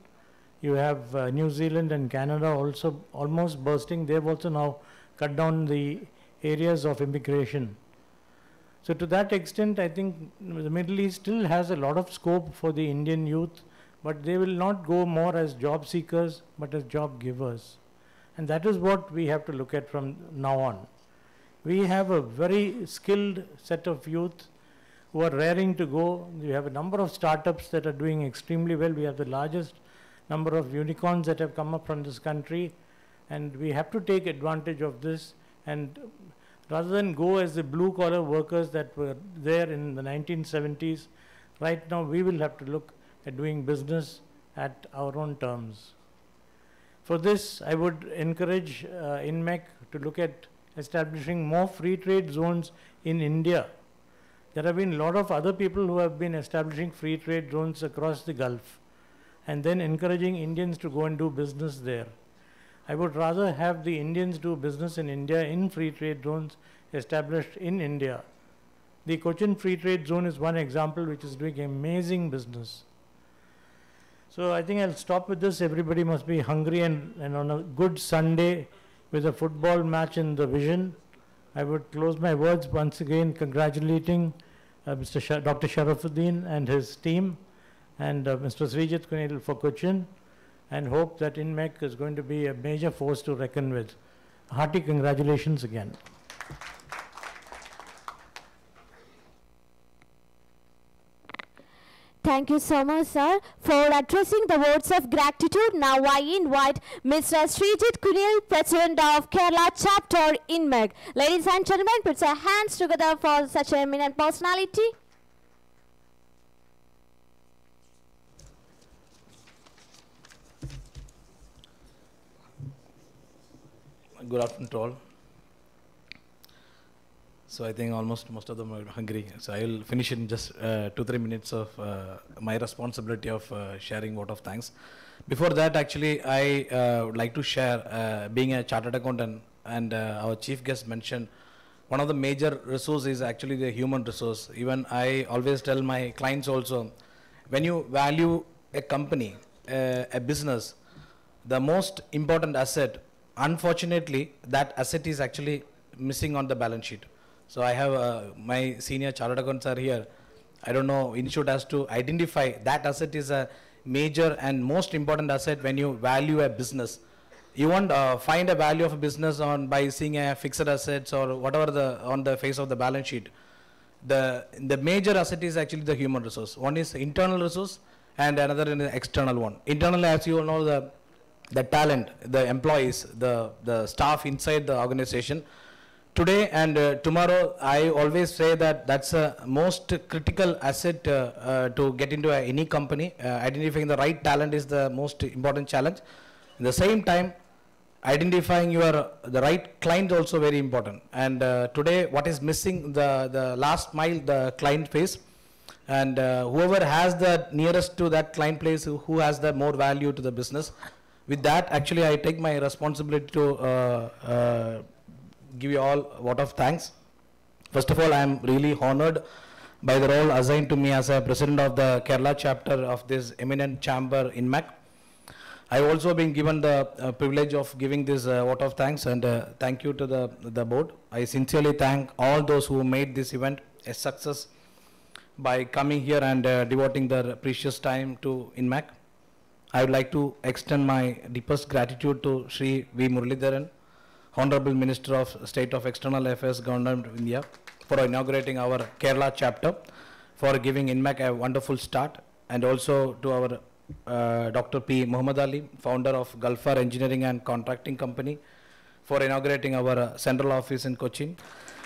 Speaker 11: You have New Zealand and Canada also almost bursting. They've also now cut down the areas of immigration. So to that extent, I think the Middle East still has a lot of scope for the Indian youth, but they will not go more as job seekers, but as job givers. And that is what we have to look at from now on. We have a very skilled set of youth who are raring to go. We have a number of startups that are doing extremely well. We have the largest number of unicorns that have come up from this country, and we have to take advantage of this. And rather than go as the blue-collar workers that were there in the 1970s, right now we will have to look at doing business at our own terms. For this, I would encourage Inmecc to look at establishing more free trade zones in India. There have been a lot of other people who have been establishing free trade zones across the Gulf and then encouraging Indians to go and do business there. I would rather have the Indians do business in India in free trade zones established in India. The Cochin Free Trade Zone is one example which is doing amazing business. So I think I'll stop with this. Everybody must be hungry, and on a good Sunday with a football match in the vision, I would close my words once again congratulating Dr. Sharafuddin and his team, and Mr. Srijit Kunil for Cochin, and hope that Inmecc is going to be a major force to reckon with. Hearty congratulations again.
Speaker 1: Thank you so much, sir, for addressing the words of gratitude. Now I invite Mr. Srijit Kunil, President of Kerala Chapter Inmecc. Ladies and gentlemen, put your hands together for such an eminent personality.
Speaker 12: Good afternoon to all. So I think almost most of them are hungry. So I will finish in just 2-3 minutes of my responsibility of sharing vote of thanks. Before that, actually, I would like to share, being a chartered accountant, and our chief guest mentioned, one of the major resources is actually the human resource. Even I always tell my clients also, when you value a company, a business, the most important asset, unfortunately, that asset is actually missing on the balance sheet. So I have my senior chartered accountants are here. I don't know, institute has to identify that asset is a major and most important asset when you value a business. You won't find a value of a business on by seeing a fixed assets or whatever on the face of the balance sheet. The major asset is actually the human resource. One is internal resource and another is the external one. Internal, as you all know, the talent, the employees, the staff inside the organization. Today and tomorrow, I always say that that's a most critical asset to get into any company. Identifying the right talent is the most important challenge. At the same time, identifying the right client is also very important. And today, what is missing, the last mile, the client face. And whoever has the nearest to that client place, who has the more value to the business. With that, actually, I take my responsibility to give you all a vote of thanks. First of all, I am really honored by the role assigned to me as a president of the Kerala chapter of this eminent chamber Inmecc. I have also been given the privilege of giving this vote of thanks, and thank you to the board. I sincerely thank all those who made this event a success by coming here and devoting their precious time to Inmecc. I would like to extend my deepest gratitude to Shri V. Muralidharan, Honorable Minister of State of External Affairs, Government of India, for inaugurating our Kerala chapter, for giving Inmecc a wonderful start, and also to our Dr. P. Muhammad Ali, founder of Gulfar Engineering and Contracting Company, for inaugurating our central office in Cochin.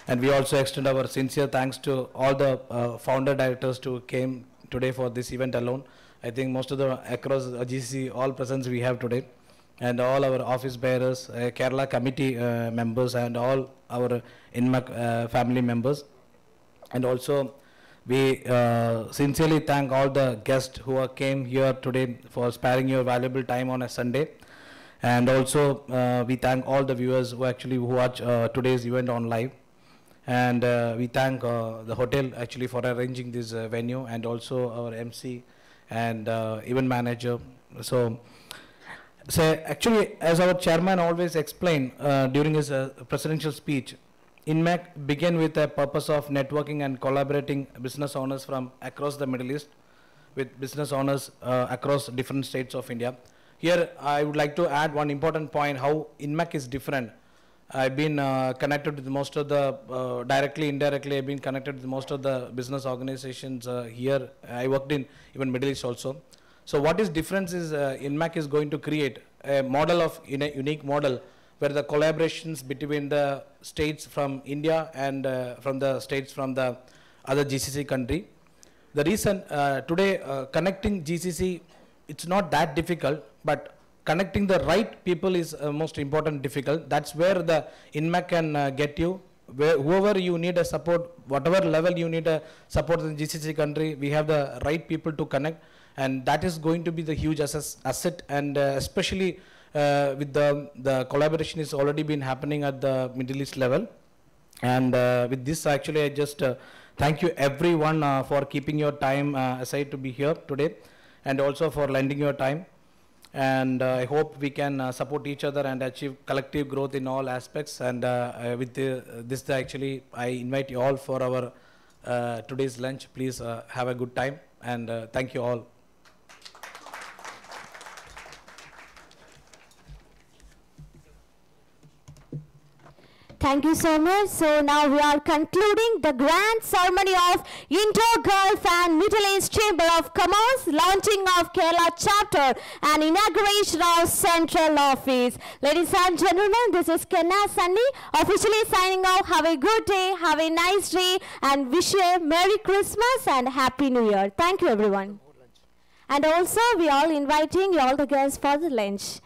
Speaker 12: And we also extend our sincere thanks to all the founder directors who came today for this event alone. I think most of the across GCC, all presence we have today, and all our office bearers, Kerala committee members, and all our Inmecc family members. And also, we sincerely thank all the guests who came here today for sparing your valuable time on a Sunday. And also, we thank all the viewers who watch today's event on live. And we thank the hotel actually for arranging this venue, and also our MC and event manager. So actually, as our chairman always explained during his presidential speech, Inmecc began with a purpose of networking and collaborating business owners from across the Middle East with business owners across different states of India. Here, I would like to add one important point, how Inmecc is different. I've been connected with most of the, directly, indirectly, I've been connected with most of the business organizations here. I worked in even Middle East also. So what is difference is Inmecc is going to create a model of, in a unique model, where the collaborations between the states from India and from the states from the other GCC country. The reason today connecting GCC, it's not that difficult, but connecting the right people is most important difficult. That's where the Inmecc can get you. Whoever you need a support, whatever level you need a support in GCC country, we have the right people to connect, and that is going to be the huge asset, and especially with the collaboration is already been happening at the Middle East level. And with this, actually, I just thank you everyone for keeping your time aside to be here today, and also for lending your time. And I hope we can support each other and achieve collective growth in all aspects. And with this, actually, I invite you all for our today's lunch. Please have a good time, and thank you all.
Speaker 1: Thank you so much. So now we are concluding the grand ceremony of Indo-Gulf and Middle East Chamber of Commerce, launching of Kerala chapter and inauguration of central office. Ladies and gentlemen, this is Kenna Sunny officially signing off. Have a good day, have a nice day, and wish you a Merry Christmas and Happy New Year. Thank you, everyone. And also, we are inviting all the guests for the lunch.